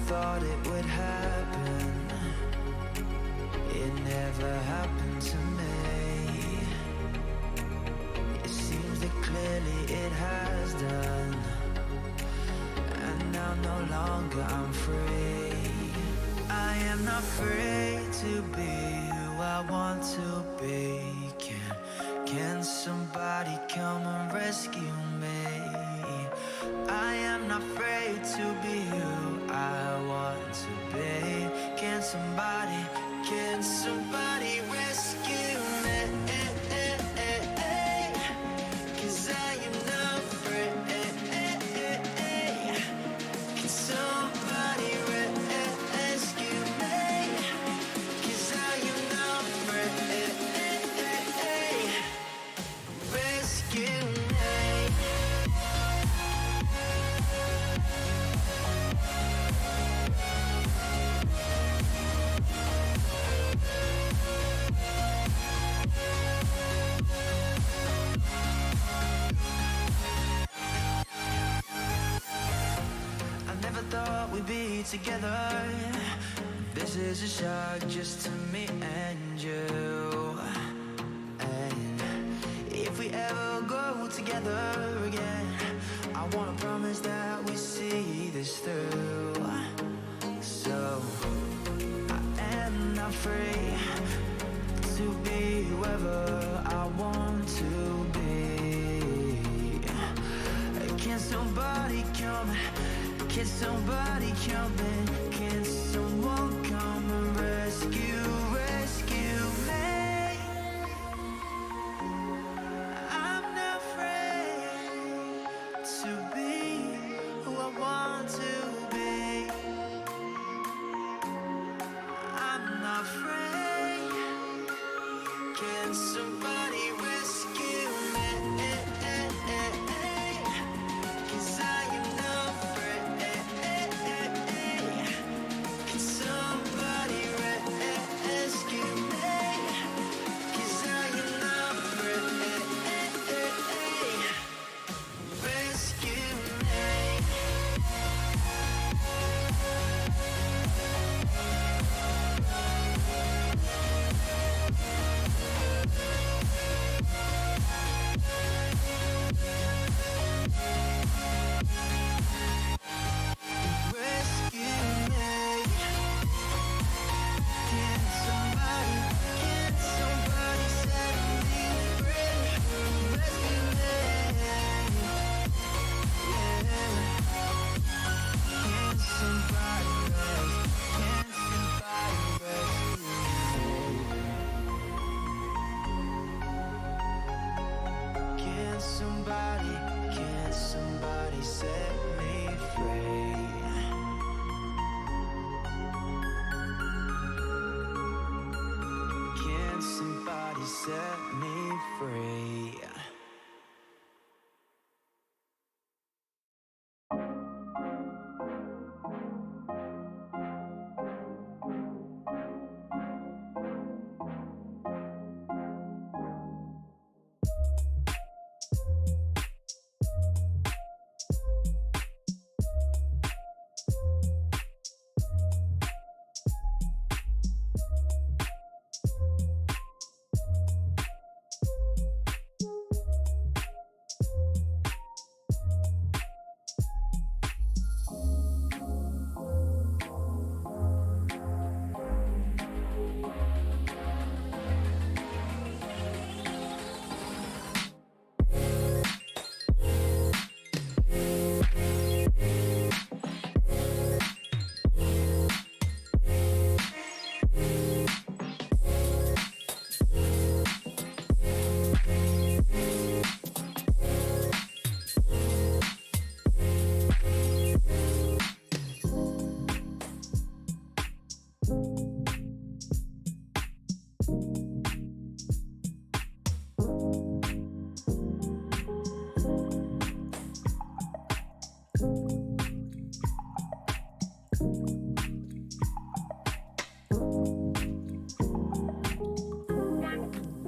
thought it would happen. It never happened to me. It seems that clearly it has done. And now no longer I'm free. I am not free to be who I want to be. Can somebody come and rescue me? I am not afraid to be who I want to be. Can somebody rescue me? 'Cause I am not afraid. Can somebody rescue me? 'Cause I am not afraid. Rescue me. Thought we'd be together. This is a shock just to me and you. And if we ever go together again, I wanna promise that we see this through. So I am not free to be whoever I want to be. Can somebody come? Can somebody come in? Can someone come and rescue me? I'm not afraid to be who I want to be. I'm not afraid. Can somebody rescue me? 'Cause I am not afraid. Can somebody set me free? Can somebody set me free?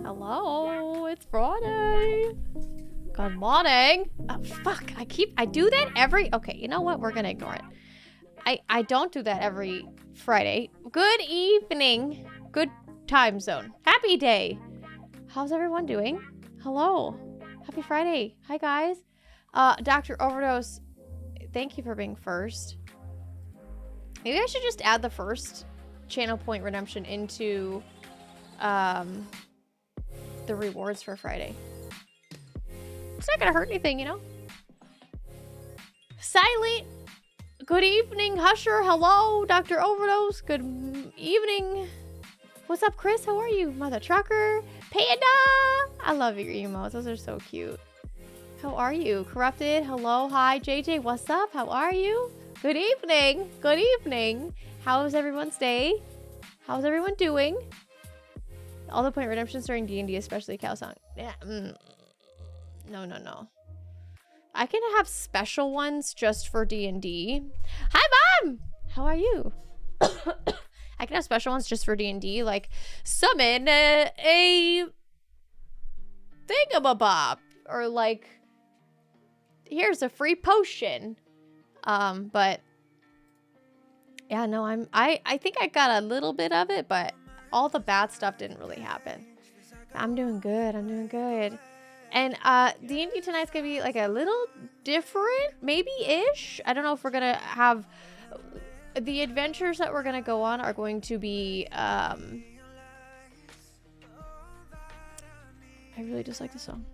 Hello, it's Friday. Good morning. Oh, fuck. I do that every... Okay, you know what? We're gonna ignore it. I don't do that every Friday. Good evening. Good time zone. Happy day. How's everyone doing? Hello. Happy Friday. Hi, guys. Dr. Overdose, thank you for being first. Maybe I should just add the first channel point redemption into the rewards for Friday. It's not gonna hurt anything, you know? Silent. Good evening, Husher. Hello, Dr. Overdose. Good evening. What's up, Chris? How are you? Mother Trucker. Panda. I love your emotes. Those are so cute. How are you? Corrupted. Hello. Hi, JJ. What's up? How are you? Good evening. Good evening. How's everyone's day? How's everyone doing? All the point redemptions during D&D, especially Cow Song. Yeah. No. I can have special ones just for D&D. Hi, Mom! How are you? I can have special ones just for D&D, like summon a thingamabob, or like, here's a free potion. But yeah, no, I think I got a little bit of it, but all the bad stuff didn't really happen. I'm doing good. I'm doing good. And D&D tonight's gonna be like a little different, maybe-ish. I don't know if we're gonna have the adventures that we're gonna go on are going to be I really dislike this song.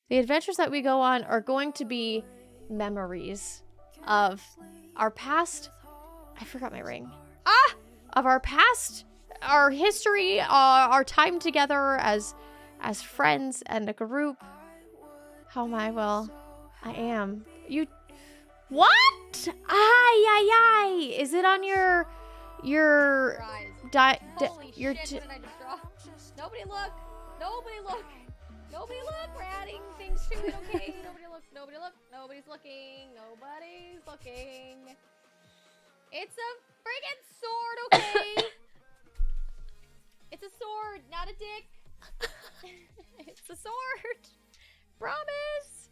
The adventures that we go on are going to be memories of our past. I forgot my ring. Of our past, our history, our time together as friends and a group. How am I? Well, I am. You. What? Ay. Is it on your Eyes. Holy your shit, what did I just draw? Nobody look. Nobody look. Nobody look. We're adding things to it, okay? Nobody look. Nobody look. Nobody's looking. Nobody's looking. It's a friggin' sword, okay? It's a sword, not a dick. It's a sword. Promise.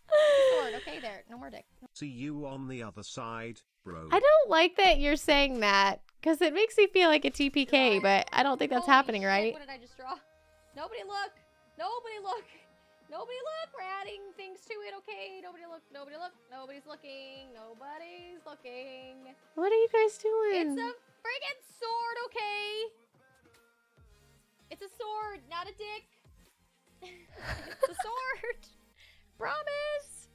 It's a sword, okay, there. No more dick. See you on the other side, bro. I don't like that you're saying that, because it makes me feel like a TPK, but I don't think that's Holy happening, shit, right? What did I just draw? Nobody look. Nobody look. Nobody look. We're adding things to it, okay? Nobody look. Nobody look. Nobody's looking. Nobody's looking. What are you guys doing? It's a friggin' sword, okay? It's a sword, not a dick. It's a sword. Promise.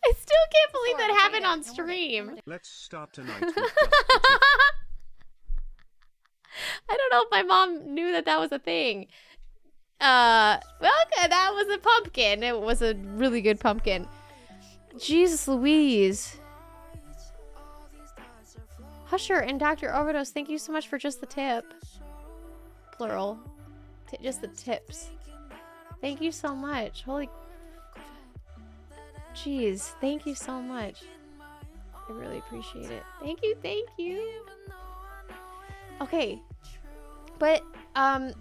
I still can't believe Sword, that okay, happened there. on No more dick. stream. Let's start tonight with just I don't know if my mom knew that was a thing. Well, okay, that was a pumpkin. It was a really good pumpkin. Jesus Louise. Husher and Dr. Overdose, thank you so much for just the tip. Plural. Just the tips. Thank you so much. Holy... Jeez, thank you so much. I really appreciate it. Thank you. Okay. But,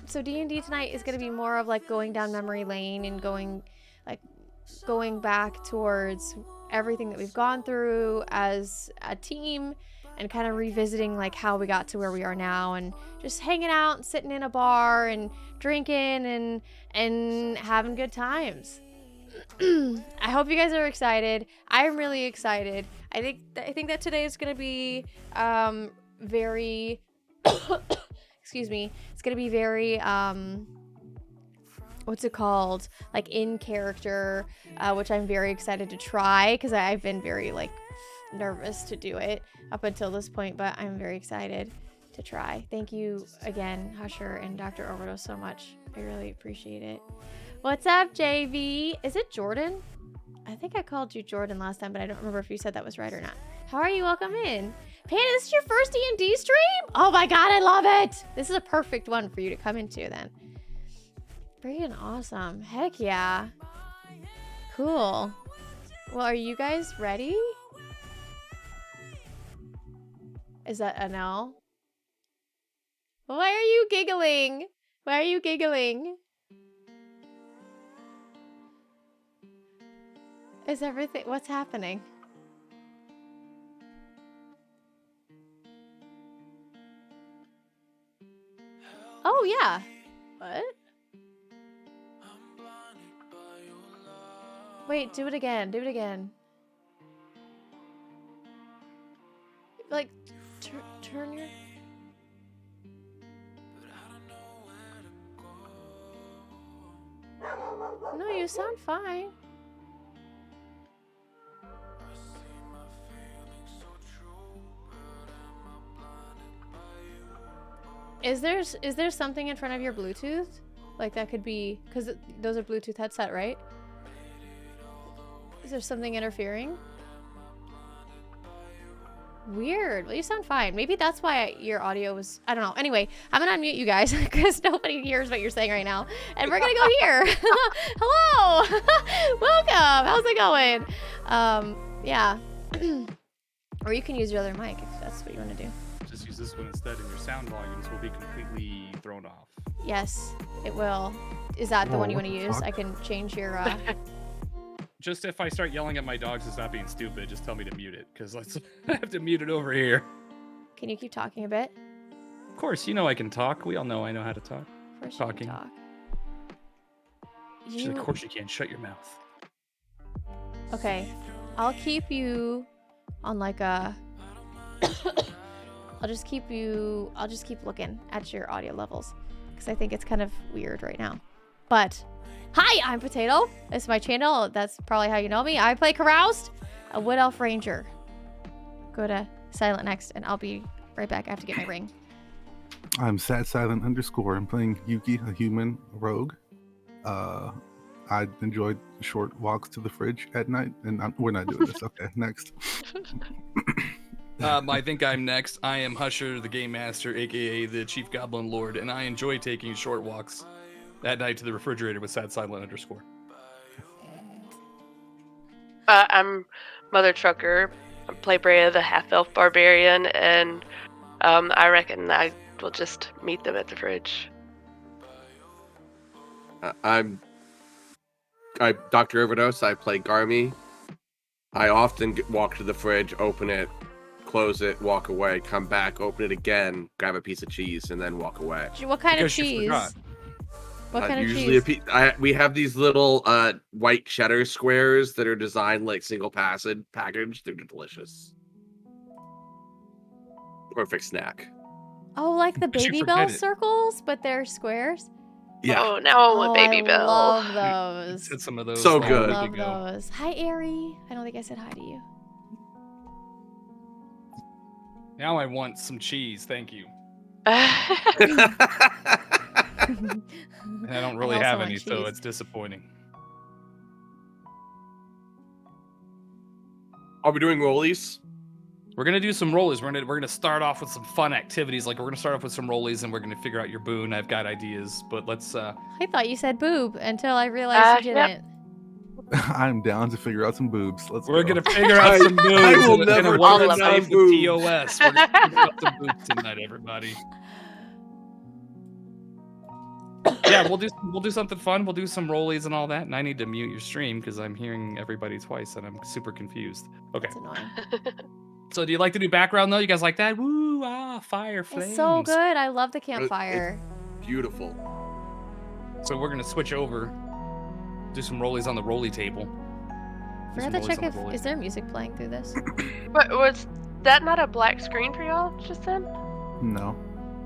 so D&D tonight is going to be more of like going down memory lane and going back towards everything that we've gone through as a team and kind of revisiting like how we got to where we are now and just hanging out and sitting in a bar and drinking and having good times. I hope you guys are excited. I'm really excited. I think that today is going to be very excuse me. It's going to be very what's it called? Like in character, which I'm very excited to try because I've been very like nervous to do it up until this point, but I'm very excited to try. Thank you again, Husher and Dr. Overdose, so much. I really appreciate it. What's up, JV? Is it Jordan? I think I called you Jordan last time, but I don't remember if you said that was right or not. How are you? Welcome in. Panda, this is your first D&D stream? Oh my god, I love it! This is a perfect one for you to come into then. Freaking awesome. Heck yeah. Cool. Well, are you guys ready? Is that a no? Why are you giggling? Why are you giggling? Is everything... What's happening? yeah. What? Wait, do it again. Do it again. Like, turn your... No, you sound fine. Is there something in front of your Bluetooth? Like that could be, because those are Bluetooth headset, right? Is there something interfering? Weird. Well, you sound fine. Maybe that's why your audio was... I don't know. Anyway, I'm gonna unmute you guys because nobody hears what you're saying right now. And we're gonna go here. Hello! Welcome! How's it going? Yeah. Or you can use your other mic if that's what you want to do. Just use this one instead and your sound volumes will be completely thrown off. Yes, it will. Is that the one you want to use? I can change your... Just if I start yelling at my dogs to stop being stupid, just tell me to mute it, because I have to mute it over here. Can you keep talking a bit? Of course, you know I can talk. We all know I know how to talk. Of course Talking. you can talk. She's like, of course you can. Shut your mouth. Okay, I'll keep you on like a... I'll just keep looking at your audio levels, because I think it's kind of weird right now. But... Hi, I'm Potato. This is my channel. That's probably how you know me. I play Caroused, a Wood Elf Ranger. Go to Silent next, and I'll be right back. I have to get my ring. I'm SadSilent_. I'm playing Yuki, a human rogue. I enjoyed short walks to the fridge at night, and we're not doing this. Okay, next. I think I'm next. I am Husher, the Game Master, aka the Chief Goblin Lord, and I enjoy taking short walks at night to the refrigerator with SadSilent_. I'm Mother Trucker. I play Brea, the half-elf barbarian, and I reckon I will just meet them at the fridge. I'm Dr. Overdose. I play Garmy. I often walk to the fridge, open it, close it, walk away, come back, open it again, grab a piece of cheese, and then walk away. What kind of cheese? What kind of usually cheese? We have these little white cheddar squares that are designed like single package. They're delicious. Perfect snack. Oh, like the But you Baby forget Bell it. circles, but they're squares? Yeah. Oh, now I want Baby I Bell. love those. Said some of those. So a good. while I love ago. those. Hi, Ari. I don't think I said hi to you. Now I want some cheese. Thank you. And I don't really also have want any, so cheese. it's disappointing. Are we doing rollies? We're gonna do some rollies. We're gonna start off with some fun activities. Like we're gonna start off with some rollies, and we're gonna figure out your boon. I've got ideas, but let's. I thought you said boob until I realized you Yep. didn't. I'm down to figure out some boobs. Let's We're go. gonna figure out some boobs. I will in a never world turn safe down with boobs. POS. We're gonna figure out some boobs tonight, everybody. Yeah, we'll do something fun. We'll do some rollies and all that. And I need to mute your stream because I'm hearing everybody twice, and I'm super confused. Okay. It's annoying. So do you like the new background though? You guys like that? Woo! Ah, fire flames. It's so good. I love the campfire. Beautiful. So we're gonna switch over. Do some rollies on the rolly table. Do Forgot some to rollies check on the if rolly is there music playing through this? What was that? Not a black screen for y'all just then? No.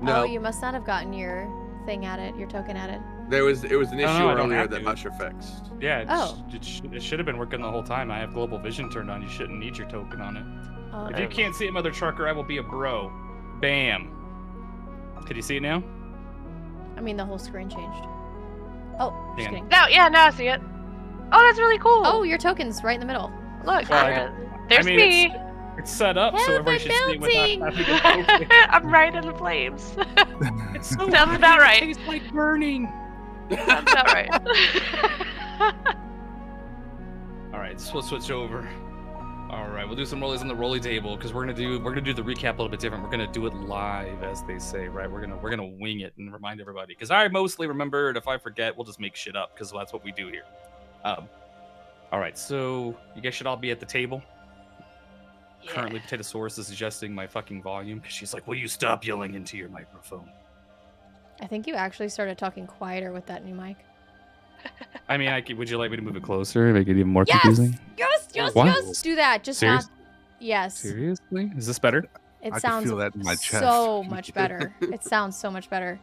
No, Oh, you must not have gotten your thing added, your token added. it was an issue no, I don't earlier have that to. Husher fixed. Yeah, Oh. it should have been working the whole time. I have global vision turned on. You shouldn't need your token on it. Oh, If you can't see it, Mother Trucker, I will be a bro. Bam. Can you see it now? I mean, the whole screen changed. Oh, just Damn. kidding. No, yeah, now I see it. Oh, that's really cool. Oh, your token's right in the middle. Look, Well, there's I mean, me. It's set up so Help, everybody I'm should see it melting. without having a token. I'm right in the flames. It's so Sounds hot, about it right. tastes like burning. Sounds about right. All right, so we'll switch over. All right, we'll do some rollies on the rolly table because we're gonna do the recap a little bit different. We're gonna do it live, as they say, right? We're gonna wing it and remind everybody because I mostly remember it. If I forget, we'll just make shit up because that's what we do here. All right, so you guys should all be at the table. Yeah. Currently, Potatosaurus is adjusting my fucking volume because she's like, "Will you stop yelling into your microphone?" I think you actually started talking quieter with that new mic. I mean, would you like me to move it closer and make it even more Yes! confusing? Yes! What? Yes! Do that. Just Serious? not. Yes. Seriously? Is this better? It I can sounds feel that in my chest. so much better. It sounds so much better.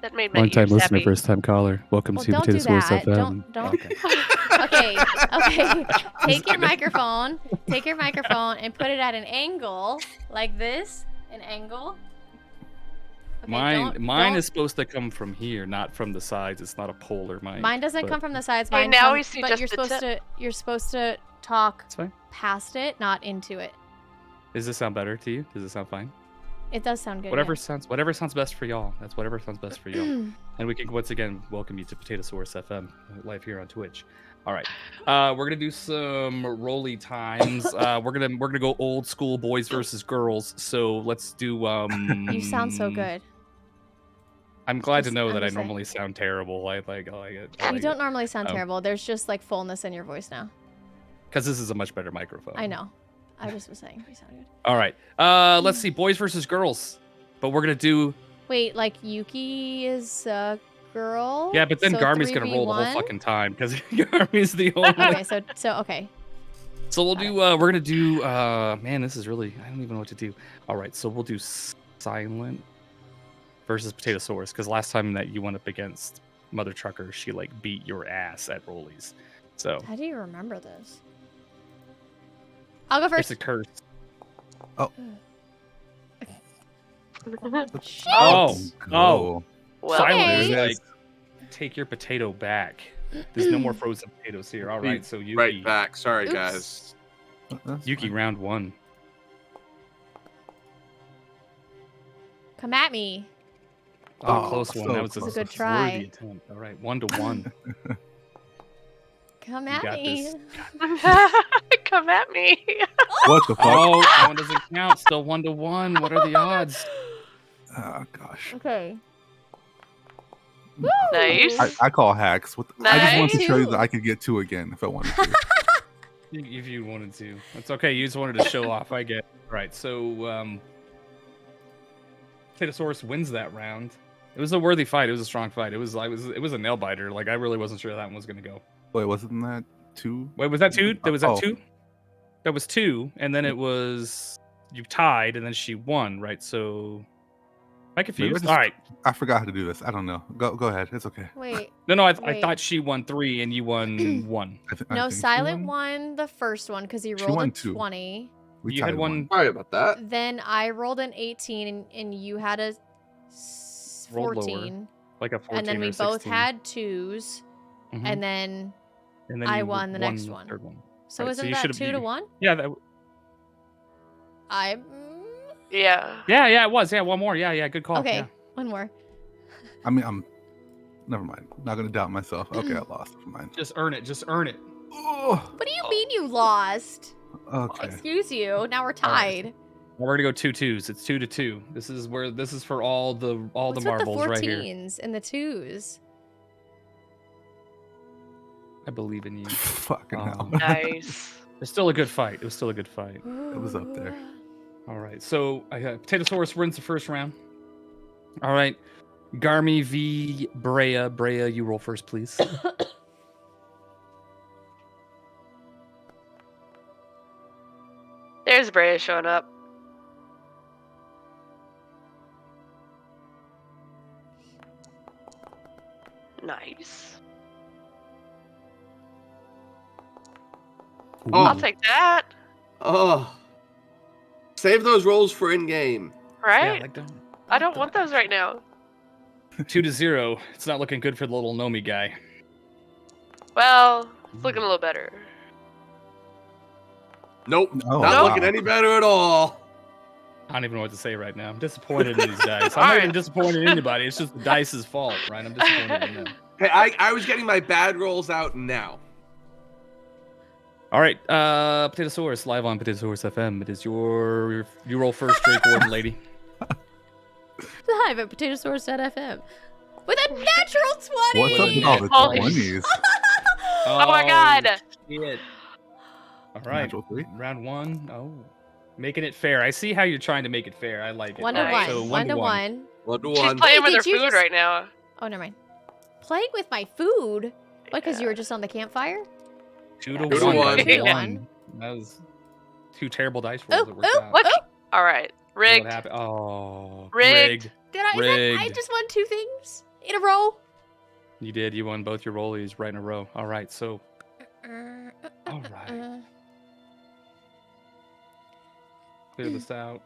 That made my Long time ears listener, happy. first time caller. Welcome Well, to don't do Potatosaurus that. FM. Don't. Okay. Okay. Take your microphone. Take your microphone and put it at an angle like this. An angle. Okay, Mine is supposed to come from here, not from the sides. It's not a polar mic. Mine doesn't but come from the sides. Hey, Mine now comes, we see but just you're the supposed tip. to. You're supposed to talk It's fine. past it, not into it. Does this sound better to you? Does it sound fine? It does sound good. Whatever sounds best for y'all. That's whatever sounds best for y'all. Yeah. And we can once again welcome you to Potatosaurus FM live here on Twitch. All right, we're gonna do some roly times. We're gonna go old school boys versus girls. So let's do. You sound so good. I'm glad to know I'm that I just saying. normally sound terrible. I like it. You don't normally sound Um, terrible. There's just like fullness in your voice now. because this is a much better microphone. I know. I just was saying you sound good. All right, let's see, boys versus girls. But we're gonna do. Wait, like Yuki is a girl? Yeah, but then So Garmy's gonna roll the whole 3v1? fucking time because Garmy's the only. Okay, so okay. So we'll Got do. We're gonna do. Man, this is really. I don't even know what to do. All right, so we'll do silent versus Potatosaurus because last time that you went up against Mother Trucker, she like beat your ass at rollies. So How do you remember this? I'll go it's first. a curse. Shit. Oh, Go. Well, silent Okay. is like take your potato back. There's no more frozen potatoes here. All right, so Yuki. Right back. Sorry, Oops. guys. That's Yuki, fine. round one. Come at me. Oh, Oh, close one. so That was close. a It's a good worthy try. attempt. All right, 1-1. Come You at got me. this. come at me. What the fuck? Oh, that one doesn't count. Still 1-1. What are the odds? Oh gosh. Okay. Nice. I call hacks. I just wanted to show you Nice. that I could get 2 again if I wanted to. If you wanted to, that's okay. You just wanted to show off. I get. All right, so Potatosaurus wins that round. It was a worthy fight. It was a strong fight. It was a nail biter. Like I really wasn't sure that one was gonna go. Wait, wasn't that 2? Wait, was that two? Was that Oh. two? That was 2, and then it was you tied, and then she won, right? So am I confused? just- All right. I forgot how to do this. I don't know. Go ahead. It's okay. Wait. No, I Wait. thought she won 3 and you won 1. I No, think she Silent won. won the first one because he She rolled won a 2. 20. We You had tied one. Sorry about that. Then I rolled an 18 and you had a Rolled lower, 14. like a 14 And then or we a both 16. had 2s. Mhm. And then And I you won the next the one. third one. so Right, so isn't you that should've 2 to beat- 1? Yeah, I Yeah. yeah, it was. Yeah, one more. Yeah, good call. Okay, Yeah. one more. I mean, never mind. Not gonna doubt myself. Okay, I lost. Never mind. Just earn it. Just earn it. Oh, What do you mean you lost? okay. Excuse you. Now we're right. tied. We're gonna go 2-2s. It's 2-2. This is for all the What's marbles with the right here. 14s and the 2s? I believe in you. Fucking hell. Nice. It's still a good fight. It was still a good fight. It was up there. All right. So Potatosaurus wins the first round. All right. Garmy v Brea. Brea, you roll first, please. There's Brea showing up. Nice. Ooh. I'll take that. Oh. Save those rolls for in game. Right? Yeah, like that. I don't want those right now. 2-0. It's not looking good for the little Nomi guy. Well, it's looking a little better. Nope. Oh, Not wow. looking any better at all. I don't even know what to say right now. I'm disappointed in these dice. I'm not Alright. even disappointed in anybody. It's just the dice's fault, right? I'm disappointed in them. Hey, I was getting my bad rolls out now. All right, Potatosaurus, live on Potatosaurus FM. It is you roll first, Drake Warden lady. Live at Potatosaurus.fm. With a natural 20! What's up with all the Holy 20s? Oh my god. Shit. All right, Natural 3. round 1. Oh, making it fair. I see how you're trying to make it fair. I like it. 1 All to right, 1. so 1 to 1. 1-1. She's playing with Hey, her did you food just- right now. Oh, never mind. Playing with my food? What, because you were just on the campfire? 2 to 2 1. to 1. That 2 to was 1. That was 2 terrible dice rolls Oh, that worked oh, out. What? oh. All right. What Rigged. happened? Oh, Rigged. Did I? I Rigged. just won 2 things in a row. You did. You won both your rollies right in a row. All right. So, all right. Clear this out.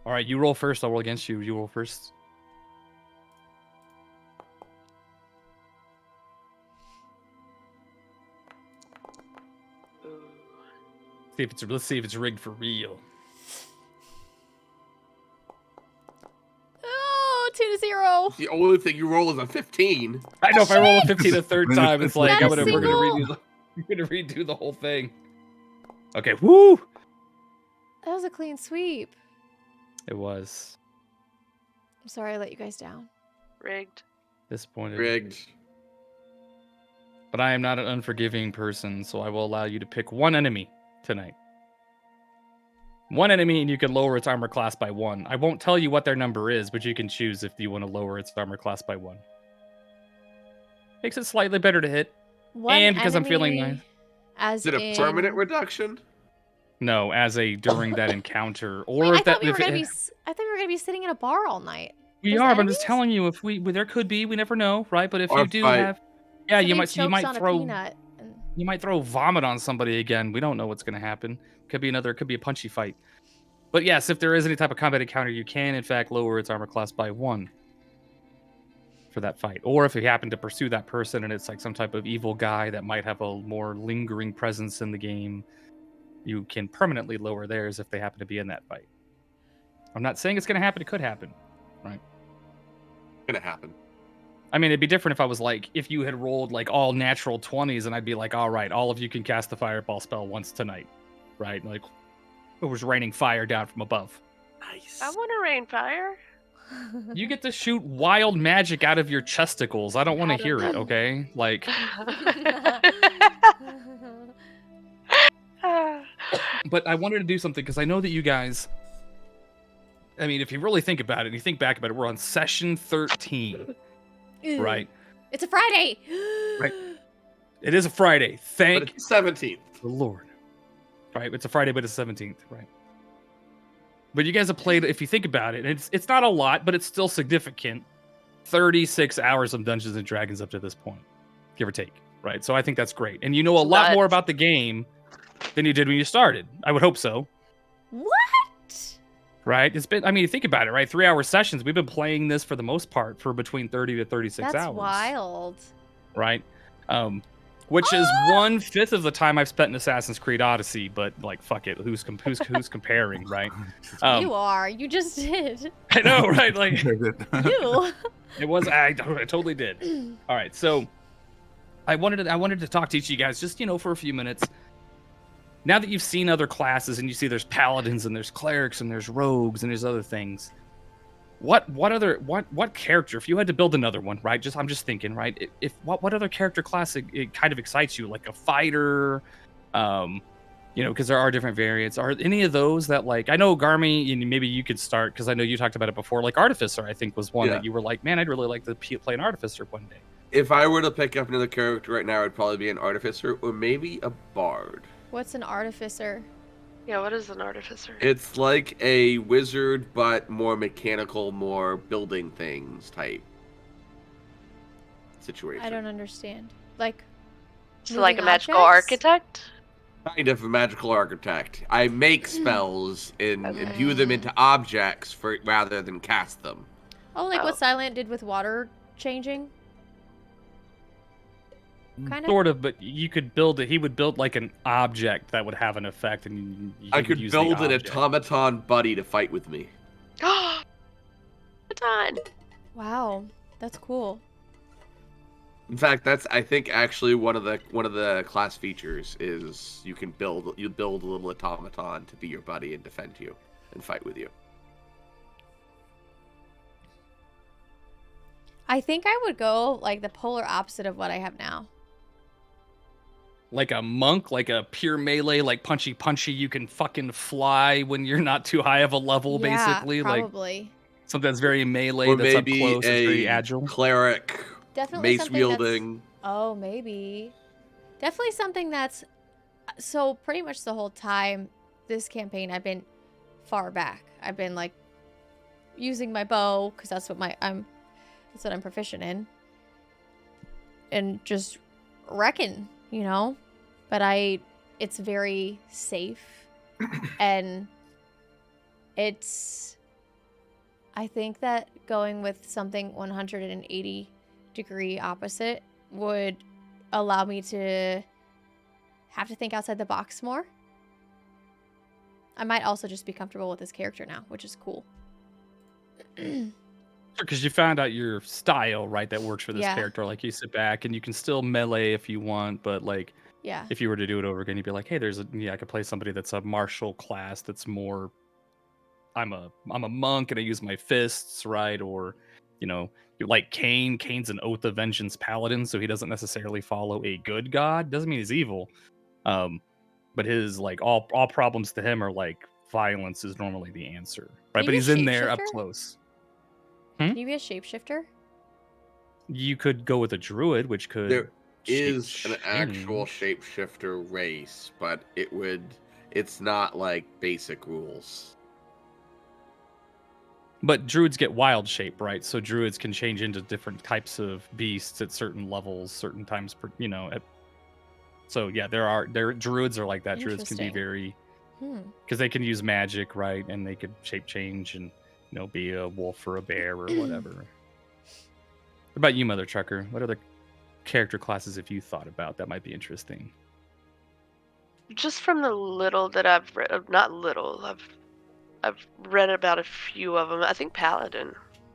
All right. You roll first. I'll roll against you. You roll first. Let's see if it's rigged for real. Oh, 2 to 0. The only thing you roll is a 15. I know if I roll a 15 a third time, it's like Not a we're gonna single- redo the whole thing. Okay. Woo! That was a clean sweep. It was I'm sorry I let you guys down. Rigged. disappointed. Rigged. But I am not an unforgiving person, so I will allow you to pick one enemy tonight. One enemy, and you can lower its armor class by 1. I won't tell you what their number is, but you can choose if you want to lower its armor class by 1. Makes it slightly better to hit. One And because I'm feeling enemy, nice. As Is it a permanent reduction? No, as a during that encounter, or Wait, I if that thought we were if gonna it- be. I thought we were gonna be sitting in a bar all night. we There's are. But I'm just enemies? telling you, if there could be, we never know, right? But if Or you do fight. have, yeah, you Somebody might chokes on a throw. peanut and- You might throw vomit on somebody again. We don't know what's going to happen. Could be a punchy fight. But yes, if there is any type of combat encounter, you can in fact lower its armor class by 1 for that fight. Or if you happen to pursue that person and it's like some type of evil guy that might have a more lingering presence in the game, you can permanently lower theirs if they happen to be in that fight. I'm not saying it's going to happen. It could happen, right? Gonna happen. I mean, it'd be different if I was like, if you had rolled like all natural 20s and I'd be like, all right, all of you can cast the fireball spell once tonight, right? Like, it was raining fire down from above. Nice. I want to rain fire. You get to shoot wild magic out of your chesticles. I don't want to Out of hear it, them. okay? Like, but I wanted to do something because I know that you guys, I mean, if you really think about it, and you think back about it, we're on session 13, Ew. right? It's a Friday. Right. It is a Friday. But Thank it's 17th. the Lord. Right, it's a Friday, but it's 17th, right? But you guys have played, if you think about it, it's not a lot, but it's still significant. 36 hours of Dungeons and Dragons up to this point, give or take, right? So I think that's great. And you know a lot more Nuts. about the game than you did when you started. I would hope so, What? right? It's been, I mean, think about it, right? 3-hour sessions. We've been playing this for the most part for between 30 to 36 That's hours. wild. Right? Which is 1/5 of the time I've spent in Assassin's Creed Odyssey, but like, fuck it, who's comparing, right? You are. You just did. I know, right? Like, You. it was, I totally did. All right, so I wanted to talk to each of you guys just, for a few minutes. Now that you've seen other classes and you see there's paladins and there's clerics and there's rogues and there's other things, what character, if you had to build another one, right? I'm just thinking, right? What other character class it kind of excites you, like a fighter, because there are different variants. Are any of those that, like, I know Garmy, and maybe you could start because I know you talked about it before. Like Artificer, I think was one Yeah. that you were like, man, I'd really like to play an Artificer one day. If I were to pick up another character right now, it'd probably be an artificer or maybe a bard. What's an artificer? Yeah, what is an artificer? It's like a wizard, but more mechanical, more building things type situation. I don't understand. Like. So like a moving magical objects? architect? Kind of a magical architect. I make spells and imbue them into objects rather than cast them. Oh, like what Oh. Silent did with water changing? Kind of. Sort of, but you could build it. He would build like an object that would have an effect, and you I would could use the build an object. automaton buddy to fight with me. Baton. Wow, that's cool. In fact, that's I think actually one of the class features is you build a little automaton to be your buddy and defend you and fight with you. I think I would go like the polar opposite of what I have now. Like a monk, like a pure melee, like punchy, you can fucking fly when you're not too high of a level, Yeah, basically. Like probably. Something that's very melee, Or that's up maybe close, it's very a agile. cleric, Definitely mace something that's- wielding. Oh, maybe. Definitely something that's... So pretty much the whole time this campaign, I've been far back. I've been like using my bow because that's what I'm proficient in, and just wrecking, you know. But it's very safe, and I think that going with something 180-degree opposite would allow me to have to think outside the box more. I might also just be comfortable with this character now, which is cool. Because you found out your style, right, that works for this Yeah. character. Like, you sit back and you can still melee if you want, but like, Yeah. if you were to do it over again, you'd be like, hey, I could play somebody that's a martial class that's more, I'm a monk and I use my fists, right? Or, you like Cain. Cain's an Oath of Vengeance paladin, so he doesn't necessarily follow a good god. Doesn't mean he's evil. But his, like, all problems to him are like violence is normally the answer, right? you But be a he's in there up shapeshifter? close. Can you be a shapeshifter? You could go with a druid, which could There is an actual change. shapeshifter race, but it's not like basic rules. But druids get wild shape, right? So druids can change into different types of beasts at certain levels, certain times per, so yeah, druids are like that. Druids can be Interesting. very, because they can use magic, right? And they could shape change and be a wolf or a bear or whatever. What about you, Mother Trucker? What other character classes have you thought about that might be interesting? Just from the little that I've read, not little, I've read about a few of them. I think Paladin.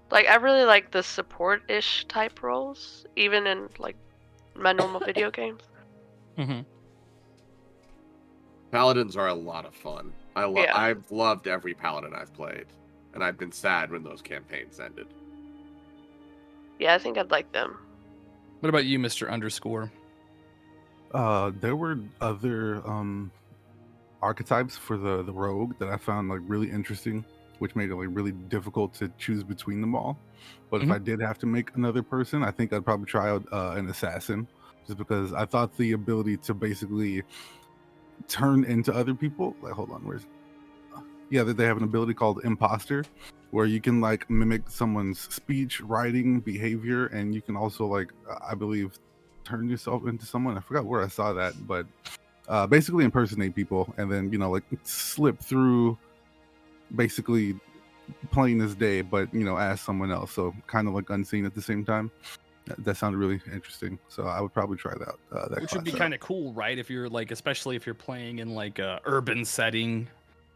Like, I really like the support-ish type roles, even in like my normal video games. Mm-hmm. Paladins are a lot of fun. Yeah. I've loved every paladin I've played, and I've been sad when those campaigns ended. Yeah, I think I'd like them. What about you, Mr. Underscore? There were other archetypes for the rogue that I found like really interesting, which made it like really difficult to choose between them all. But if I did have to make another person, I think I'd probably try out an assassin, just because I thought the ability to basically turn into other people, like, hold on, that they have an ability called imposter, where you can like mimic someone's speech, writing, behavior, and you can also, like, I believe, turn yourself into someone. I forgot where I saw that, but basically impersonate people and then like slip through, basically plain as day, but as someone else, so kind of like unseen at the same time. That sounded really interesting, so I would probably try that. Which would be kind of cool, right? If you're like, especially if you're playing in like a urban setting,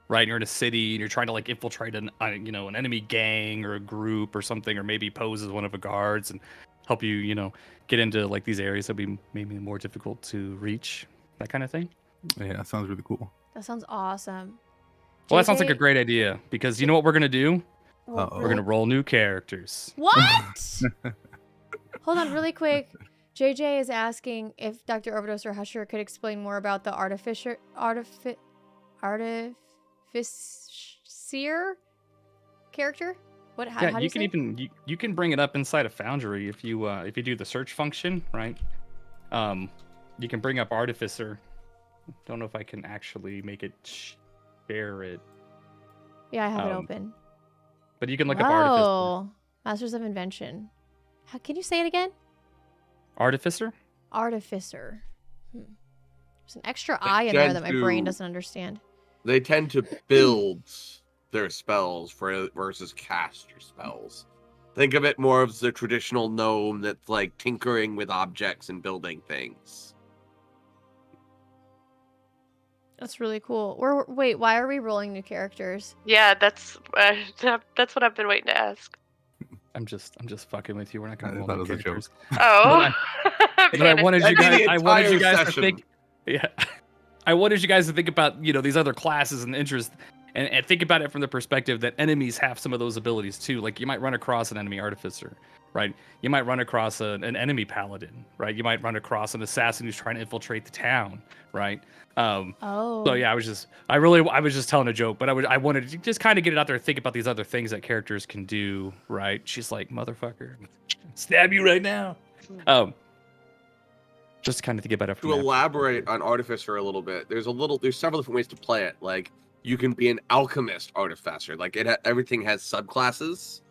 right? You're in a city and you're trying to like infiltrate an enemy gang or a group or something, or maybe pose as one of the guards and help you, get into like these areas that would be maybe more difficult to reach, that kind of thing. Yeah, that sounds really cool. That sounds awesome. Well, that sounds like a JJ great idea, because you know what we're gonna do? Well, Uh-oh. We're gonna roll new characters. What? Hold on, really quick. JJ is asking if Dr. Overdose or Husher could explain more about the artificer character. What? How do you you can say? even you can bring it up inside of Foundry if you do the search function, right? You can bring up Artificer. Don't know if I can actually make it share it. Yeah, I have it open. But you can look up Artificer. Oh, Masters of Invention. How can you say it again? Artificer? Artificer. There's an extra I in there that my brain doesn't understand. They tend to build their spells versus cast your spells. Think of it more as the traditional gnome that's like tinkering with objects and building things. That's really cool. Wait, why are we rolling new characters? Yeah, that's what I've been waiting to ask. I'm just fucking with you. We're not gonna roll thought new it was a joke. characters. Oh. But I wanted you guys to session. think. Yeah, I wanted you guys to think about these other classes and interests, and think about it from the perspective that enemies have some of those abilities too. Like, you might run across an enemy artificer, right? You might run across an enemy paladin, right? You might run across an assassin who's trying to infiltrate the town, right? Oh. So yeah, I was just telling a joke, but I wanted to just kind of get it out there and think about these other things that characters can do, right? She's like, motherfucker, stab you right now. Just to kind of think about it from To that elaborate on Artificer a little bit, there's several different ways to play it. Like, you can be an alchemist artificer. Like, everything has subclasses.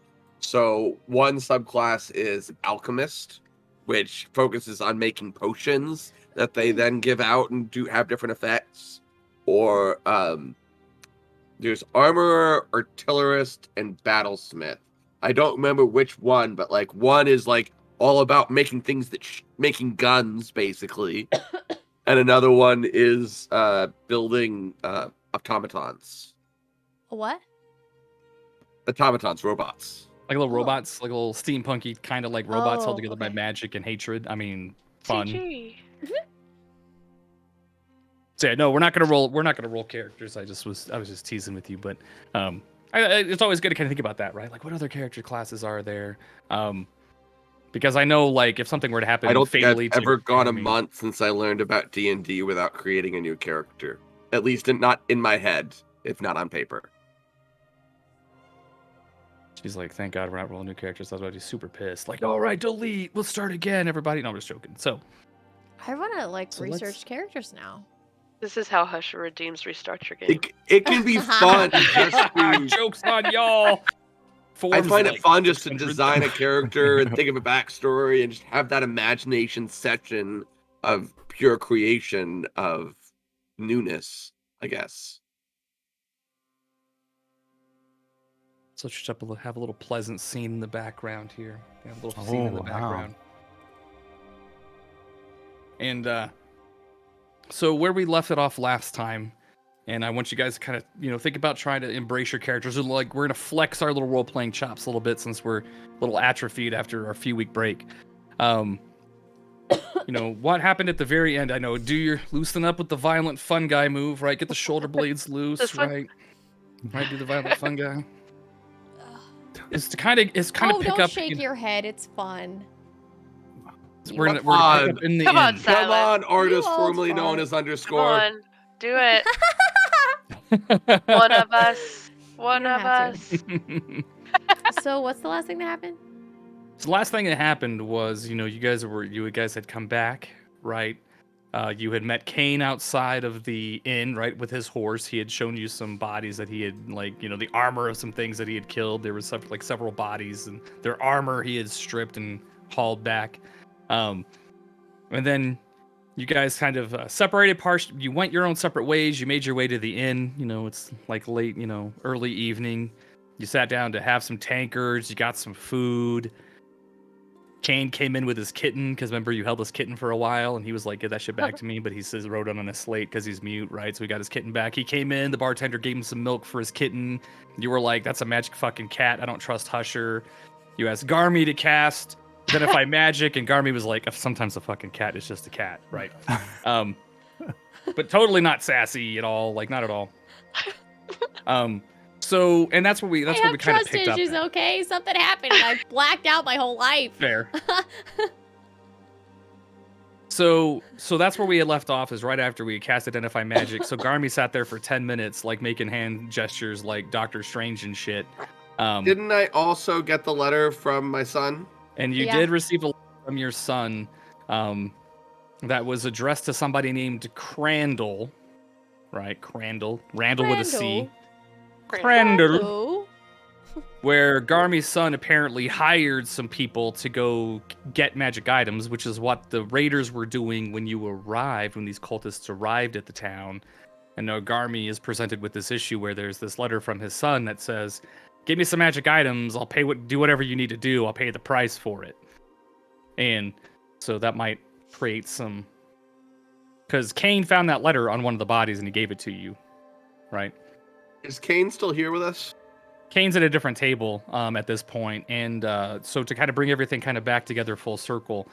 So one subclass is alchemist, which focuses on making potions that they then give out and have different effects. Or there's armorer, artillerist, and battlesmith. I don't remember which one, but like one is like all about making things making guns basically, and another one is building automatons. What? Automatons, robots. Like little Oh. robots, like little steampunky kind of like robots held Oh, together by okay. magic and hatred. I mean, fun. CG. So yeah, no, we're not gonna roll characters. I was just teasing with you, but it's always good to kind of think about that, right? Like, what other character classes are there? Because I know, like, if something were to happen, I don't think I've fatally to ever your gone a army- month since I learned about D&D without creating a new character. At least not in my head, if not on paper. She's like, thank God we're not rolling new characters. Otherwise, I'd be super pissed. Like, all right, delete. We'll start again, everybody. No, I'm just joking. So, I want to like So research let's- characters now. This is how Husher Redeems restart your game. It can be fun just to... jokes on y'all. I find it fun just to 600. design a character and think of a backstory and just have that imagination session of pure creation of newness, I guess. So just have a little pleasant scene in the background here. Have a little scene in the Oh, wow. background. And so where we left it off last time, and I want you guys to kind of, think about trying to embrace your characters. And like, we're gonna flex our little role-playing chops a little bit since we're a little atrophied after our few-week break. What happened at the very end? I know. Do your loosen up with the violent fun guy move, right? Get the shoulder blades loose, This one? right? Right, do the violent fun guy. It's kind of Oh, pick don't up. shake your head. It's fun. We're gonna on. pick up in the Come on, end. Sam. Come on, artist old formerly known fart. as Come underscore. on. Do it. One of us. One You don't of have to. us. So what's the last thing that happened? So the last thing that happened was, you guys had come back, right? You had met Kane outside of the inn, right, with his horse. He had shown you some bodies that he had, the armor of some things that he had killed. There was several bodies, and their armor he had stripped and hauled back. And then you guys kind of separated. You went your own separate ways. You made your way to the inn. It's like late, early evening. You sat down to have some tankards. You got some food. Kane came in with his kitten, because remember you held his kitten for a while, and he was like, "Get that shit back to me," but he says wrote it on a slate because he's mute, right? So we got his kitten back. He came in, the bartender gave him some milk for his kitten. You were like, "That's a magic fucking cat. I don't trust Husher." You asked Garmy to cast Identify Magic, and Garmy was like, "Sometimes a fucking cat is just a cat," right? But totally not sassy at all, like not at all. So, and that's where we I kind have of trust picked up. issues, okay? Something happened. I blacked out my whole life. Fair. So that's where we had left off, is right after we cast Identify Magic. So Garmy sat there for 10 minutes, like making hand gestures like Doctor Strange and shit. Didn't I also get the letter from my son? And you Yeah. did receive a letter from your son that was addressed to somebody named Crandall, right? Randall with a C. Crandall. Hello. Where Garmy's son apparently hired some people to go get magic items, which is what the raiders were doing when you arrived, when these cultists arrived at the town. And now Garmy is presented with this issue where there's this letter from his son that says, "Give me some magic items, I'll do whatever you need to do, I'll pay the price for it." And so that might create some... Because Kane found that letter on one of the bodies and he gave it to you, right? Is Kane still here with us? Kane's at a different table at this point, and so to kind of bring everything kind of back together full circle,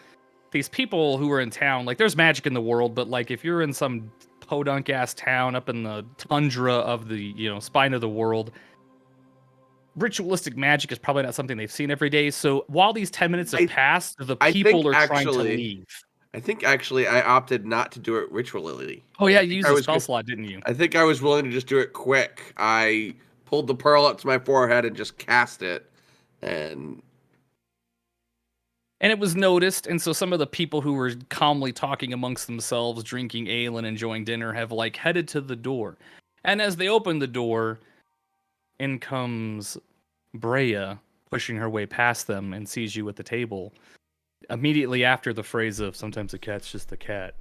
these people who are in town, like there's magic in the world, but like if you're in some podunk ass town up in the tundra of the spine of the world, ritualistic magic is probably not something they've seen every day. So while these 10 minutes have passed, the I people think are trying to actually- leave. I think actually I opted not to do it ritually. Oh yeah, you used I a was spell good- slot, didn't you? I think I was willing to just do it quick. I pulled the pearl up to my forehead and just cast it. And And it was noticed, and so some of the people who were calmly talking amongst themselves, drinking ale and enjoying dinner, have like headed to the door. And as they open the door, in comes Brea, pushing her way past them, and sees you at the table. Immediately after the phrase of "sometimes a cat's just a cat."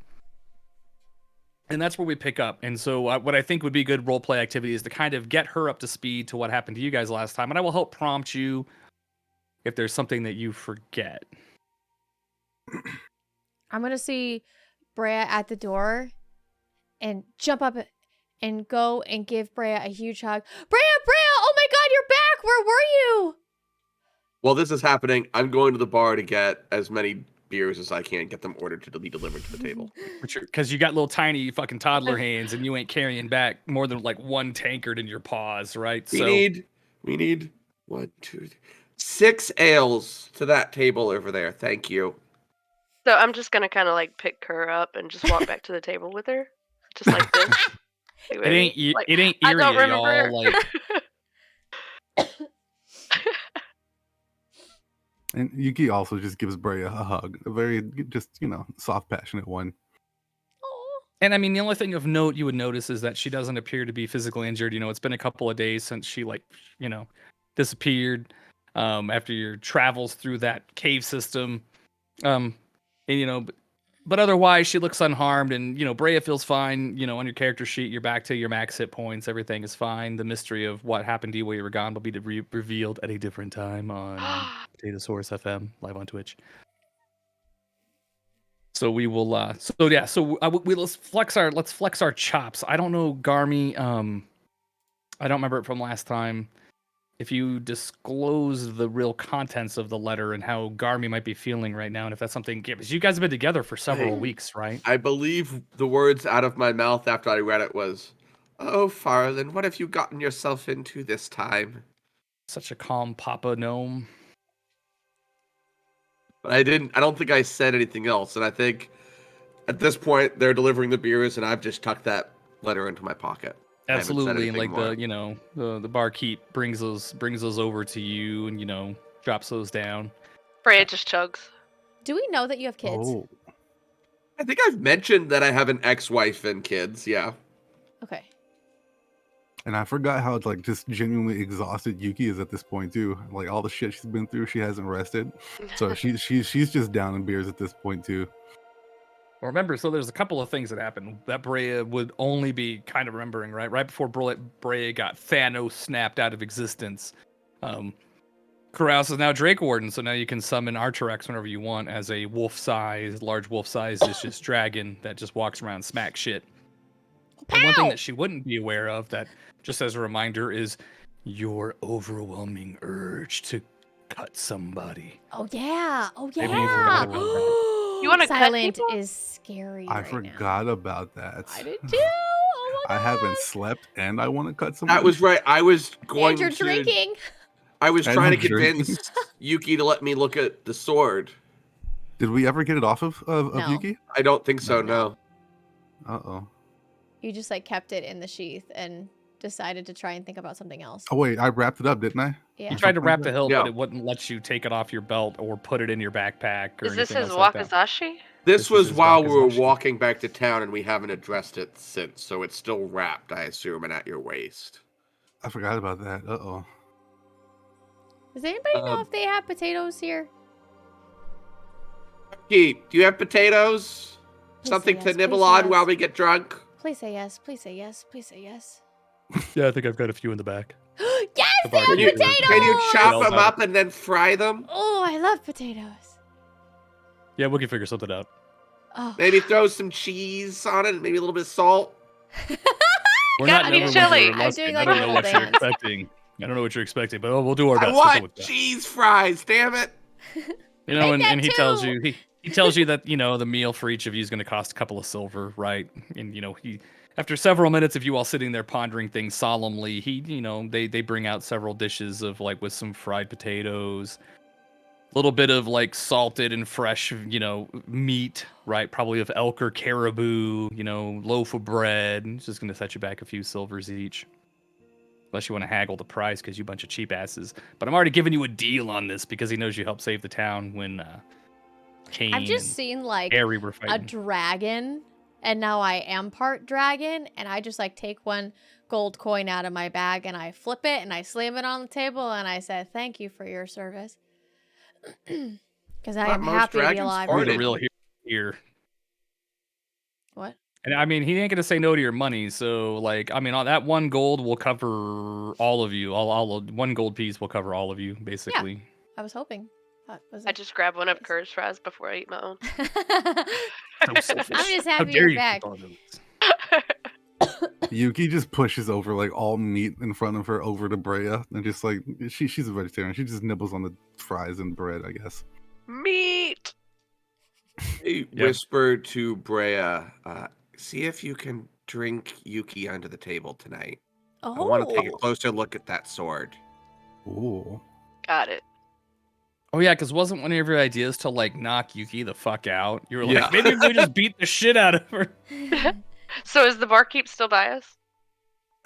And that's where we pick up. And so what I think would be good roleplay activity is to kind of get her up to speed to what happened to you guys last time. And I will help prompt you if there's something that you forget. I'm gonna see Brea at the door and jump up and go and give Brea a huge hug. Brea! Oh my god, you're back! Where were you? while this is happening, I'm going to the bar to get as many beers as I can, get them ordered to be delivered to the table. Because you got little tiny fucking toddler hands and you ain't carrying back more than like one tankard in your paws, right? We need 1, 2, 3, 6 ales to that table over there. Thank you. So I'm just gonna kind of like pick her up and just walk back to the table with her, just like this. It ain't Like, it ain't I eerie, don't remember. y'all. Like And Yuki also just gives Brea a hug, a very just soft, passionate one. And I mean, the only thing of note you would notice is that she doesn't appear to be physically injured. It's been a couple of days since she disappeared after your travels through that cave system. And, but otherwise she looks unharmed, and, Brea feels fine. On your character sheet, you're back to your max hit points. Everything is fine. The mystery of what happened to you while you were gone will be revealed at a different time on Potaytosaurus FM live on Twitch. So we will. Let's flex our chops. I don't know, Garmy. I don't remember it from last time. If you disclose the real contents of the letter and how Garmy might be feeling right now, and if that's something, because you guys have been together for several weeks, right? I believe the words out of my mouth after I read it was, "Oh, Farland, what have you gotten yourself into this time?" Such a calm Papa Gnome. But I don't think I said anything else, and I think at this point they're delivering the beers, and I've just tucked that letter into my pocket. Absolutely, and like more. the barkeep brings those over to you, and drops those down. Freya just chugs. Do we know that you have kids? Oh, I think I've mentioned that I have an ex-wife and kids. Yeah. Okay. and I forgot how like just genuinely exhausted Yuki is at this point too. Like all the shit she's been through, she hasn't rested. So she's just down in beers at this point too. Well, remember, so there's a couple of things that happened that Brea would only be kind of remembering, right? Right before Brea got Thanos snapped out of existence. Carouse is now Drake Warden, so now you can summon Archerex whenever you want as a large wolf-sized just dragon that just walks around and smacks shit. And one thing that she wouldn't be aware of, that just as a reminder, is your overwhelming urge to cut somebody. Oh yeah. Oh Maybe yeah. you forgot about that. You wanna cut Silent people? is scary. I right forgot now. about that. I did too. Oh my I god. haven't slept and I want to cut somebody. That was right. I was going And you're to. drinking. I was And trying to I'm drinking. convince Yuki to let me look at the sword. Did we ever get it off of No. Yuki? I don't think so. No. Uh-oh. You just like kept it in the sheath and decided to try and think about something else. Oh wait, I wrapped it up, didn't I? Yeah. You tried to wrap the hilt, Yeah. but it wouldn't let you take it off your belt or put it in your backpack or Is this anything his else like that. wakizashi? This This was is while we were Wakizashi. walking back to town, and we haven't addressed it since. So it's still wrapped, I assume, and at your waist. I forgot about that. Uh-oh. Does anybody know Um, if they have potatoes here? Yuki, do you have potatoes? Please Something say to yes, nibble please say on yes. while we get drunk? Please say yes. Please say yes. Please say yes. Yeah, I think I've got a few in the back. Yes, The they have barkeep potatoes. is- Can you chop Well them done. up and then fry them? Oh, I love potatoes. Yeah, we can figure something out. Oh. Maybe throw some cheese on it, and maybe a little bit of salt. We're Got not any never chili? I'm doing like I don't a know little what you're dance. expecting. I don't know what you're expecting, but we'll do our I best. We'll go want with that. cheese fries, damn it. You know, Make that and he tells too. you He tells you that, the meal for each of you is going to cost a couple of silver, right? And, after several minutes of you all sitting there pondering things solemnly, they bring out several dishes of like with some fried potatoes, a little bit of like salted and fresh, meat, right? Probably of elk or caribou, loaf of bread. It's just going to set you back a few silvers each. Unless you want to haggle the price because you bunch of cheap asses. But I'm already giving you a deal on this because he knows you helped save the town when Kane I've just and seen like Harry were a fighting. dragon, and now I am part dragon, and I just like take one gold coin out of my bag and I flip it and I slam it on the table and I said, "Thank you for your service." Because I Not am most happy to be dragons alive. You're the farted. real hero here. What? And I mean, he ain't gonna say no to your money. So, like, I mean, all that one gold will cover all of you. All one gold piece will cover all of you, basically. I was hoping. That was I just grab one of Kerr's fries before I eat my own. So selfish. I'm just How happy dare you're you back. keep all those? Yuki just pushes over like all meat in front of her over to Brea, and just like she's a vegetarian. She just nibbles on the fries and bread, I guess. Meat. I whisper to Brea, see if you can drink Yuki under the table tonight. Oh. I want to take a closer look at that sword. Ooh. Got it. Oh yeah, because wasn't one of your ideas to like knock Yuki the fuck out? You were like, Yeah. maybe we just beat the shit out of her. So is the barkeep still by us?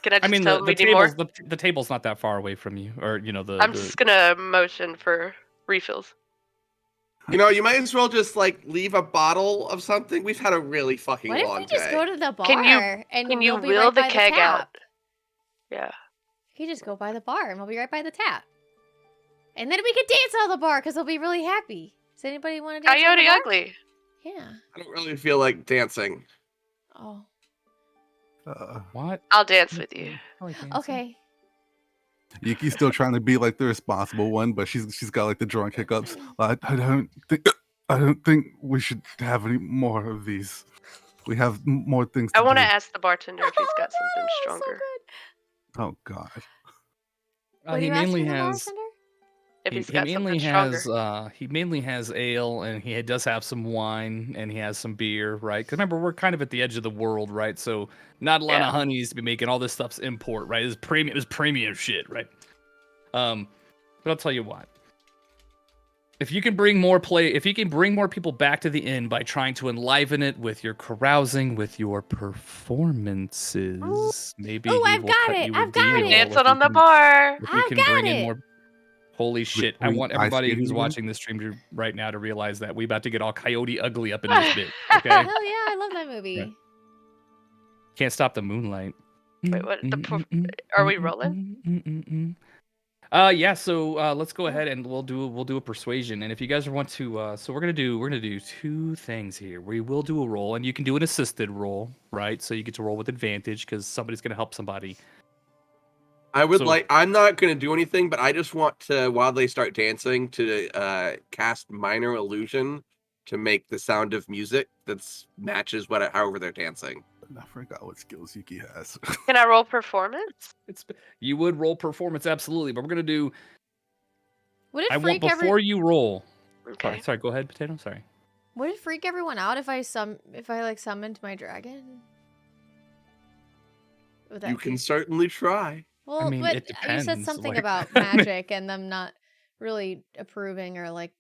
Can I just I mean, tell the him we need more? the table's not that far away from you, or I'm just gonna motion for refills. You might as well just like leave a bottle of something. We've had a really fucking What if long we just day. go to the bar Can you and Can you we'll be wheel right the by keg the tap? out? Yeah. You just go by the bar and we'll be right by the tap. And then we could dance on the bar because we'll be really happy. Does anybody want to dance on the Coyote bar? Ugly. Yeah. I don't really feel like dancing. Oh. What? I'll dance with you. Okay. Yuki's still trying to be like the responsible one, but she's got like the drunk hiccups. I don't think we should have any more of these. We have more things to I want to do. ask the bartender if he's got something So stronger. good. Oh God. What are He you mainly asking the has. bartender? If He, he's he got mainly something has stronger. he mainly has ale, and he does have some wine, and he has some beer, right? Because remember, we're kind of at the edge of the world, right? So not a lot Yeah. of honeys to be making. All this stuff's import, right? It's premium shit, right? But I'll tell you what. If you can bring more people back to the inn by trying to enliven it with your carousing, with your performances, maybe Ooh, he I've will got cut it. you a I've got deal. it. Dancing on the bar. If you I've can got bring in it. more. Holy shit! I we want ice everybody skating who's again? watching this stream right now to realize that we about to get all coyote ugly up in this bit. Okay, Hell yeah, I love that movie. Right. Can't stop the moonlight. Wait, what? Are we rolling? Yeah. So let's go ahead and we'll do a persuasion. And if you guys want to, so we're gonna do two things here. We will do a roll, and you can do an assisted roll, right? So you get to roll with advantage because somebody's gonna help somebody. I'm not going to do anything, but I just want to, while they start dancing, to cast minor illusion to make the sound of music that matches however they're dancing. I forgot what skills Yuki has. Can I roll performance? You would roll performance, absolutely, but we're gonna do. Would it I want freak before you roll. Okay. Sorry. Go ahead, Potato. Sorry. Would it freak everyone out if I like summoned my dragon? Would You can certainly try. Well, mean, but it you said depends, something like- about magic and them not really approving or like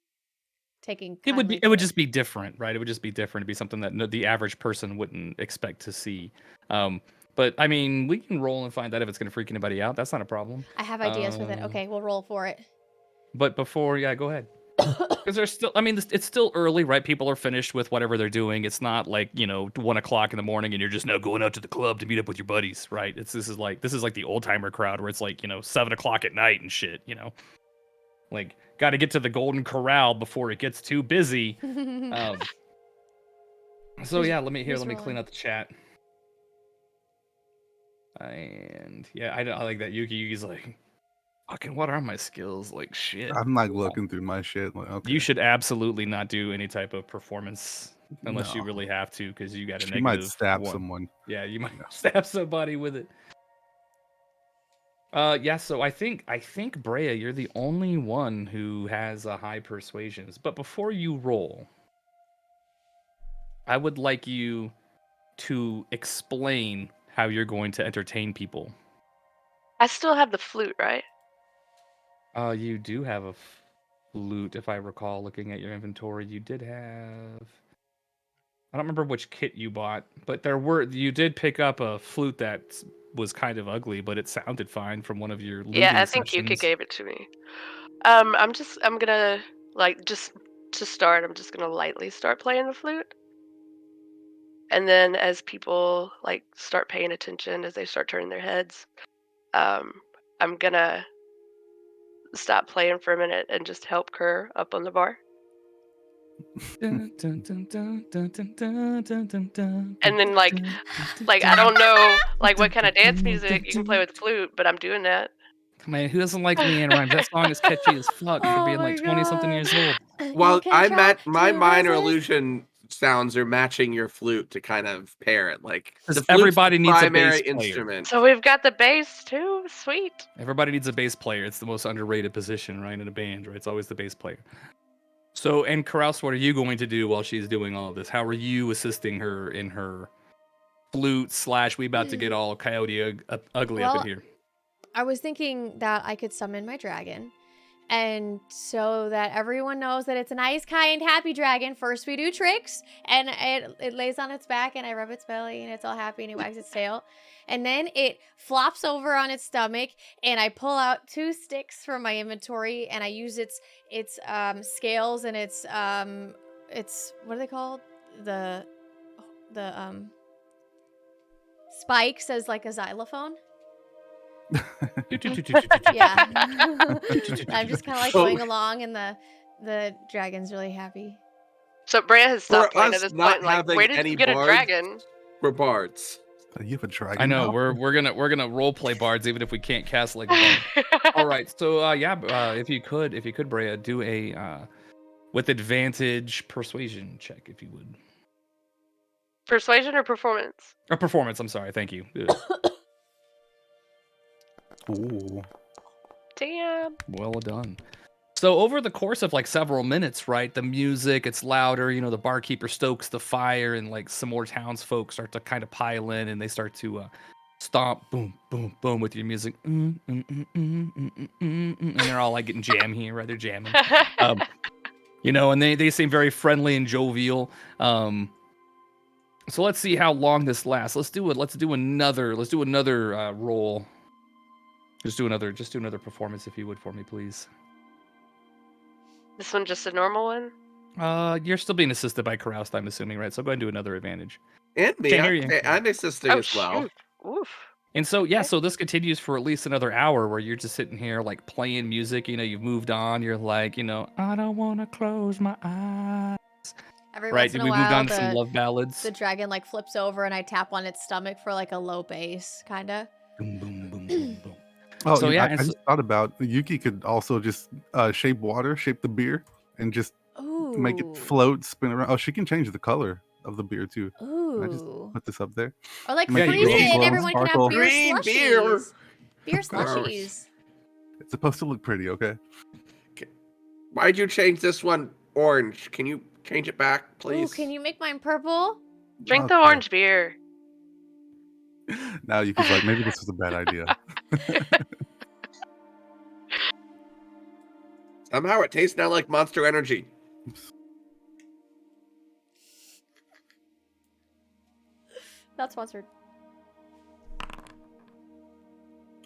taking. It would kindly be. It would to just be different, right? It would just be different. It'd be something that the average person wouldn't expect to see. But I mean, we can roll and find out if it's gonna freak anybody out. That's not a problem. I have ideas with it. Okay, we'll roll for it. But before, yeah, go ahead. Because there's still. I mean, it's still early, right? People are finished with whatever they're doing. It's not like 1 o'clock in the morning and you're just now going out to the club to meet up with your buddies, right? This is like the old timer crowd where it's like 7 o'clock at night and shit. Like got to get to the Golden Corral before it gets too busy. So yeah, let me clean up the chat. And yeah, I like that Yuki's like, fucking, what are my skills? Like shit. I'm like looking through my shit. Like, okay. You should absolutely not do any type of performance unless you No. really have to, because you got a She negative. might stab 1. someone. Yeah, you might stab somebody with it. Yeah. So I think Brea, you're the only one who has a high persuasions. But before you roll, I would like you to explain how you're going to entertain people. I still have the flute, right? You do have a flute, if I recall. Looking at your inventory, you did have. I don't remember which kit you bought, but you did pick up a flute that was kind of ugly, but it sounded fine from one of your looting Yeah, I think Yuka sessions. gave it to me. I'm gonna just to start. I'm just gonna lightly start playing the flute, and then as people start paying attention, as they start turning their heads, I'm gonna stop playing for a minute and just help Kerr up on the bar. And then I don't know what kind of dance music you can play with the flute, but I'm doing that. Man, who doesn't like Leanne Rhymes? That song is catchy as fuck for being like 20-something years old. Well, my minor visit. illusion sounds are matching your flute to kind of pair it. Like the Because flute's everybody the needs a primary bass player. instrument. So we've got the bass too. Sweet. Everybody needs a bass player. It's the most underrated position, right, in a band, right? It's always the bass player. So, and Carouse, what are you going to do while she's doing all of this? How are you assisting her in her flute / we about to get all coyote ugly up in here? I was thinking that I could summon my dragon, and so that everyone knows that it's a nice, kind, happy dragon. First we do tricks, and it lays on its back, and I rub its belly, and it's all happy, and it wags its tail. And then it flops over on its stomach, and I pull out 2 sticks from my inventory, and I use its scales and its what are they called? The spikes as like a xylophone. Yeah. I'm just kind of going along, and the dragon's really happy. So Brea has stopped For playing at us this not point. having Where did any you get a bards, dragon? we're bards. You have a dragon. I know now? we're gonna role play bards even if we can't cast like a bard. All right, so if you could, Brea, do a with advantage persuasion check if you would. Persuasion or performance? Or performance. I'm sorry. Thank you. Ooh. Damn. Well done. So over the course of several minutes, right, the music, it's louder, the barkeeper stokes the fire, and some more townsfolk start to kind of pile in, and they start to stomp, boom, boom, boom with your music. And they're all getting jammy, right? They're jamming. And they seem very friendly and jovial. So let's see how long this lasts. Let's do another roll. Just do another performance if you would for me, please. This one just a normal one? You're still being assisted by Caroused, I'm assuming, right? So go ahead and do another advantage. And me, Can't hear you. I'm assisting as well. Shoot. Oof. And so so this continues for at least another hour where you're just sitting here playing music. You've moved on. You're I don't want to close my eyes. Every Right? once in a We while, moved on to some love ballads. the dragon flips over, and I tap on its stomach for a low bass, kinda. Boom, boom, boom, boom, boom. Oh, So, yeah, yeah, I just thought about Yuki could also just shape the beer, and just Ooh. make it float, spin around. Oh, she can change the color of the beer too. Ooh. Can I just put this up there? Or Make it freeze glow, it, and glow, everyone can sparkle. have beer Green slushies. beer. Beer Gross. slushies. It's supposed to look pretty, okay? Why'd you change this one orange? Can you change it back, please? Ooh, can you make mine purple? Drink the Okay. orange beer. Now Yuki's like, maybe this was a bad idea. Somehow it tastes now like Monster Energy. Not sponsored.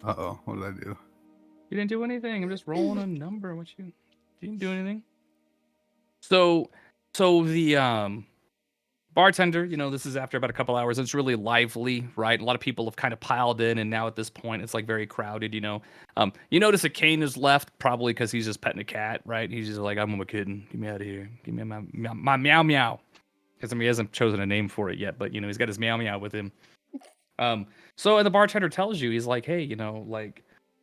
Uh-oh, what did I do? You didn't do anything. I'm just rolling a number. You didn't do anything. So the bartender, this is after about a couple hours. It's really lively, right? A lot of people have kind of piled in, and now at this point, it's very crowded. You notice that Kane is left, probably because he's just petting a cat, right? He's just I'm a kitten. Get me out of here. Give me my meow meow. Because he hasn't chosen a name for it yet, but he's got his meow meow with him. So the bartender tells you, he's hey,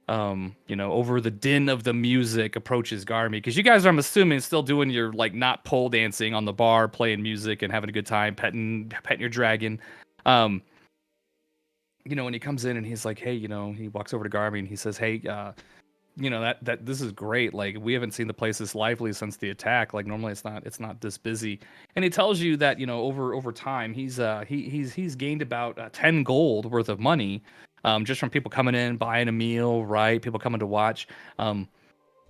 over the din of the music approaches Garmy, because you guys are, I'm assuming, still doing your not pole dancing on the bar, playing music and having a good time, petting your dragon. And he comes in and he's hey, he walks over to Garmy and he says, hey, that this is great. Like, we haven't seen the place this lively since the attack. Like, normally it's not this busy. And he tells you that, over time he's gained about 10 gold worth of money, just from people coming in, buying a meal, right? People coming to watch.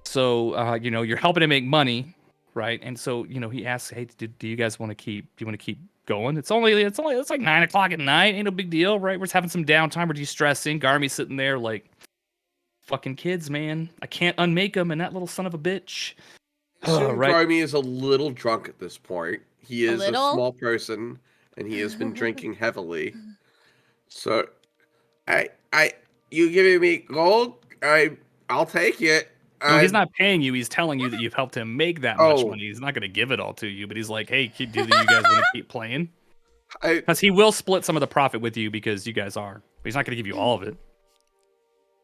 So you're helping him make money, right? And so, he asks, hey, do you guys want to keep going? It's like 9 o'clock at night. Ain't no big deal, right? We're just having some downtime. We're de-stressing. Garmy's sitting there like, fucking kids, man. I can't unmake them, and that little son of a bitch. Assume Right. Garmy is a little drunk at this point. He is a little? small person, and he has been drinking heavily. So, you giving me gold? I'll take it. No, he's not paying you. He's telling you that you've helped him make that much money. He's not going to give it all to you, but he's like, hey, do you guys want to keep playing? Because he will split some of the profit with you because you guys are. But he's not going to give you all of it.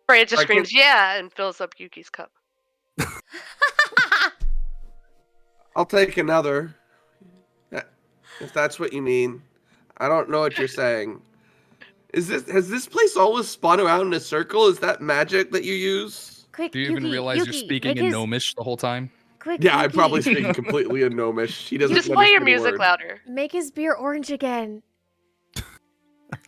Freya just screams, yeah, and fills up Yuki's cup. I'll take another. If that's what you mean. I don't know what you're saying. Has this place always spun around in a circle? Is that magic that you use? Quick, Do you even realize you're speaking in Gnomish the whole time? Quick, Yeah, I'm Yuki. probably speaking completely in Gnomish. She doesn't Just play your understand a music word. louder. Make his beer orange again.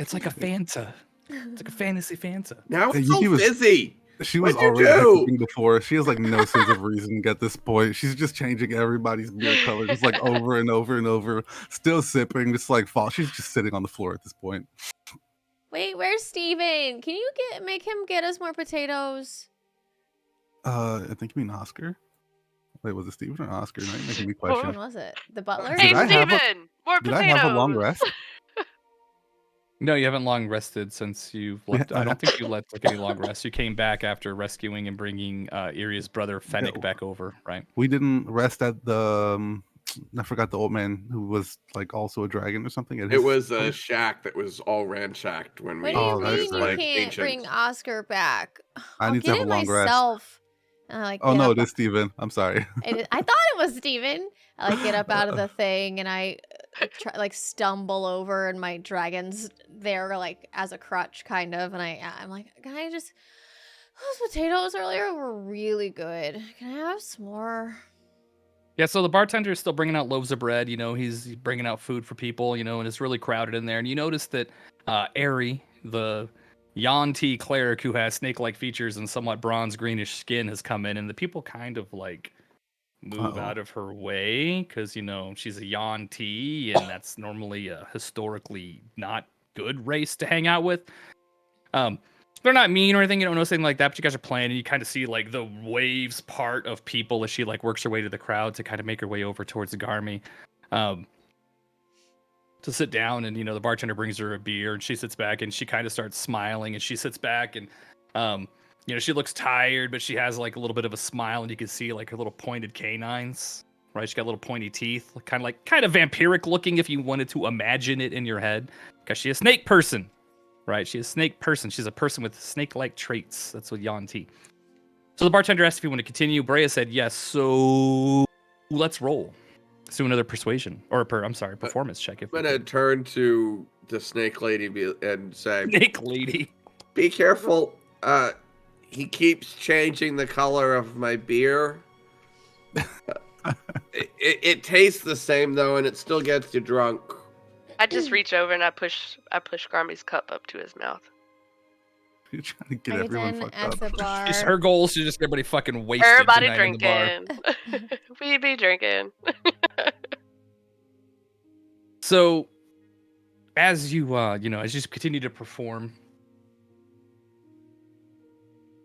It's like a Fanta. It's like a fantasy Fanta. Now Hey, it's so Yuki was- busy. She was What'd you already do? hiccuping before. She has like no sense of reason at this point. She's just changing everybody's beer color, just like over and over and over. Still sipping, just like fall. She's just sitting on the floor at this point. Wait, where's Steven? Can you make him get us more potatoes? I think you mean Oscar. Wait, was it Steven or Oscar? Now you're making me Which question. one was it? The butler? Hey, Did I have a- Steven! More Did potatoes! I have a long rest? No, you haven't long rested since you've left. I don't think you let like any long rest. You came back after rescuing and bringing Iria's brother Fennec back over, right? We didn't rest at the. I forgot the old man who was like also a dragon or something. At It his was a place. shack that was all ransacked when What we do you Oh, that's mean you right. can't ancient. bring Oscar back? I I'll need to get have a it long rest. myself. And I, Oh get no, up- it is Steven. I'm sorry. I thought it was Steven. I get up out of the thing and I stumble over and my dragon's there like as a crutch kind of, and I'm like, can I just, those potatoes earlier were really good. Can I have some more? Yeah, so the bartender is still bringing out loaves of bread. He's bringing out food for people. And it's really crowded in there. And you notice that Ari, the Yanti cleric who has snake-like features and somewhat bronze-greenish skin, has come in, and the people kind of like move out of her way because she's a Yanti, and that's normally a historically not good race to hang out with. They're not mean or anything. You don't know anything like that, but you guys are playing, and you kind of see like the waves part of people as she like works her way to the crowd to kind of make her way over towards the Garmy, to sit down. And the bartender brings her a beer, and she sits back, and she kind of starts smiling, and she sits back, and she looks tired, but she has like a little bit of a smile, and you can see like her little pointed canines. Right, she got little pointy teeth, kind of vampiric looking if you wanted to imagine it in your head, because she's a snake person. Right, she's a snake person. She's a person with snake-like traits. That's what Yanti. So the bartender asked if you want to continue. Brea said yes. So let's roll. Let's do another persuasion, or performance check. If I'm gonna turn to the snake lady and say, snake lady, be careful. He keeps changing the color of my beer. It tastes the same though, and it still gets you drunk. I just reach over and I push Garmy's cup up to his mouth. You're trying to get everyone fucked at up. the bar. just her goal is to just get everybody fucking wasted. Everybody tonight in the bar. drinking. We be drinking. So, as you as you continue to perform,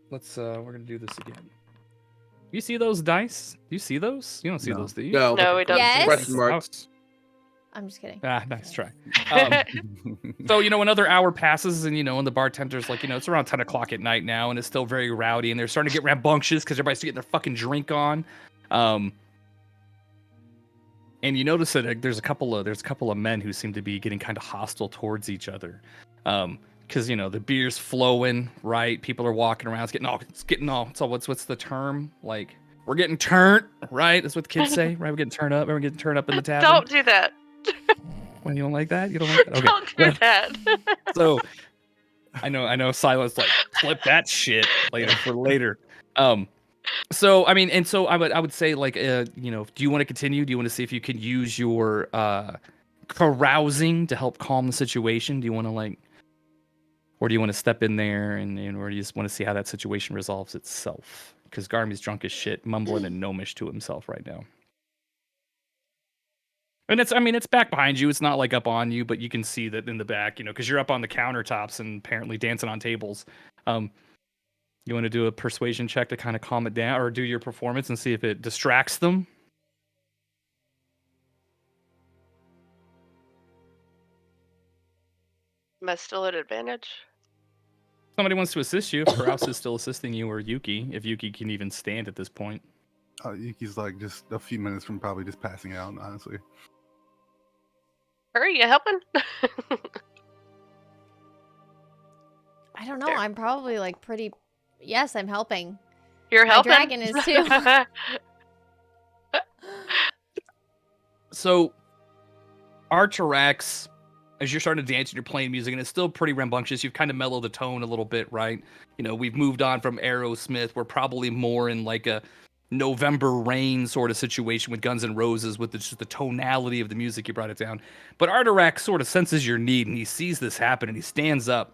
we're gonna do this again. You see those dice? Do you see those? You don't see No. those, do you? No, No, we don't. Yes. question marks. I'm just kidding. Nice try. So, another hour passes, and, and the bartender's like, it's around 10 o'clock at night now, and it's still very rowdy, and they're starting to get rambunctious because everybody's getting their fucking drink on. And you notice that there's a couple of men who seem to be getting kind of hostile towards each other. Because, the beer's flowing, right? People are walking around. So what's the term? Like, we're getting turned, right? That's what the kids say, right? We're getting turned up. Everyone getting turned up in the tavern. Don't do that. When you don't like that? You don't like that? Okay. Don't do that. So I know Silas like Clip that shit later for later. So I mean, and so I would say like do you want to continue? Do you want to see if you can use your carousing to help calm the situation? Do you want to like, or do you want to step in there and or do you just want to see how that situation resolves itself? Because Garmy's drunk as shit, mumbling and gnomish to himself right now. And it's back behind you. It's not like up on you, but you can see that in the back, because you're up on the countertops and apparently dancing on tables. You want to do a persuasion check to kind of calm it down, or do your performance and see if it distracts them? Am I still at advantage? Somebody wants to assist you. If Kraus is still assisting you, or Yuki, if Yuki can even stand at this point. Yuki's like just a few minutes from probably just passing out, honestly. Hurry, you helping? I don't know. There. I'm probably like pretty. Yes, I'm helping. You're My helping? dragon is too. So, Archerax, as you're starting to dance and you're playing music, and it's still pretty rambunctious, you've kind of mellowed the tone a little bit, right? We've moved on from Aerosmith. We're probably more in like a November Rain sort of situation with Guns N' Roses, with just the tonality of the music. You brought it down. But Archerax sort of senses your need, and he sees this happen, and he stands up.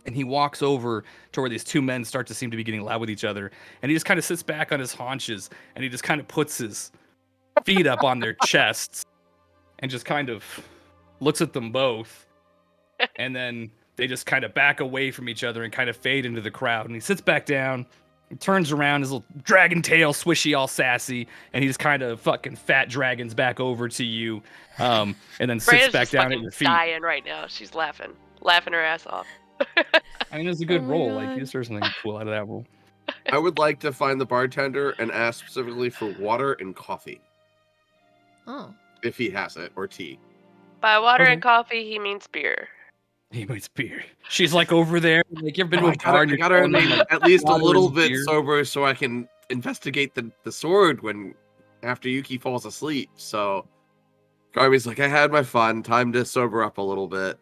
And he walks over to where these two men start to seem to be getting loud with each other. And he just kind of sits back on his haunches and he just kind of puts his feet up on their chests and just kind of looks at them both. And then they just kind of back away from each other and kind of fade into the crowd. And he sits back down, and turns around, his little dragon tail swishy, all sassy. And he just kind of fucking fat dragons back over to you. And then sits Brandon's back just down at fucking your feet. dying right now. She's laughing her ass off. I mean, it's a good Oh my roll. God. Like, there's something cool out of that roll. I would like to find the bartender and ask specifically for water and coffee, Oh. if he has it, or tea. By water Okay. and coffee, he means beer. He means beer. She's like over there. Like, you've been to Oh, a bar and I you're gotta telling me, remain like, at least a water little is bit beer. sober so I can investigate the sword after Yuki falls asleep. So Garby's like, I had my fun. Time to sober up a little bit.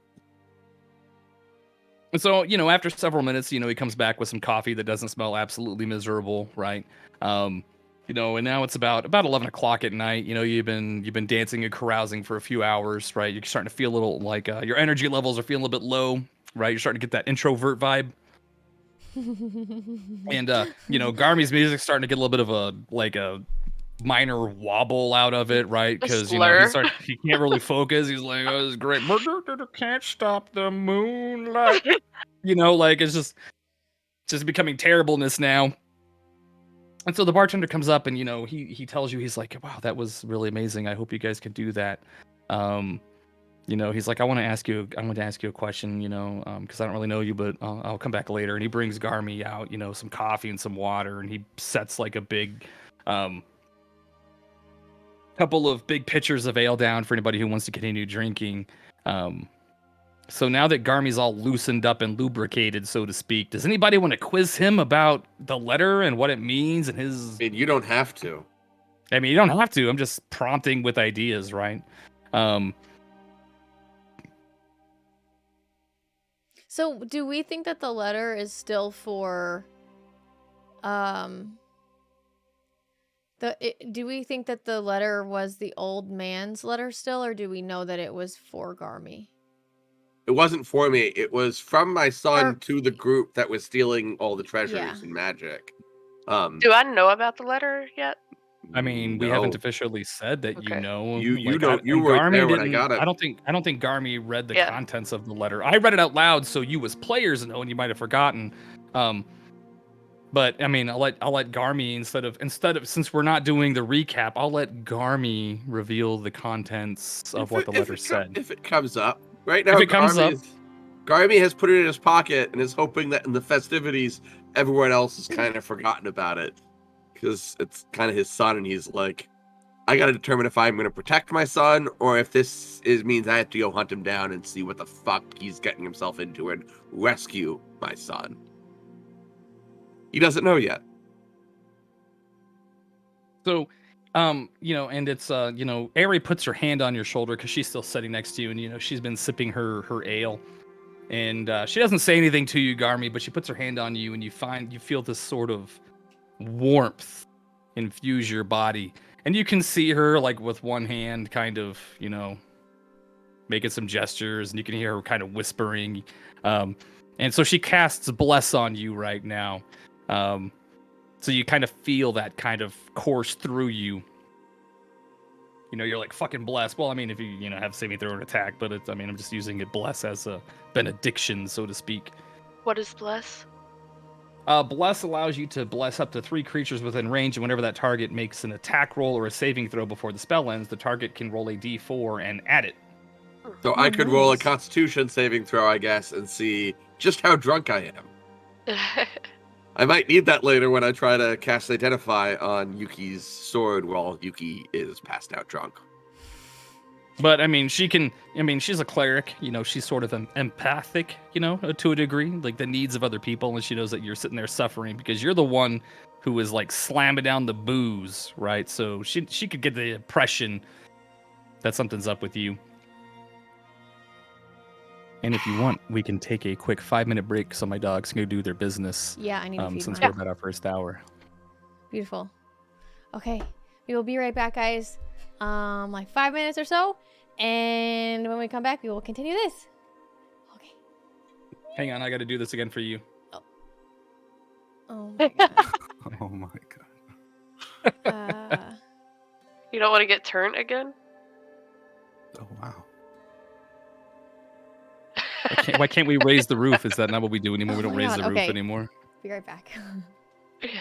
And so, after several minutes, he comes back with some coffee that doesn't smell absolutely miserable, right? And now it's about 11 o'clock at night. You've been dancing and carousing for a few hours, right? You're starting to feel a little like your energy levels are feeling a little bit low, right? You're starting to get that introvert vibe. And Garmy's music's starting to get a little bit of a minor wobble out of it, right? Because he can't really focus. He's like, oh, this is great. Can't stop the moonlight. Like it's just becoming terribleness now. And so the bartender comes up and he tells you, he's like, wow, that was really amazing. I hope you guys can do that. He's like, I want to ask you a question, because I don't really know you, but I'll come back later. And he brings Garmy out, some coffee and some water, and he sets like a big couple of big pitchers of ale down for anybody who wants to continue drinking. So now that Garmy's all loosened up and lubricated, so to speak, does anybody want to quiz him about the letter and what it means and his... I mean, you don't have to. I mean, you don't have to. I'm just prompting with ideas, right? So, do we think that the letter is still for, do we think that the letter was the old man's letter still, or do we know that it was for Garmy? It wasn't for me. It was from my son Or- to the group that was stealing all the treasures Yeah. and magic. Do I know about the letter yet? I mean, we no. haven't officially said that Okay. you know. You don't. You were there when I got it. I don't think Garmy read the Yeah. contents of the letter. I read it out loud, so you as players know, and you might have forgotten. But I mean, I'll let Garmy instead of since we're not doing the recap, I'll let Garmy reveal the contents of what the letter said. If it comes up right now, If it comes up. Garmy has put it in his pocket and is hoping that in the festivities, everyone else has kind of forgotten about it. Because it's kind of his son, and he's like, I got to determine if I'm going to protect my son, or if means I have to go hunt him down and see what the fuck he's getting himself into and rescue my son. He doesn't know yet. So, and it's, Ari puts her hand on your shoulder because she's still sitting next to you, and, she's been sipping her ale. And she doesn't say anything to you, Garmy, but she puts her hand on you, and you feel this sort of warmth infuse your body. And you can see her like with one hand kind of, making some gestures, and you can hear her kind of whispering. And so she casts bless on you right now. So you kind of feel that kind of course through you. You're like fucking blessed. Well, I mean, if you have saving throw and attack, but I'm just using it bless as a benediction, so to speak. What is bless? Bless allows you to bless up to 3 creatures within range, and whenever that target makes an attack roll or a saving throw before the spell ends, the target can roll a d4 and add it. So I could roll a Constitution saving throw, I guess, and see just how drunk I am. I might need that later when I try to cast Identify on Yuki's sword while Yuki is passed out drunk. But, she's a cleric, she's sort of empathic, to a degree, like the needs of other people, and she knows that you're sitting there suffering because you're the one who is, like, slamming down the booze, right? So she could get the impression that something's up with you. And if you want, we can take a quick 5-minute break so my dogs can go do their business. Yeah, I need to feed since mine. we're about our first hour. Beautiful. Okay, we will be right back, guys. Like 5 minutes or so, and when we come back, we will continue this. Okay. Hang on, I got to do this again for you. Oh my god. Oh my god. You don't want to get turned again? Oh wow. Why can't we raise the roof? Is that not what we do anymore? We don't my raise God, the roof okay. anymore. Be right back. Yeah.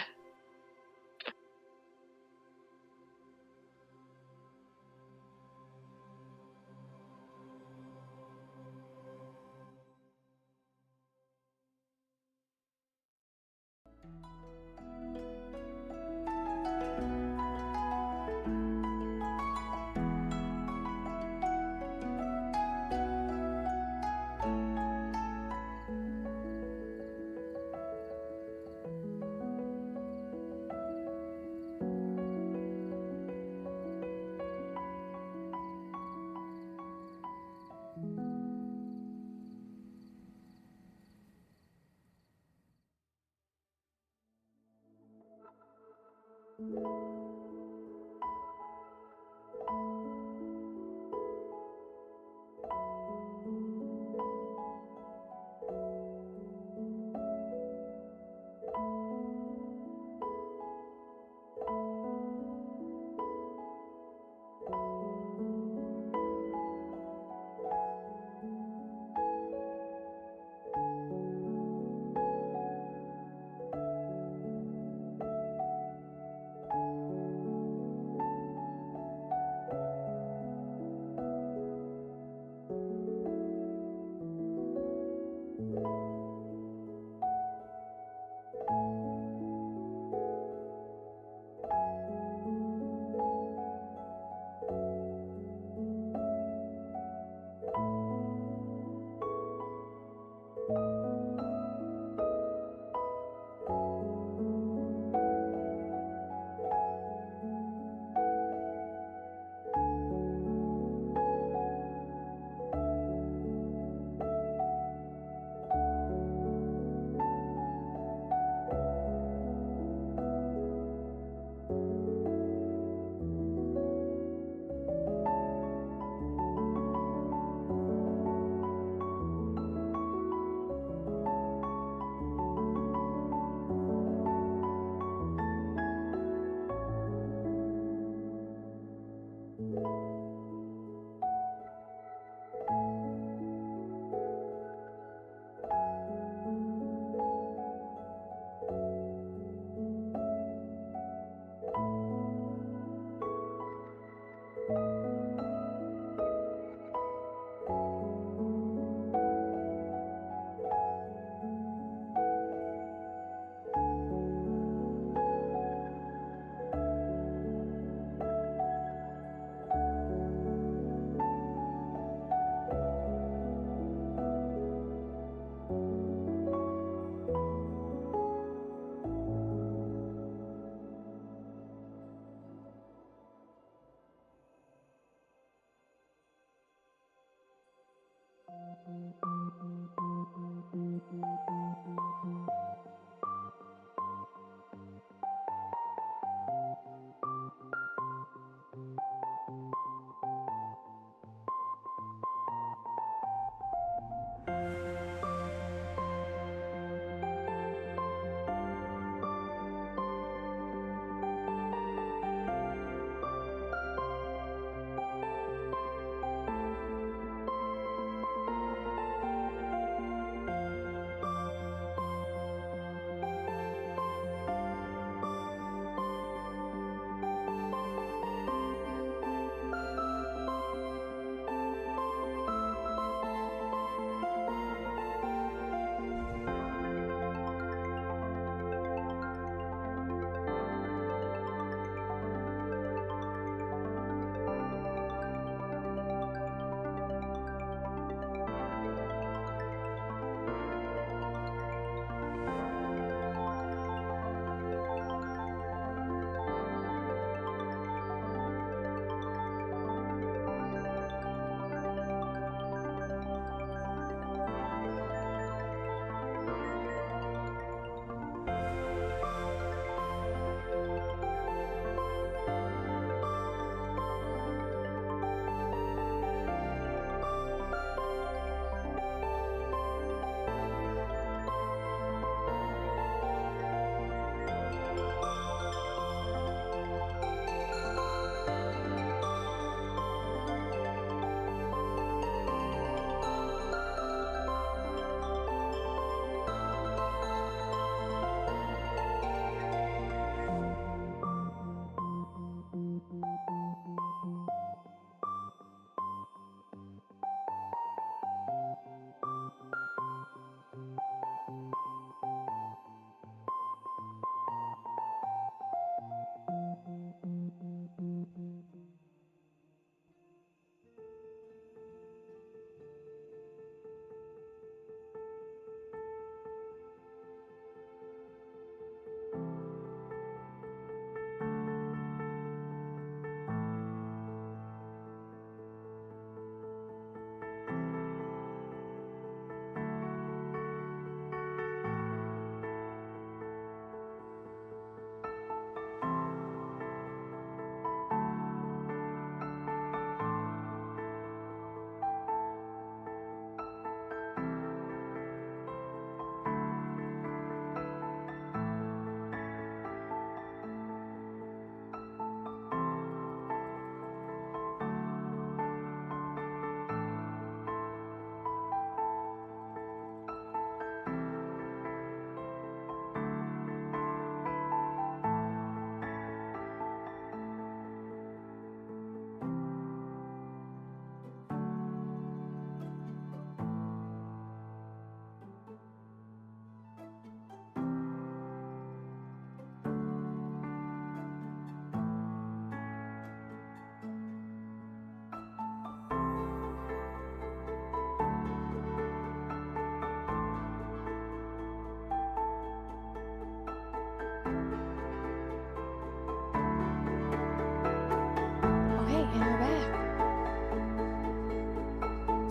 Okay, and we're back.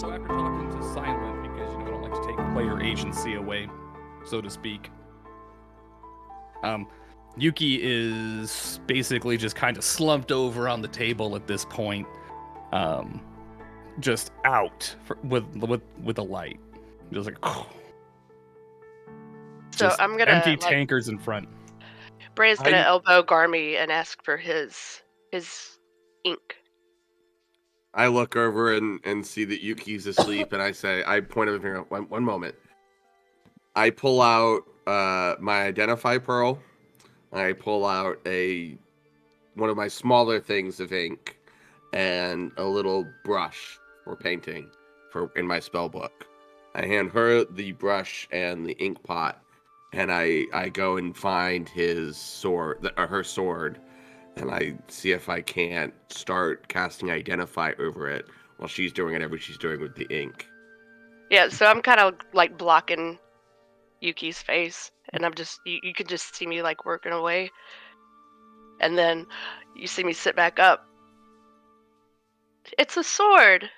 So after talking to Silent, because I don't like to take player agency away, so to speak. Yuki is basically just kind of slumped over on the table at this point, just out with a light, just like So just I'm gonna empty tankers in front. Bray's gonna I- elbow Garmy and ask for his ink. I look over and see that Yuki's asleep, and I point at him. One moment. I pull out my Identify Pearl. I pull out one of my smaller things of ink and a little brush for painting in my spell book. I hand her the brush and the ink pot, and I go and find his sword, or her sword, and I see if I can't start casting Identify over it while she's doing whatever she's doing with the ink. Yeah, so I'm kind of like blocking Yuki's face, and I'm just you can just see me like working away, and then you see me sit back up. It's a sword.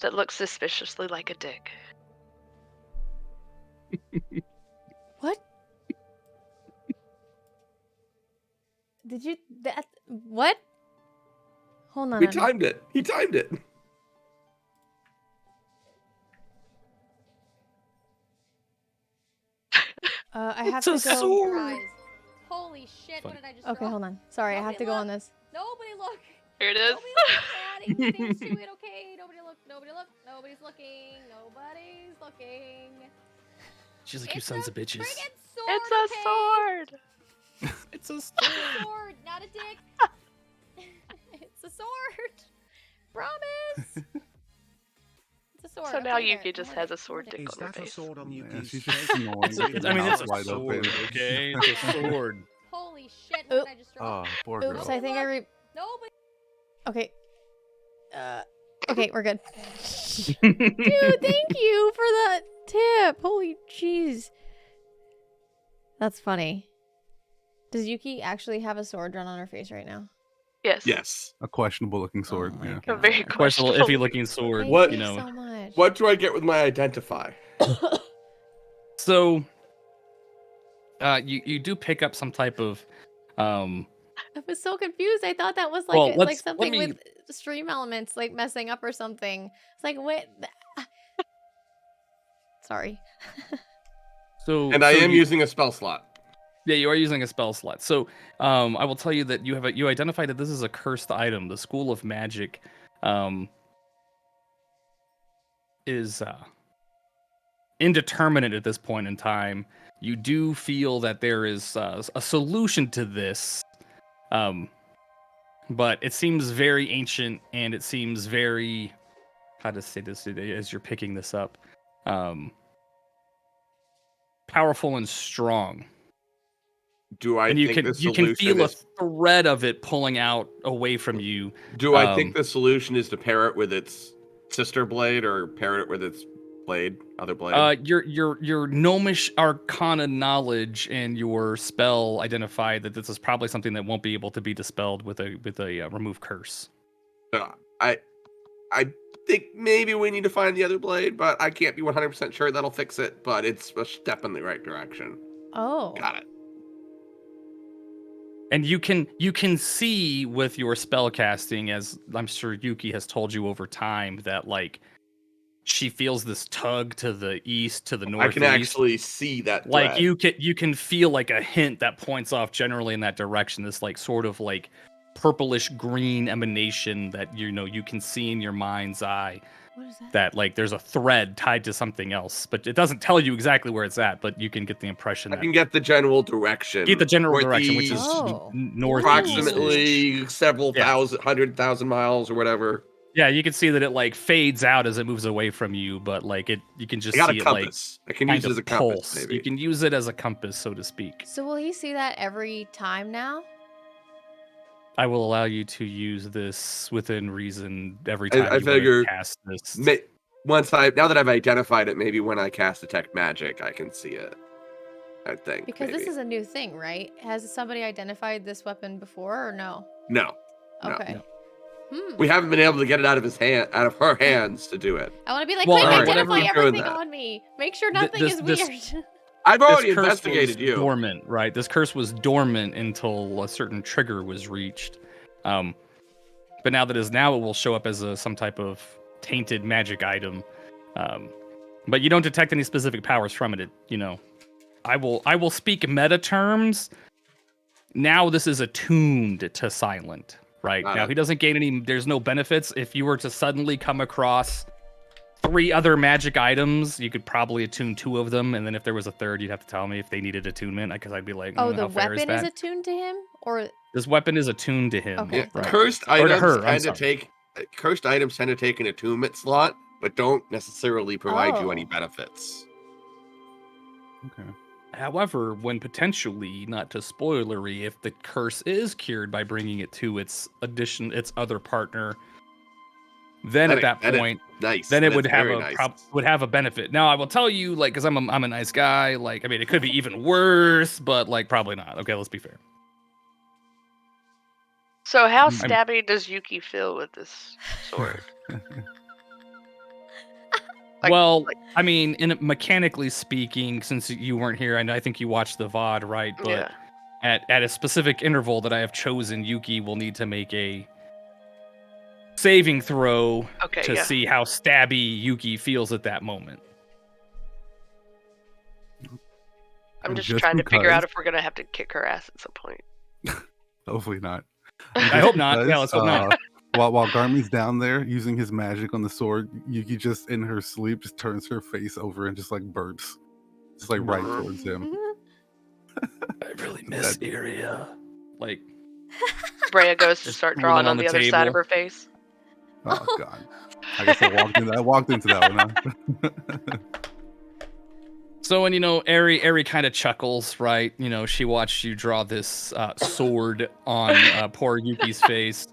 that looks suspiciously like a dick. What? Did you that what? Hold on. We timed it. He timed it. I have It's to a go. sword. Guys, holy shit! What did I just Okay, draw? hold on. Sorry, I have Nobody to go on look. this. Nobody look. Here it is. Nobody look. We're adding things to it. Okay. Nobody look. Nobody look. Nobody's looking. Nobody's looking. She's like, you It's sons a of bitches. friggin' sword. It's a okay? sword. It's a It's a sword, not a dick. It's a sword. Promise. It's a sword. So now okay, Yuki there. just I has heard a sword it. dick Is on her that a face. sword on Yeah, Yuki's she's face? just annoying. It's I mean, Mouth it's a wide sword, open. okay? It's a sword. Holy shit! What Oop. did I just draw? Oh, poor girl. Oops, I think I Nobody. Okay. Okay, we're good. Dude, thank you for that tip. Holy jeez. That's funny. Does Yuki actually have a sword drawn on her face right now? Yes. Yes. A questionable looking sword. Oh my Yeah. A very God. Questionable, questionable. iffy looking sword. Thank What- you You know. so much. What do I get with my identify? So, you do pick up some type of, I was so confused. I thought that was like Well, like let something me- with stream elements like messing up or something. It's like what? Sorry. So, And I so am you- using a spell slot. Yeah, you are using a spell slot. So, I will tell you that you identified that this is a cursed item. The School of Magic, is indeterminate at this point in time. You do feel that there is a solution to this, but it seems very ancient and it seems very, how to say this as you're picking this up, powerful and strong. Do I And you think can the you can solution feel a is? thread of it pulling out away from you. Do I think the solution is to pair it with its sister blade or pair it with its blade, other blade? Your gnomish arcana knowledge and your spell identify that this is probably something that won't be able to be dispelled with a remove curse. I think maybe we need to find the other blade, but I can't be 100% sure that'll fix it. But it's a step in the right direction. Oh. Got it. And you can see with your spell casting, as I'm sure Yuki has told you over time, that like she feels this tug to the east, to the I northeast. can actually see that. Like thread. you can feel like a hint that points off generally in that direction. This like sort of like purplish green emanation that you can see in your mind's eye. What is that? That like there's a thread tied to something else, but it doesn't tell you exactly where it's at. But you can get the impression I that can get the general direction. get the general direction, which is Oh. northeast. approximately several Yeah. 100,000 miles or whatever. Yeah, you can see that it like fades out as it moves away from you, but like you can just I got see a it like compass. I can kind use it of as a compass, pulse. maybe. You can use it as a compass, so to speak. So will he see that every time now? I will allow you to use this within reason every I time you want figure to cast this. Now that I've identified it, maybe when I cast detect magic, I can see it. I think Because this maybe. is a new thing, right? Has somebody identified this weapon before or no? No. No. Okay. We haven't been able to get it out of her hands to do it. I want to be like, Well, quick, alright, identify keep doing everything that. on me. Make sure nothing this- is this- weird. I've This already curse investigated was you. dormant, right? This curse was dormant until a certain trigger was reached. But now that it is now, it will show up as some type of tainted magic item. But you don't detect any specific powers from it. I will speak meta terms. Now this is attuned to silent, right? Got Now it. he doesn't gain any. There's no benefits. If you were to suddenly come across 3 other magic items, you could probably attune 2 of them, and then if there was a third, you'd have to tell me if they needed attunement, because I'd be like, Oh, how the fair weapon is that? attuned to him? Or This weapon is attuned to him. Okay. Yeah, Right. cursed Or to items her, I'm tend to sorry. cursed items tend to take an attunement slot, but don't necessarily provide you any Oh. benefits. Okay. However, when potentially, not to spoilery, if the curse is cured by bringing it to its other partner, then at that point, nice. then it That's would have very a nice. would have a benefit. Now I will tell you, like, because I'm a nice guy. Like, I mean, it could be even worse, but like, probably not. Okay, let's be fair. So how I'm- stabby does Yuki feel with this sword? Like, well, like- I mean, mechanically speaking, since you weren't here, I think you watched the VOD, right? But yeah. at a specific interval that I have chosen, Yuki will need to make a saving throw Okay, to yeah. see how stabby Yuki feels at that moment. I'm just Just trying to figure out because- if we're gonna have to kick her ass at some point. Hopefully not. I hope not. Yeah, let's hope not. While Garmi's down there using his magic on the sword, Yuki just in her sleep just turns her face over and just like burps, just like right towards him. I really miss Iria. Like, Brea goes to Just start drooling drawing on on the the other side of table. her face. Oh god. I guess I walked into that one, huh? so when Eri kind of chuckles, right? She watched you draw this sword on poor Yuki's face.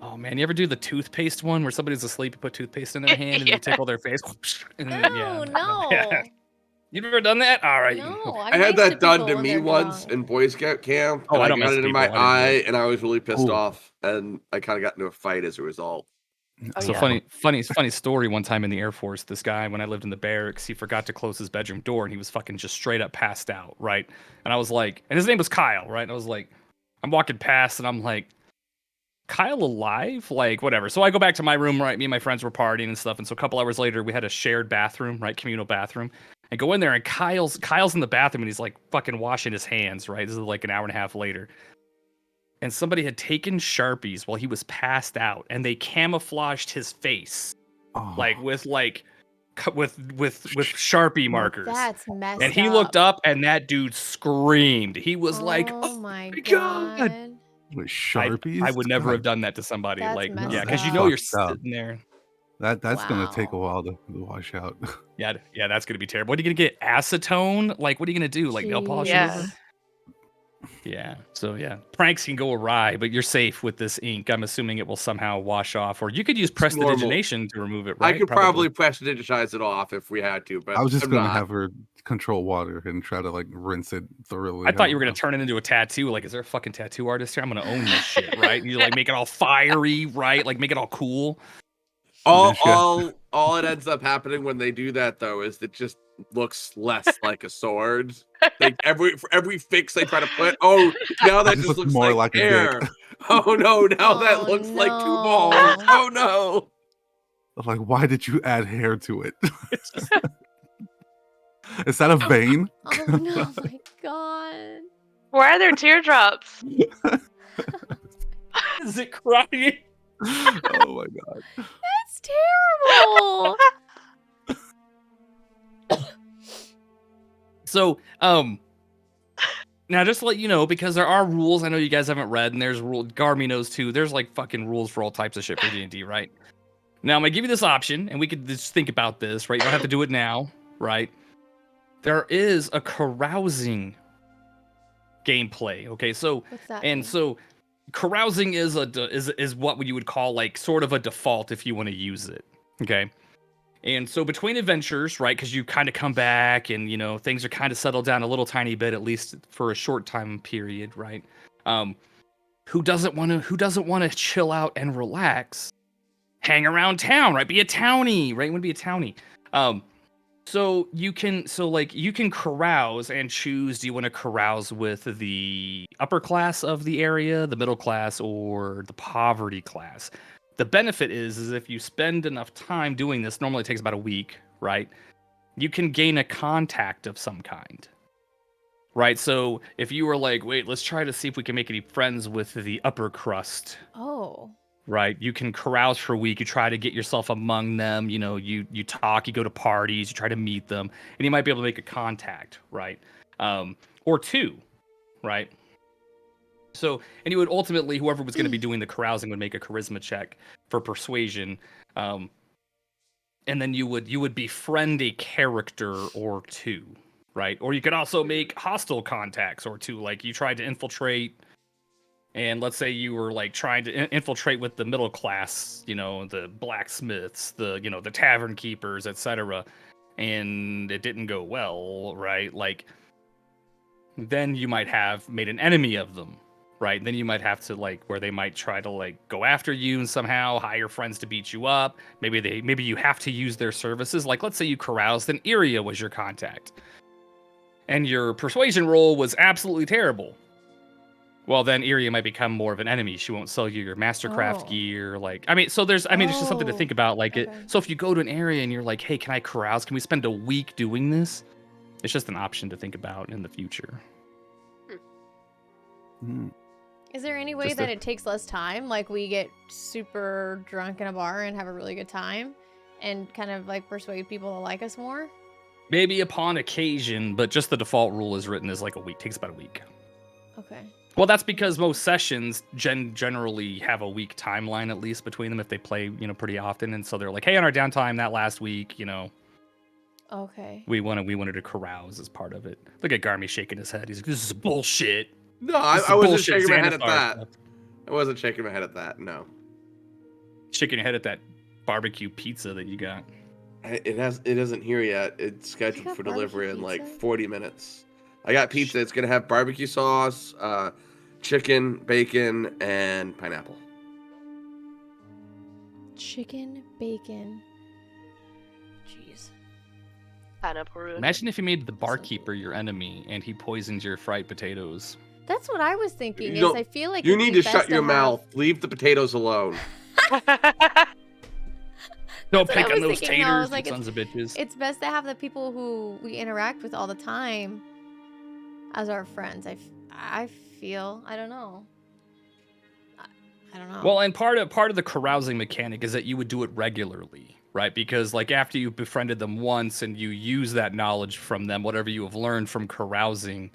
Oh man, you ever do the toothpaste one where somebody's asleep, you put toothpaste in their hand and you tickle their face? And then, Oh no. Yeah. You've never done that? All right. No, I I'm had nice that done people to when me they're once drunk. in Boy Scout camp. Oh, and I I don't got mess it in people. my I didn't do eye, it. and I was really pissed Ooh. off, and I kind of got into a fight as a result. Oh, So yeah. funny story. One time in the Air Force, this guy, when I lived in the barracks, he forgot to close his bedroom door, and he was fucking just straight up passed out, right? And I was like, and his name was Kyle, right? And I was like, I'm walking past, and I'm like, Kyle alive? Like, whatever. So I go back to my room, right? Me and my friends were partying and stuff, and so a couple hours later, we had a shared bathroom, right? Communal bathroom. And go in there, and Kyle's in the bathroom, and he's like fucking washing his hands, right? This is like an hour and a half later. And somebody had taken Sharpies while he was passed out, and they camouflaged his face, Oh. like with Sharpie markers. That's messed And he up. looked up, and that dude screamed. He was like, "Oh my God." god." With Sharpies? I would never God, have done that to somebody. That's Like, messed yeah, because up. you're Fucked up. sitting there. That's gonna take a Wow. while to wash out. Yeah, that's gonna be terrible. What are you gonna get? Acetone? Like, what are you gonna do? Like nail polish Yeah. remover? Yeah. So yeah, pranks can go awry, but you're safe with this ink. I'm assuming it will somehow wash off, or you could use normal. prestidigitation to remove it. Right? I could probably prestidigitize it off if we had to, but I was just I'm gonna not. have her control water and try to like rinse it thoroughly. I thought you were don't gonna know. turn it into a tattoo. Like, is there a fucking tattoo artist here? I'm gonna own this shit, right? You like make it all fiery, right? Like make it all cool. All it ends up happening when they do that though is it just looks less like a sword. Like for every fix they try to put, oh, now that just just looks looks more like like a hair. dick. Oh no, now that Oh, looks like two no. balls. Oh no. I'm like, why did you add hair to it? Is that a vein? Oh no, my god. Why are there teardrops? Is it crying? Oh my god. That's terrible. So, now just to let you know, because there are rules. I know you guys haven't read, and there's rule. Garmy knows too. There's like fucking rules for all types of shit for D&D, right? Now I'm gonna give you this option, and we could just think about this, right? You don't have to do it now, right? There is a carousing gameplay. Okay, so What's that? and mean? so carousing is is what you would call like sort of a default if you want to use it. Okay. And so between adventures, right, because you kind of come back and things are kind of settled down a little tiny bit, at least for a short time period, right? Who doesn't want to chill out and relax, hang around town, right? Be a townie, right? You want to be a townie. So you can carouse and choose. Do you want to carouse with the upper class of the area, the middle class, or the poverty class? The benefit is if you spend enough time doing this, normally it takes about a week, right? You can gain a contact of some kind, right? So if you were like, wait, let's try to see if we can make any friends with the upper crust, Oh. right? You can carouse for a week. You try to get yourself among them. You talk, you go to parties, you try to meet them, and you might be able to make a contact, right? Or two, right? So, and you would ultimately, whoever was going to be doing the carousing would make a charisma check for persuasion, and then you would befriend a character or two, right? Or you could also make hostile contacts or two, like you tried to infiltrate. And let's say you were like trying to infiltrate with the middle class, the blacksmiths, the tavern keepers, etc., and it didn't go well, right? Like, then you might have made an enemy of them, right? Then you might have to like where they might try to like go after you and somehow hire friends to beat you up. Maybe you have to use their services. Like let's say you caroused and Iria was your contact. And your persuasion roll was absolutely terrible. Well, then Iria might become more of an enemy. She won't sell you your Mastercraft Oh. gear. Like, I mean, so there's, I mean, it's just something to think about. Like, Okay. so if you go to an area and you're like, hey, can I carouse? Can we spend a week doing this? It's just an option to think about in the future. Hmm. Is there any way Just that a- it takes less time? Like we get super drunk in a bar and have a really good time and kind of like persuade people to like us more? Maybe upon occasion, but just the default rule is written as like a week. Takes about a week. Okay. Well, that's because most sessions generally have a week timeline at least between them if they play, pretty often. And so they're like, hey, on our downtime that last week, Okay. we wanted to carouse as part of it. Look at Garmy shaking his head. He's like, this is bullshit. No, This is I wasn't bullshit shaking my head at Xanathar that. stuff. I wasn't shaking my head at that. No, Shaking your head at that barbecue pizza that you got. it isn't here yet. It's scheduled got for delivery in barbecue like pizza? 40 minutes. I got pizza. It's gonna have barbecue sauce, chicken, bacon, and pineapple. Chicken, bacon. Jeez. Pineapple ruin. Imagine if you made the barkeeper your enemy and he poisoned your fried potatoes. That's what I was thinking. You Is don't- I feel like You it'd need be to shut best your have- mouth. Leave the potatoes alone. Don't That's what I pick on was those thinking, I was taters, like, you sons of bitches. It's best to have the people who we interact with all the time as our friends. I feel. I don't know. I don't know. Well, and part of the carousing mechanic is that you would do it regularly, right? Because like after you befriended them once and you use that knowledge from them, whatever you have learned from carousing,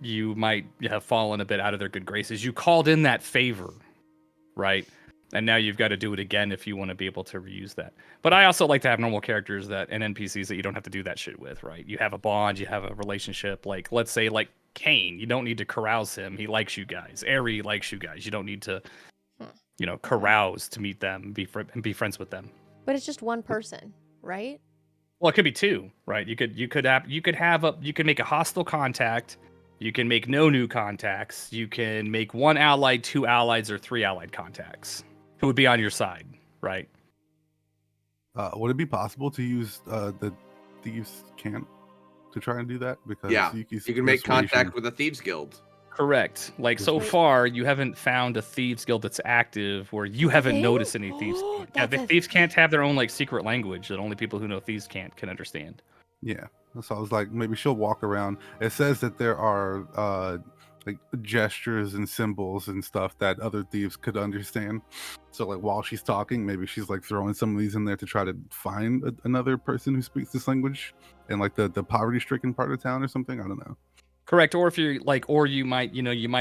you might have fallen a bit out of their good graces. You called in that favor, right? And now you've got to do it again if you want to be able to reuse that. But I also like to have normal characters and NPCs that you don't have to do that shit with, right? You have a bond, you have a relationship. Like, let's say, like Kane, you don't need to carouse him. He likes you guys. Eri likes you guys. You don't need to, carouse to meet them and be friends with them. But it's just one person, right? Well, it could be two, right? You could make a hostile contact. You can make no new contacts. You can make one allied, two allies, or three allied contacts who would be on your side, right? Would it be possible to use the thieves' camp to try and do that? Because Yeah, you you can make contact with the Thieves Guild. Correct. Like so Wait. far, you haven't found a thieves guild that's active where you haven't They? noticed any thieves. Yeah, That's the a thieves can't have their own like secret language that only people who know thieves can understand. Yeah, so I was like, maybe she'll walk around. It says that there are like gestures and symbols and stuff that other thieves could understand. So like while she's talking, maybe she's like throwing some of these in there to try to find another person who speaks this language in like the poverty-stricken part of town or something. I don't know. Correct. Or if you're like, or you might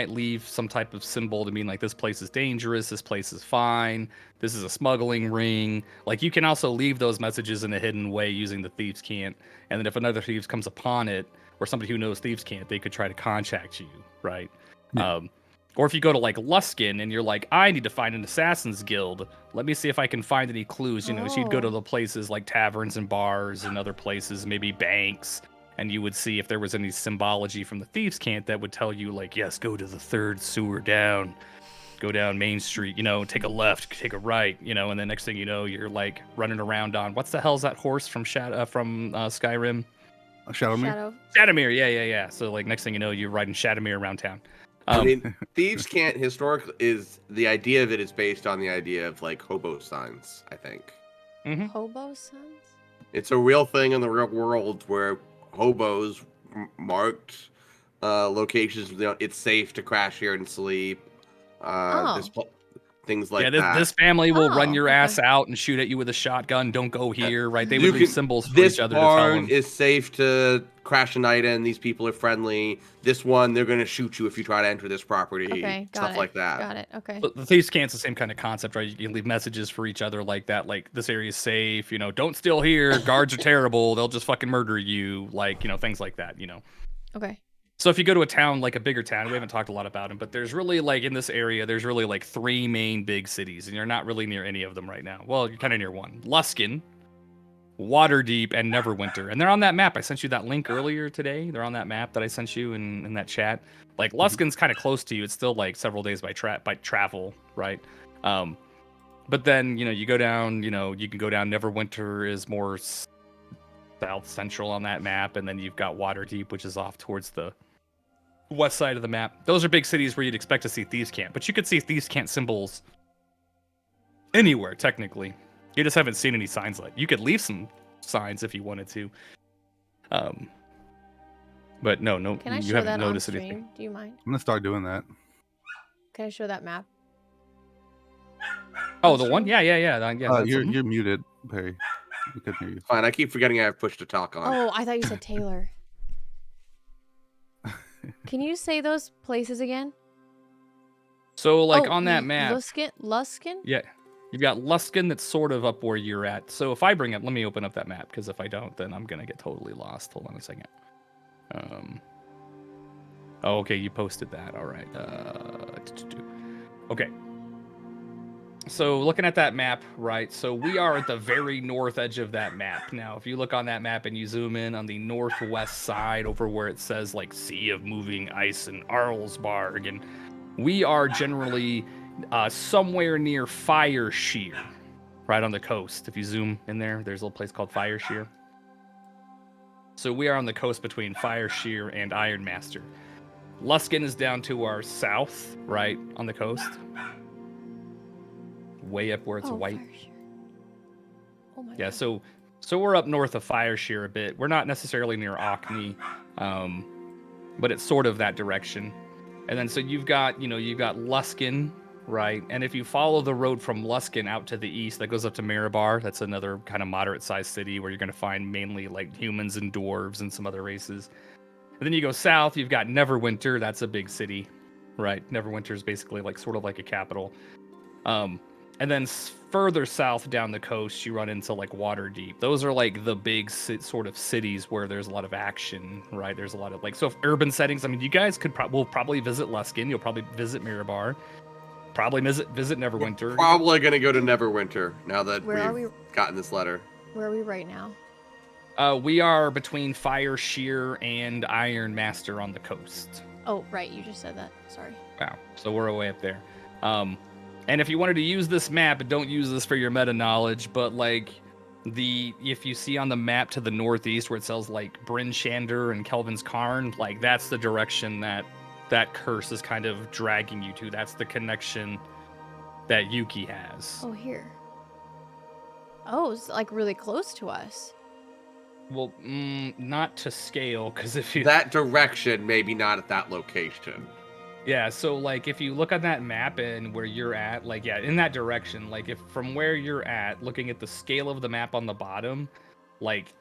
leave some type of symbol to mean like this place is dangerous, this place is fine, this is a smuggling ring. Like you can also leave those messages in a hidden way using the thieves' cant. And then if another thieves comes upon it, or somebody who knows thieves' cant, they could try to contact you, right? Yeah. Or if you go to like Luskin and you're like, I need to find an assassin's guild. Let me see if I can find any clues. So you'd go to the places like taverns and bars and other places, maybe banks. And you would see if there was any symbology from the thieves' cant that would tell you, like, yes, go to the third sewer down, go down Main Street, take a left, take a right, and then next thing you know, you're like running around on what's the hell's that horse from Skyrim? Shadowmere? Shadowmere, yeah. So like next thing you know, you're riding Shadowmere around town. I mean, Thieves' Cant historically is the idea of it is based on the idea of like hobo signs, I think. Hobo sons? It's a real thing in the real world where hobos marked locations. It's safe to crash here and sleep. Things like that. This family will run your okay. ass out and shoot at you with a shotgun. Don't go here, right? They would leave symbols for This each other to tell barn them. is safe to crash a night in. These people are friendly. This one, they're going to shoot you if you try to enter this property. Okay, got Stuff it. like that. Got it. Okay. But the thieves' cant's the same kind of concept, right? You can leave messages for each other like that, like this area is safe, don't steal here, guards are terrible, they'll just fucking murder you, like, things like that, Okay. So if you go to a town, like a bigger town, we haven't talked a lot about them, but there's really like in this area, there's really like 3 main big cities, and you're not really near any of them right now. Well, you're kind of near one. Luskin, Waterdeep, and Neverwinter. And they're on that map. I sent you that link earlier today. They're on that map that I sent you in that chat. Like Luskin's kind of close to you. It's still like several days by travel, right? But then, you go down, you can go down. Neverwinter is more south central on that map, and then you've got Waterdeep, which is off towards the west side of the map. Those are big cities where you'd expect to see Thieves' Camp, but you could see Thieves' Camp symbols anywhere, technically. You just haven't seen any signs like. You could leave some signs if you wanted to. But no, Can I you show haven't that on noticed stream? anything. Do you mind? I'm gonna start doing that. Can I show that map? Oh, on the one? stream? Yeah. That's You're muted, Perry. We couldn't hear you. Fine, I keep forgetting I have push to talk on. Oh, I thought you said Taylor. Can you say those places again? So, like, Oh, on that map, Luskin? yeah, you've got Luskin that's sort of up where you're at. So if I bring up, let me open up that map, because if I don't, then I'm gonna get totally lost. Hold on a second. Oh, okay, you posted that. All right. Okay. So looking at that map, right? So we are at the very north edge of that map. Now, if you look on that map and you zoom in on the northwest side over where it says like Sea of Moving Ice and Arlsbarg, and we are generally somewhere near Fire Shear, right on the coast. If you zoom in there, there's a little place called Fire Shear. So we are on the coast between Fire Shear and Ironmaster. Luskin is down to our south, right on the coast. Way up where it's white. Oh my Yeah, God. so we're up north of Fire Shear a bit. We're not necessarily near Orkney, but it's sort of that direction. And then so you've got Luskin, right? And if you follow the road from Luskin out to the east, that goes up to Mirabar. That's another kind of moderate-sized city where you're going to find mainly like humans and dwarves and some other races. And then you go south, you've got Neverwinter. That's a big city, right? Neverwinter is basically like sort of like a capital. And then further south down the coast, you run into like Waterdeep. Those are like the big sort of cities where there's a lot of action, right? There's a lot of like, so if urban settings, I mean, you guys will probably visit Luskin. You'll probably visit Mirabar. Probably visit Neverwinter. We're probably going to go to Neverwinter now that Where are we've gotten this letter. Where are we right now? We are between Fire Shear and Ironmaster on the coast. Oh, right. You just said that. Sorry. Wow. So we're way up there. And if you wanted to use this map, don't use this for your meta knowledge, but like if you see on the map to the northeast where it says like Bryn Shander and Kelvin's Cairn, like that's the direction that curse is kind of dragging you to. That's the connection that Yuki has. Oh, here. Oh, it's like really close to us. Well, not to scale, because if you... That direction, maybe not at that location. Yeah, so like if you look on that map and where you're at, like yeah, in that direction, like if from where you're at, looking at the scale of the map on the bottom, like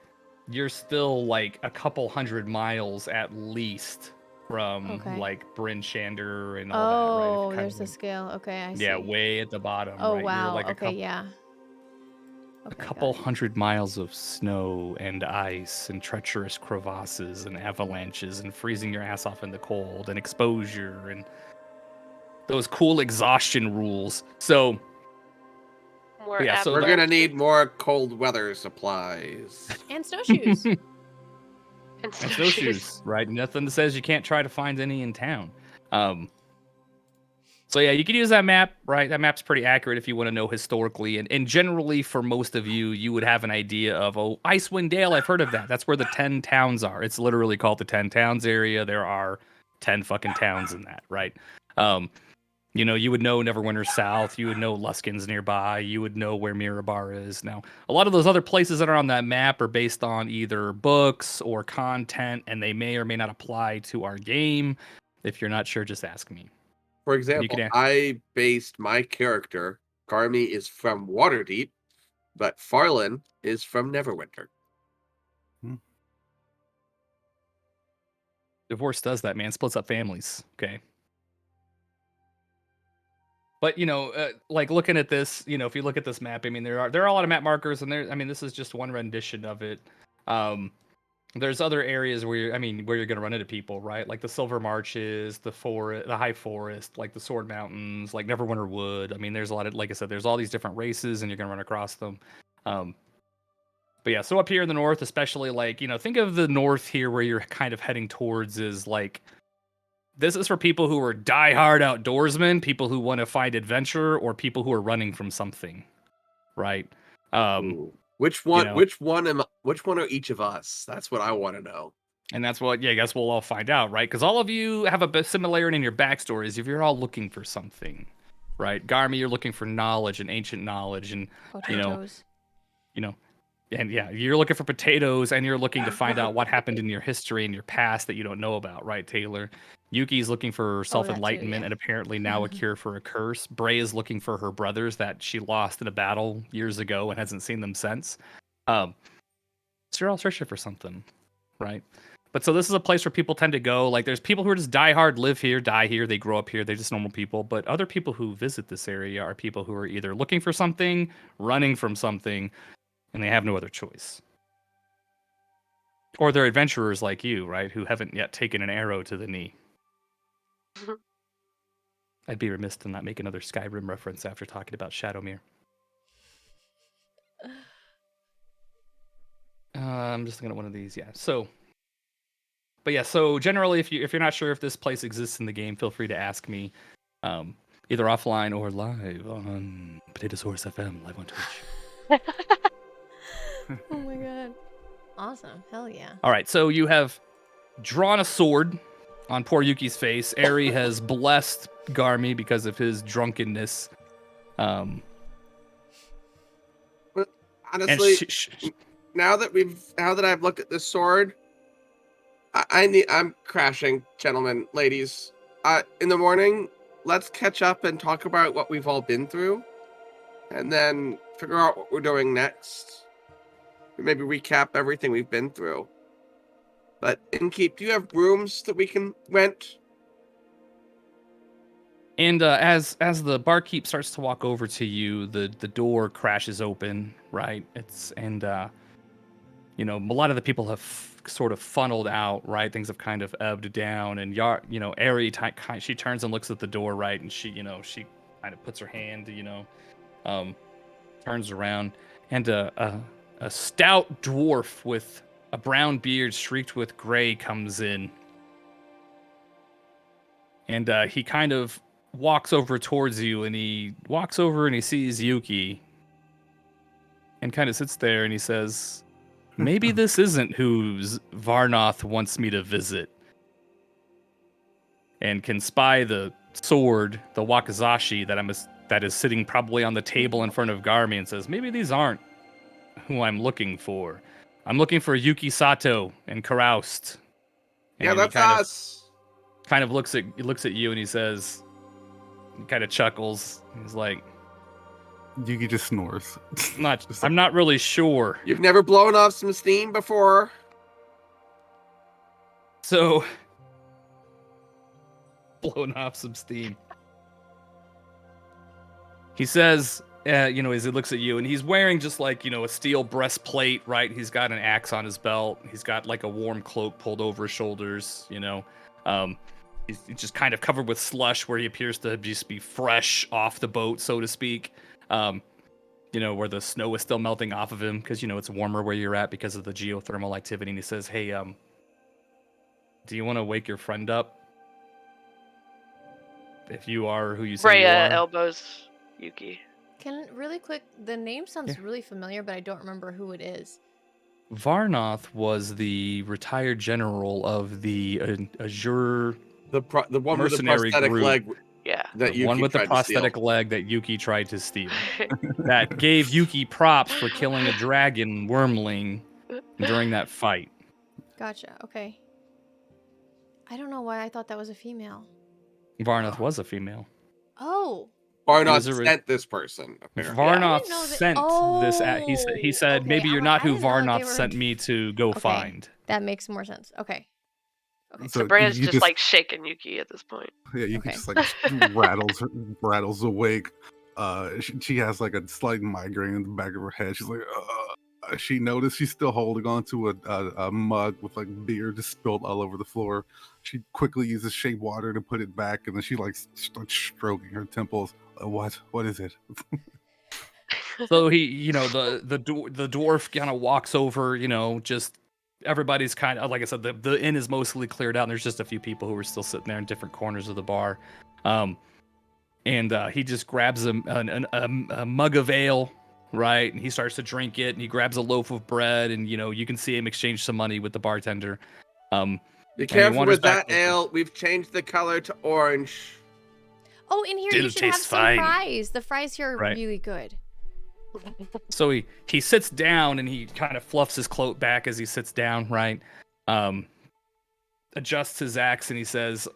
you're still like a couple hundred miles at least from like Bryn Shander and all that, right? Oh, there's the scale. Okay, I see. Yeah, way at the bottom. Oh, right? wow. You're like Okay, yeah. a couple hundred miles of snow and ice and treacherous crevasses and avalanches and freezing your ass off in the cold and exposure and those cool exhaustion rules. So More yeah, so we're gonna need more cold weather supplies and snowshoes. and snowshoes, right? Nothing says you can't try to find any in town. So yeah, you can use that map, right? That map's pretty accurate if you want to know historically. And generally, for most of you, you would have an idea of, oh, Icewind Dale, I've heard of that. That's where the 10 towns are. It's literally called the 10 towns area. There are 10 fucking towns in that, right? You would know Neverwinter South. You would know Luskin's nearby. You would know where Mirabar is. Now, a lot of those other places that are on that map are based on either books or content, and they may or may not apply to our game. If you're not sure, just ask me. For example, I based my character, Garmy is from Waterdeep, but Farlin is from Neverwinter. Divorce does that, man. Splits up families. Okay. But like looking at this, if you look at this map, I mean, there are a lot of map markers, and this is just one rendition of it. There's other areas where you're going to run into people, right? Like the Silver Marches, the High Forest, like the Sword Mountains, like Neverwinter Wood. I mean, there's a lot of, like I said, there's all these different races, and you're going to run across them. But yeah, so up here in the north, especially like, think of the north here where you're kind of heading towards is like, this is for people who are diehard outdoorsmen, people who want to find adventure, or people who are running from something, right? Ooh. Which one? know. Which one are each of us? That's what I want to know. And that's what, I guess we'll all find out, right? Because all of you have a similarity in your backstories if you're all looking for something, right? Garmy, you're looking for knowledge and ancient knowledge, and Potatoes. and yeah, you're looking for potatoes, and you're looking to find out what happened in your history and your past that you don't know about, right, Taylor? Yuki's looking for self-enlightenment yeah. and apparently now a cure for a curse. Bray is looking for her brothers that she lost in a battle years ago and hasn't seen them since. So you're all searching for something, right? But so this is a place where people tend to go. Like, there's people who are just die hard, live here, die here, they grow up here, they're just normal people. But other people who visit this area are people who are either looking for something, running from something, and they have no other choice. Or they're adventurers like you, right, who haven't yet taken an arrow to the knee. I'd be remiss to not make another Skyrim reference after talking about Shadowmere. I'm just looking at one of these, yeah. So, but yeah, so generally, if you're not sure if this place exists in the game, feel free to ask me, either offline or live on Potatosaurus FM, live on Twitch. Oh my god. Awesome. Hell yeah. All right, so you have drawn a sword on poor Yuki's face. Eri has blessed Garmy because of his drunkenness. But honestly, now that I've looked at this sword, I'm crashing, gentlemen, ladies. In the morning, let's catch up and talk about what we've all been through, and then figure out what we're doing next. Maybe recap everything we've been through. But Innkeep, do you have rooms that we can rent? And as the barkeep starts to walk over to you, the door crashes open, right? A lot of the people have sort of funneled out, right? Things have kind of ebbed down, and Eri, she turns and looks at the door, right? And she kind of puts her hand, turns around, and a stout dwarf with a brown beard streaked with gray comes in. And he kind of walks over towards you, and he walks over and he sees Yuki and kind of sits there and he says, maybe this isn't who Varnoth wants me to visit. And can spy the sword, the wakizashi that is sitting probably on the table in front of Garmy, and says, maybe these aren't who I'm looking for. I'm looking for Yuki Sato and Karoust. Yeah, that's us. Kind of looks at you and he says, he kind of chuckles. He's like, Yuki just snores. I'm not really sure. You've never blown off some steam before? So, blown off some steam. He says, as he looks at you, and he's wearing just like, a steel breastplate, right? He's got an axe on his belt. He's got like a warm cloak pulled over his shoulders, He's just kind of covered with slush where he appears to just be fresh off the boat, so to speak. Where the snow is still melting off of him because, it's warmer where you're at because of the geothermal activity. And he says, hey, do you want to wake your friend up? If you are who you say you are. Elbows Yuki. Really quick, the name sounds really familiar, but I don't remember who it is. Varnoth was the retired general of the Azure... The one with the mercenary prosthetic group. leg. Yeah. That the one with the prosthetic leg that Yuki tried to steal. That gave Yuki props for killing a dragon wormling during that fight. Gotcha. Okay. I don't know why I thought that was a female. Varnoth was a female. Oh. Varnoth sent this person. Apparently. Varnoth sent this. He said, maybe you're not who Varnoth sent me to go find. That makes more sense. Okay. So Brand's just like shaking Yuki at this point. Yeah, Yuki just like rattles awake. She has like a slight migraine in the back of her head. She's like, she noticed she's still holding on to a mug with like beer just spilled all over the floor. She quickly uses shea water to put it back, and then she like starts stroking her temples. What is it? So he, the dwarf kind of walks over, just everybody's kind of, like I said, the inn is mostly cleared out. And there's just a few people who are still sitting there in different corners of the bar. And he just grabs a mug of ale, right? And he starts to drink it, and he grabs a loaf of bread, and you can see him exchange some money with the bartender. Be careful with that ale. We've changed the color to orange. Oh, in here you should have some fries. The fries here are really good. So he sits down and he kind of fluffs his cloak back as he sits down, right? Adjusts his axe and he says,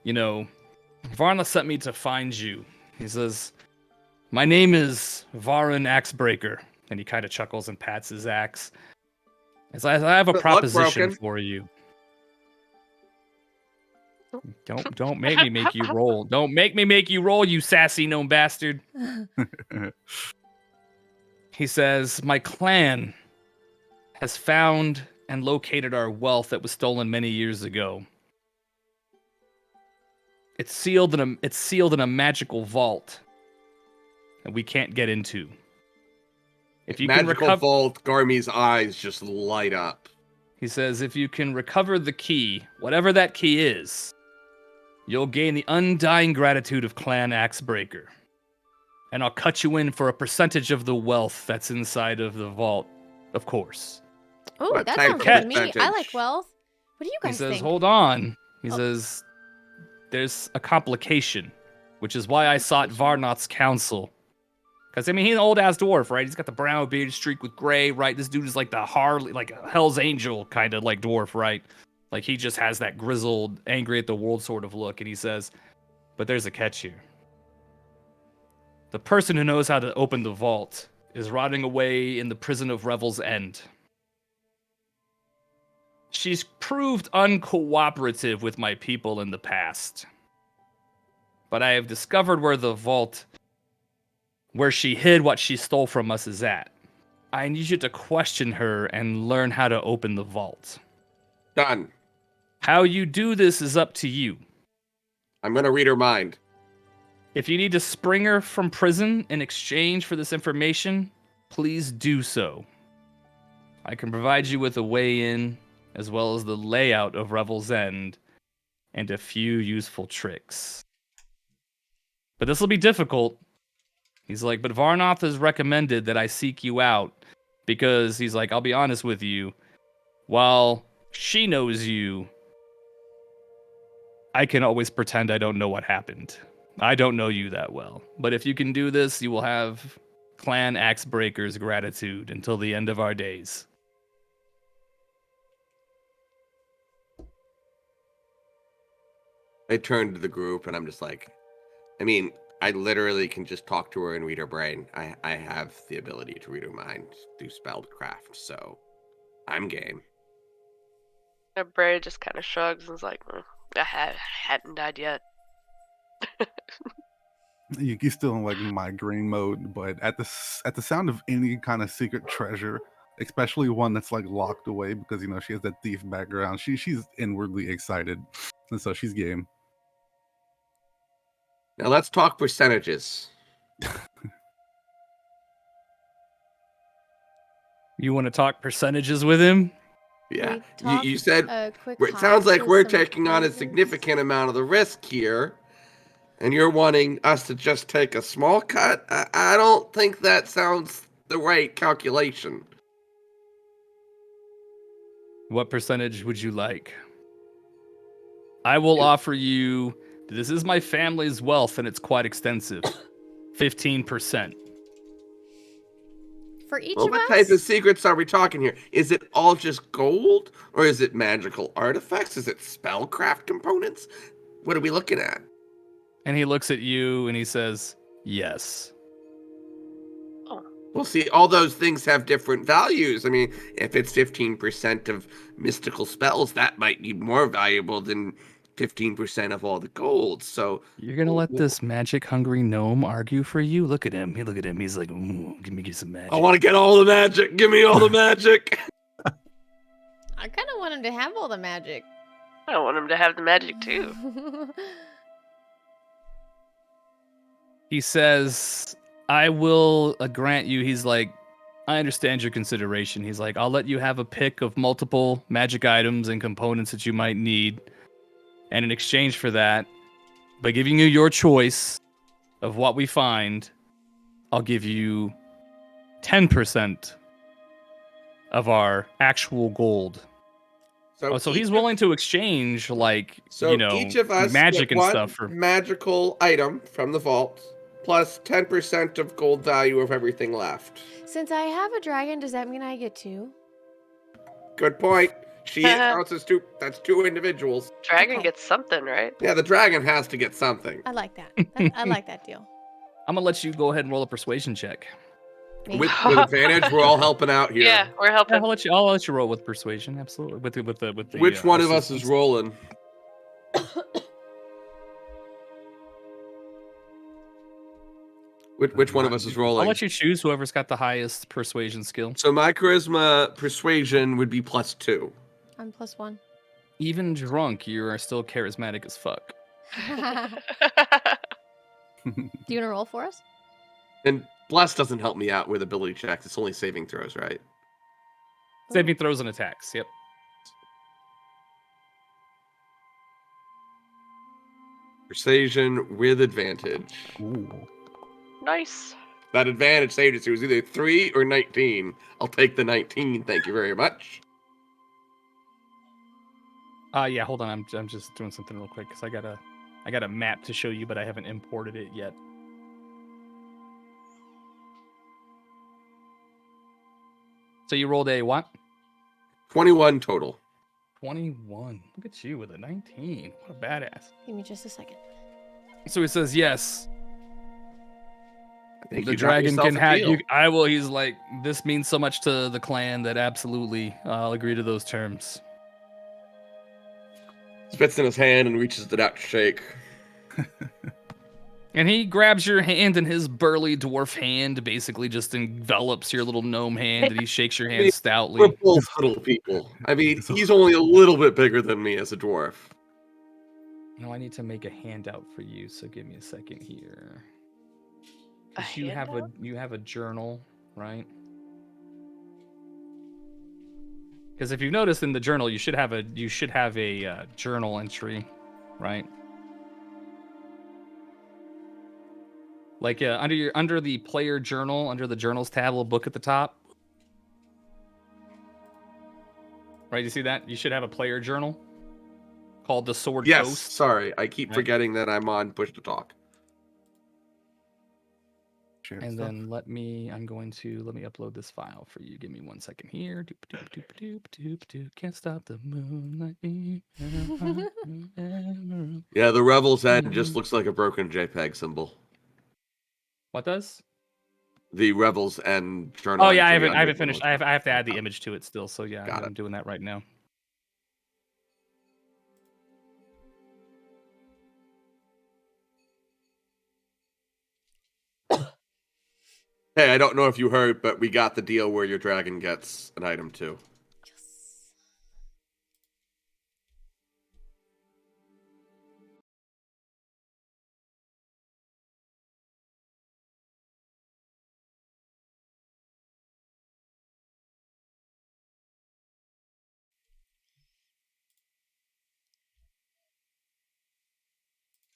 Varna sent me to find you. He says, my name is Varan Axebreaker. And he kind of chuckles and pats his axe. He says, I have a proposition for you. Don't make me make you roll. Don't make me make you roll, you sassy gnome bastard. He says, my clan has found and located our wealth that was stolen many years ago. It's sealed in a magical vault that we can't get into. If you magical vault, Garmy's eyes just light up. He says, if you can recover the key, whatever that key is, you'll gain the undying gratitude of Clan Axebreaker. And I'll cut you in for a percentage of the wealth that's inside of the vault, of course. Oh, that sounds good to me. I like wealth. What do you guys think? He says, hold on. He says, there's a complication, which is why I sought Varnot's counsel. Because, he's an old-ass dwarf, right? He's got the brown beard streaked with gray, right? This dude is like the Harley, like a Hell's Angel kind of like dwarf, right? Like, he just has that grizzled, angry at the world sort of look. And he says, but there's a catch here. The person who knows how to open the vault is rotting away in the prison of Revel's End. She's proved uncooperative with my people in the past. But I have discovered where she hid what she stole from us is at. I need you to question her and learn how to open the vault. Done. How you do this is up to you. I'm going to read her mind. If you need to spring her from prison in exchange for this information, please do so. I can provide you with a way in, as well as the layout of Revel's End, and a few useful tricks. But this will be difficult. He's like, but Varnoth has recommended that I seek you out, because he's like, I'll be honest with you, while she knows you, I can always pretend I don't know what happened. I don't know you that well. But if you can do this, you will have Clan Axebreaker's gratitude until the end of our days. I turn to the group and I'm just like, I literally can just talk to her and read her brain. I have the ability to read her mind, do spellcraft, so I'm game. Bray just kind of shrugs and is like, I hadn't died yet. Yuki's still in like migraine mode, but at the sound of any kind of secret treasure, especially one that's like locked away because she has that thief background, she's inwardly excited, and so she's game. Now let's talk percentages. You want to talk percentages with him? Yeah, you said it sounds like we're taking on a significant amount of the risk here, and you're wanting us to just take a small cut? I don't think that sounds the right calculation. What percentage would you like? I will offer you, this is my family's wealth and it's quite extensive, 15%. For each of us? What type of secrets are we talking here? Is it all just gold? Or is it magical artifacts? Is it spellcraft components? What are we looking at? And he looks at you and he says, yes. Well, see, all those things have different values. If it's 15% of mystical spells, that might be more valuable than 15% of all the gold. So you're gonna let this magic-hungry gnome argue for you? Look at him. He's like, give me some magic. I want to get all the magic. Give me all the magic. I kind of want him to have all the magic. I want him to have the magic too. He says, I will grant you. He's like, I understand your consideration. He's like, I'll let you have a pick of multiple magic items and components that you might need, and in exchange for that, by giving you your choice of what we find, I'll give you 10% of our actual gold. So he's willing to exchange, like, each of us magic get and one stuff for. magical item from the vault, plus 10% of gold value of everything left. Since I have a dragon, does that mean I get 2? Good point. She counts as 2. That's 2 individuals. Dragon Okay. gets something, right? Yeah, the dragon has to get something. I like that. I like that deal. I'm gonna let you go ahead and roll a persuasion check. Me? With advantage, we're all helping out here. Yeah, we're helping. I'll let you roll with persuasion. Absolutely. With the Which one of us is assistance. rolling? Which one of us is rolling? I'll let you choose whoever's got the highest persuasion skill. So my charisma persuasion would be +2. I'm +1. Even drunk, you are still charismatic as fuck. Do you want to roll for us? And Bless doesn't help me out with ability checks. It's only saving throws, right? Saving throws and attacks. Yep. Persuasion with advantage. Ooh. Nice. That advantage saved us. It was either 3 or 19. I'll take the 19. Thank you very much. Yeah. Hold on. I'm just doing something real quick because I got a map to show you, but I haven't imported it yet. So you rolled a what? 21 total. 21. Look at you with a 19. What a badass. Give me just a second. So he says, yes, I think the you got dragon yourself can a have deal. you. I will. He's like, this means so much to the clan that absolutely I'll agree to those terms. Spits in his hand and reaches it out to shake. And he grabs your hand, and his burly dwarf hand basically just envelops your little gnome hand, and he shakes your hand We're stoutly. both little people. I mean, he's only a little bit bigger than me as a dwarf. No, I need to make a handout for you, so give me a second here. A 'Cause you have a journal, right? Because if you've noticed in the journal, you should have a journal entry, right? Like under the player journal, under the journals tab, little book at the top. Right, you see that? You should have a player journal called the Sword Yes, Coast. sorry. I keep Right. forgetting that I'm on push to talk. And then let me upload this file for you. Give me 1 second here. Doop, doop, doop, doop, doop, doop. Can't stop the moonlight. Yeah, the Revel's End just looks like a broken JPEG symbol. What does? The Revel's End journal. Oh yeah, I entry haven't under finished. I have to add the image to it still. So yeah, Got I'm it. doing that right now. Hey, I don't know if you heard, but we got the deal where your dragon gets an item too.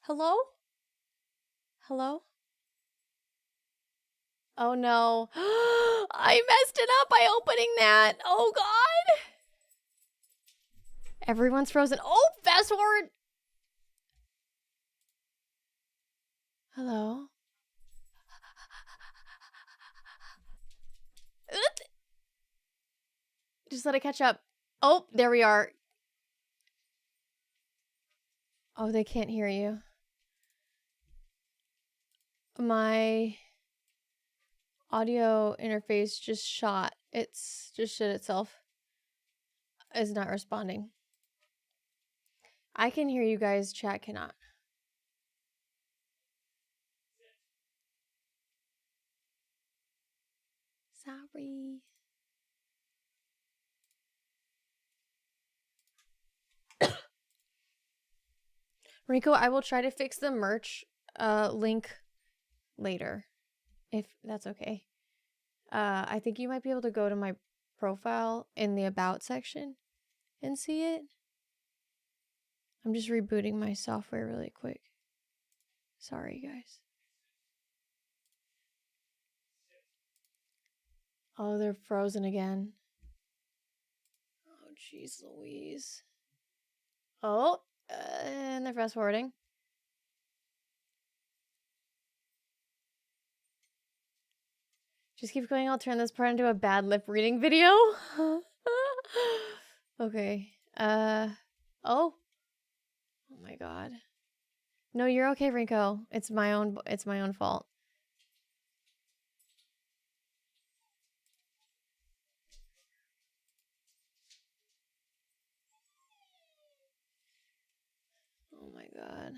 Hello? Hello? Oh no. I messed it up by opening that. Oh god. Everyone's frozen. Oh, fast forward. Hello? Just let it catch up. Oh, there we are. Oh, they can't hear you. My audio interface just shot. It's just shit itself. It's not responding. I can hear you guys, chat cannot. Sorry. Rico, I will try to fix the merch link later. if that's okay. I think you might be able to go to my profile in the about section and see it. I'm just rebooting my software really quick. Sorry, guys. Oh, they're frozen again. Oh, jeez Louise. Oh, and they're fast forwarding. Just keep going. I'll turn this part into a bad lip reading video. Okay. Oh. Oh my god. No, you're okay, Rinko. It's my own fault. Oh my god.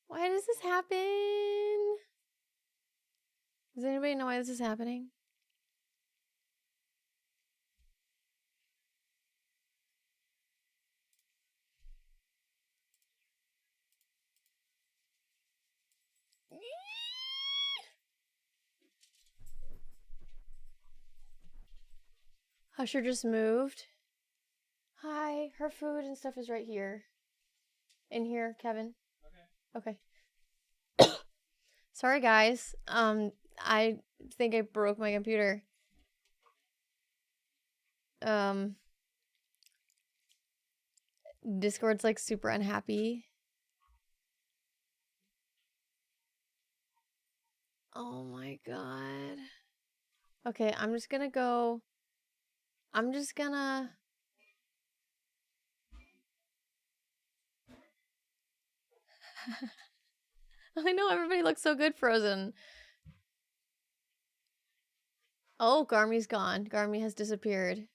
Why does this happen? Does anybody know why this is happening? Usher just moved. Hi, her food and stuff is right here. In here, Kevin. Okay. Sorry, guys. I think I broke my computer. Discord's like super unhappy. Oh my god. Okay, I'm just gonna go. I'm just gonna. I know everybody looks so good frozen. Oh, Garmi's gone. Garmi has disappeared.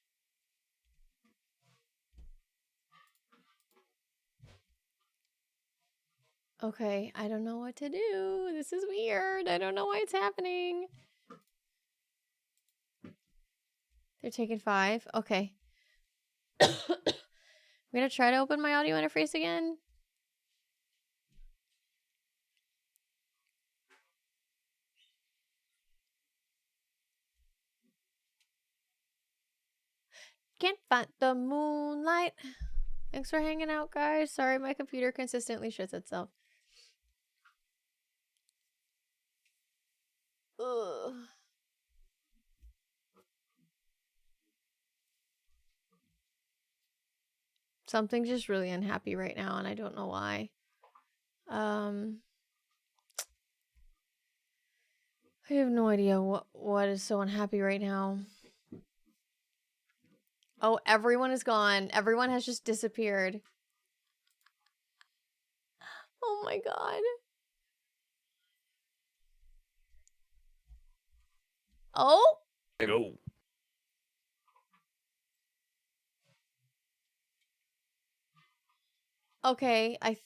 Okay, I don't know what to do. This is weird. I don't know why it's happening. They're taking 5. Okay. I'm gonna try to open my audio interface again. Can't find the moonlight. Thanks for hanging out, guys. Sorry, my computer consistently shuts itself. Ugh. Something's just really unhappy right now, and I don't know why. I have no idea what is so unhappy right now. Oh, everyone is gone. Everyone has just disappeared. Oh my god. Oh? Go. Okay, I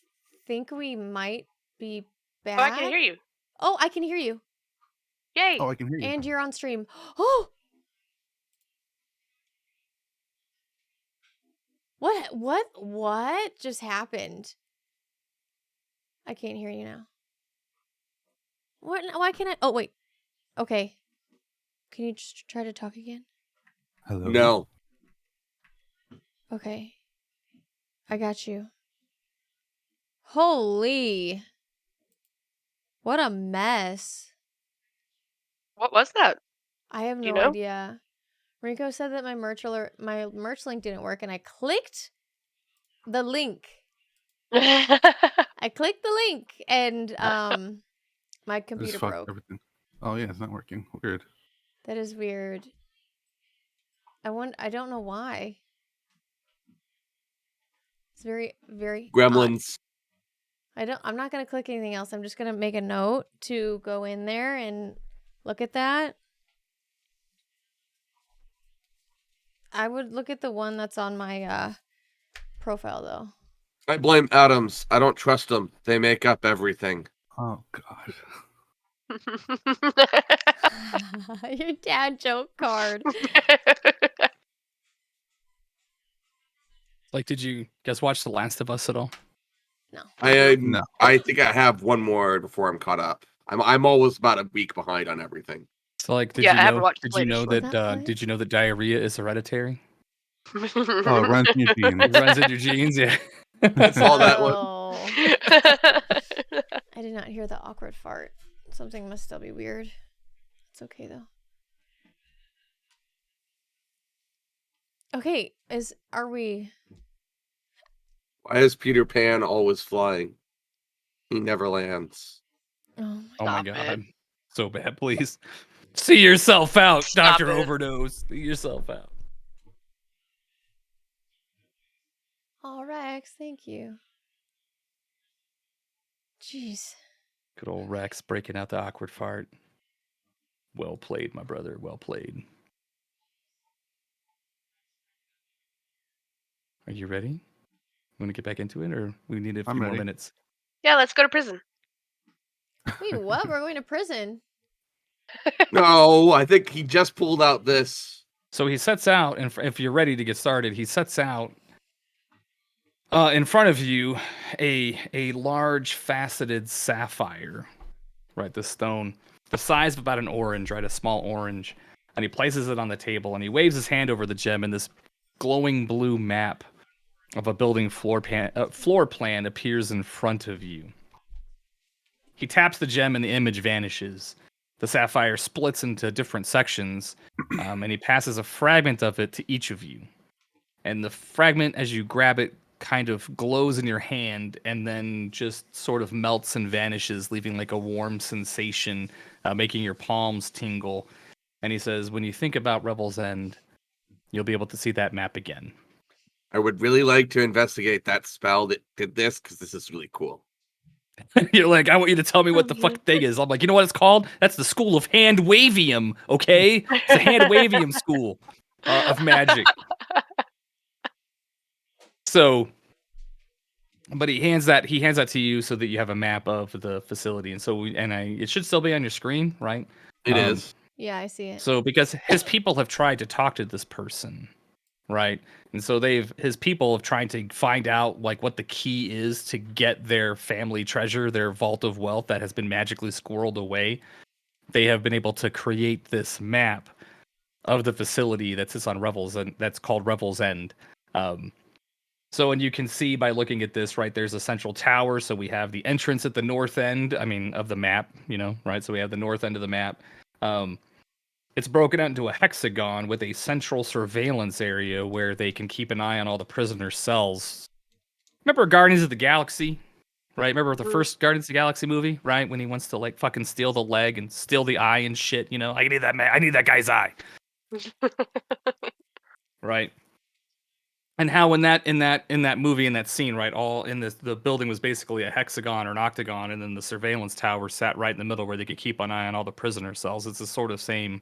think we might be back. Oh, I can hear you. Oh, I can hear you. Yay! Oh, I can hear you. And you're on stream. Oh! What just happened? I can't hear you now. What? Why can't I? Oh, wait. Okay. Can you just try to talk again? Hello. No. Okay. I got you. Holy. What a mess. What was that? I have Do you no know? idea. Rinko said that my merch link didn't work, and I clicked the link. I clicked the link, and my I just computer fucked broke. everything. Oh yeah, it's not working. Weird. That is weird. I don't know why. It's very, very odd. Gremlins. I'm not gonna click anything else. I'm just gonna make a note to go in there and look at that. I would look at the one that's on my profile though. I blame Adams. I don't trust them. They make up everything. Oh god. Your dad joke card. Like, did you guys watch The Last of Us at all? No. No. I think I have one more before I'm caught up. I'm always about a week behind on everything. So like, Yeah, I haven't watched the latest one. did you know that diarrhea is hereditary? Oh, it runs in your genes. It runs in your genes, yeah. I saw that one. Oh. I did not hear the awkward fart. Something must still be weird. It's okay though. Okay, are we? Why is Peter Pan always flying? He never lands. Oh my Oh my Stop god. it. So bad, please. See yourself out, Stop Dr. it. Overdose. See yourself out. Oh, Rex, thank you. Jeez. Good old Rex breaking out the awkward fart. Well played, my brother. Well played. Are you ready? Want to get back into it, or we need a few I'm more ready. minutes? Yeah, let's go to prison. Wait, what? We're going to prison. No, I think he just pulled out this. So he sets out, and if you're ready to get started, he sets out in front of you a large faceted sapphire, right? The stone, the size of about an orange, right? A small orange, and he places it on the table, and he waves his hand over the gem, and this glowing blue map of a building floor plan appears in front of you. He taps the gem, and the image vanishes. The sapphire splits into different sections, and he passes a fragment of it to each of you. And the fragment, as you grab it, kind of glows in your hand and then just sort of melts and vanishes, leaving like a warm sensation, making your palms tingle. And he says, when you think about Revel's End, you'll be able to see that map again. I would really like to investigate that spell that did this, because this is really cool. You're like, I want you to tell me what the fuck thing is. I'm like, you know what it's called? That's the School of Hand Wavium, okay? It's the Hand Wavium School of Magic. So, but he hands that to you so that you have a map of the facility, and so it should still be on your screen, right? It is. Yeah, I see it. So because his people have tried to talk to this person, right? And so his people have tried to find out like what the key is to get their family treasure, their vault of wealth that has been magically squirreled away. They have been able to create this map of the facility that sits on Revel's, and that's called Revel's End. So, and you can see by looking at this, right, there's a central tower. So we have the entrance at the north end, of the map, right? So we have the north end of the map. It's broken out into a hexagon with a central surveillance area where they can keep an eye on all the prisoners' cells. Remember Guardians of the Galaxy, right? Remember the first Guardians of the Galaxy movie, right? When he wants to like fucking steal the leg and steal the eye and shit, I need that man. I need that guy's eye. Right? And how in that movie, in that scene, right, all in the building was basically a hexagon or an octagon, and then the surveillance tower sat right in the middle where they could keep an eye on all the prisoner cells. It's the sort of same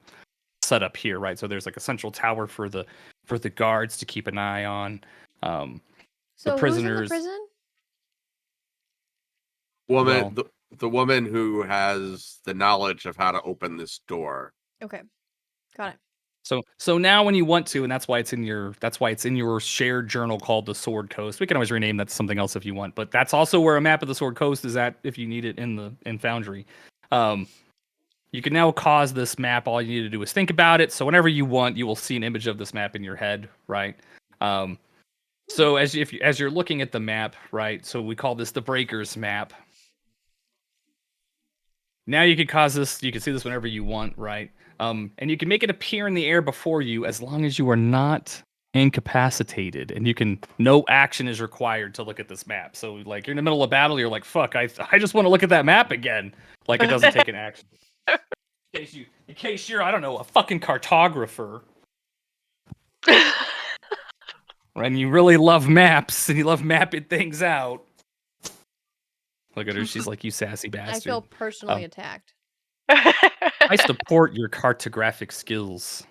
setup here, right? So there's like a central tower for the guards to keep an eye on. So the prisoners. Who's in the prison? Woman, the woman who has the knowledge of how to open this door. Okay, got it. So now when you want to, and that's why it's in your shared journal called the Sword Coast. We can always rename that to something else if you want, but that's also where a map of the Sword Coast is at if you need it in Foundry. You can now cause this map. All you need to do is think about it. So whenever you want, you will see an image of this map in your head, right? So as you're looking at the map, right? So we call this the Breakers map. Now you can cause this. You can see this whenever you want, right? And you can make it appear in the air before you as long as you are not incapacitated, and no action is required to look at this map. So like you're in the middle of battle, you're like, fuck, I just want to look at that map again. Like it doesn't take an action. In case you're, I don't know, a fucking cartographer. And you really love maps and you love mapping things out. Look at her, she's like, you sassy bastard. I feel personally attacked. I support your cartographic skills.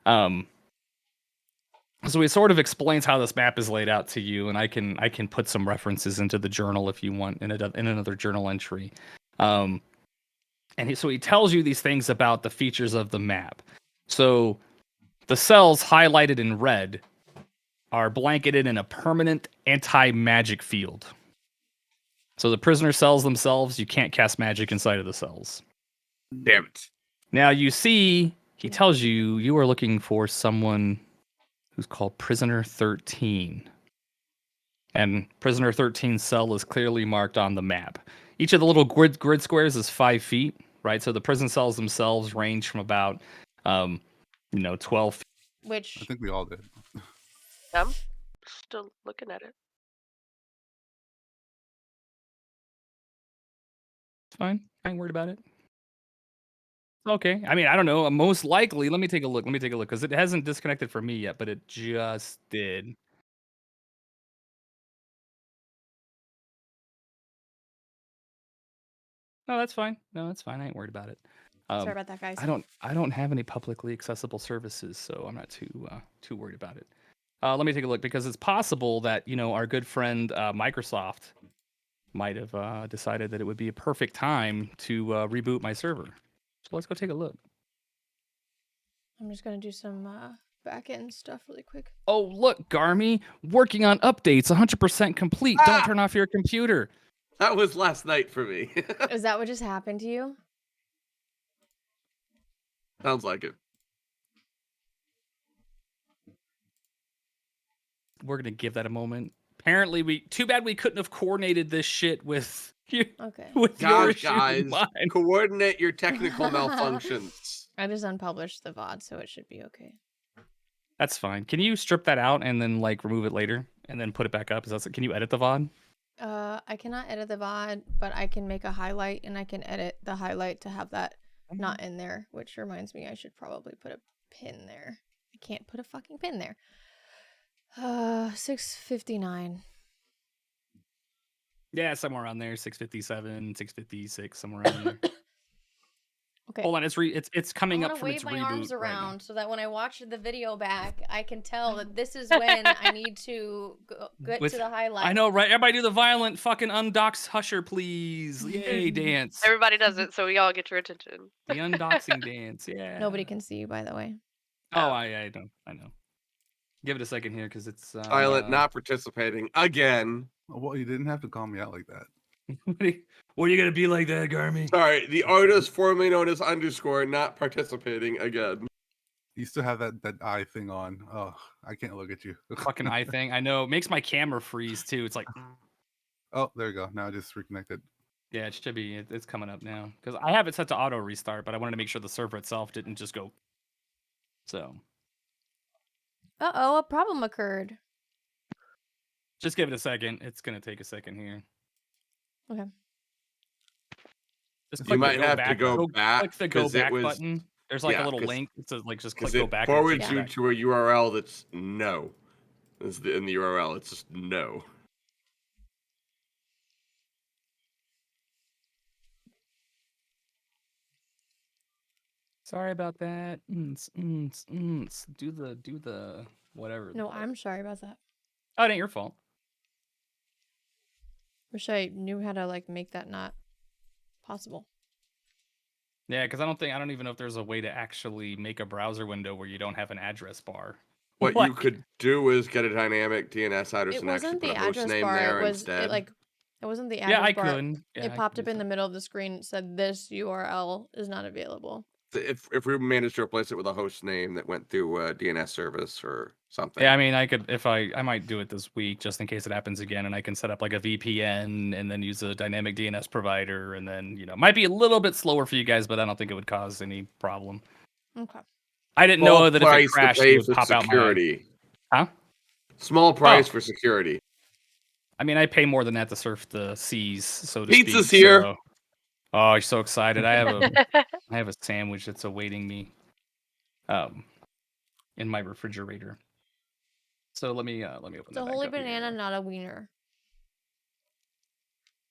So it sort of explains how this map is laid out to you, and I can put some references into the journal if you want in another journal entry. So he tells you these things about the features of the map. So the cells highlighted in red are blanketed in a permanent anti-magic field. So the prisoner cells themselves, you can't cast magic inside of the cells. Damn it. Now you see, he tells you you are looking for someone who's called Prisoner 13. And Prisoner 13's cell is clearly marked on the map. Each of the little grid squares is 5 feet, right? So the prison cells themselves range from about, 12 feet. I Which think we all did. I'm still looking at it. It's fine. I ain't worried about it. Okay. I mean, I don't know. Most likely, let me take a look because it hasn't disconnected for me yet, but it just did. No, that's fine. I ain't worried about it. sorry about that, guys. I don't have any publicly accessible services, so I'm not too worried about it. Let me take a look because it's possible that our good friend Microsoft might have decided that it would be a perfect time to reboot my server. So let's go take a look. I'm just gonna do some back end stuff really quick. Oh, look, Garmy, working on updates, 100% complete. Don't turn off your computer. That was last night for me. Is that what just happened to you? Sounds like it. We're gonna give that a moment. Apparently, too bad we couldn't have coordinated this shit with you. Okay. With your Gosh, issue in guys, mind. coordinate your technical malfunctions. I just unpublished the VOD, so it should be okay. That's fine. Can you strip that out and then remove it later and then put it back up? Can you edit the VOD? I cannot edit the VOD, but I can make a highlight and I can edit the highlight to have that not in there, which reminds me I should probably put a pin there. I can't put a fucking pin there. 6:59. Yeah, somewhere around there, 6:57, 6:56, somewhere around there. Okay. Hold on, it's coming up I'm from gonna its wave reboot my arms right now. around so that when I watch the video back, I can tell that this is when I need to get to the highlight. I know, right? Everybody do the violent fucking undox husher, please. Yay, dance. Everybody does it, so we all get your attention. The undoxing dance, yeah. Nobody can see you, by the way. Oh, I know. Give it a second here because it's Silent, not participating again. Well, you didn't have to call me out like that. What are you gonna be like that, Garmy? Sorry, the artist formerly known as underscore not participating again. You still have that eye thing on. Oh, I can't look at you. Fucking eye thing. I know. It makes my camera freeze too. It's like, Oh, there you go. Now I just reconnected. yeah, it should be. It's coming up now because I have it set to auto restart, but I wanted to make sure the server itself didn't just go. So. Uh-oh, a problem occurred. Just give it a second. It's gonna take a second here. Okay. Just You might have to go back Click the go 'cause it back was- button. There's like a yeah, little 'cause- link. It says just click Because go it back. forwards and you back. to a URL that's no. In the URL, it's just no. Sorry about that. Do the whatever. No, I'm sorry about that. Oh, it ain't your fault. Wish I knew how to make that not possible. Yeah, because I don't even know if there's a way to actually make a browser window where you don't have an address bar. What you could do is get a dynamic DNS address It and actually wasn't put the a host address name bar. there It was instead. it wasn't the address Yeah, I bar. couldn't. Yeah, It I popped could up do in the that. middle of the screen. It said this URL is not available. If we managed to replace it with a host name that went through a DNS service or something. Yeah, I mean, I could if I might do it this week just in case it happens again, and I can set up like a VPN and then use a dynamic DNS provider, and then might be a little bit slower for you guys, but I don't think it would cause any problem. Okay. I didn't Small know that if price it to crashed, pay it would for pop out my. security. Huh? Small price for security. I mean, I pay more than that to surf the seas, so to Pizza's speak. here. So... Oh, you're so excited! I have a sandwich that's awaiting me, in my refrigerator. So let me open It's that a back holy up here. banana, not a wiener.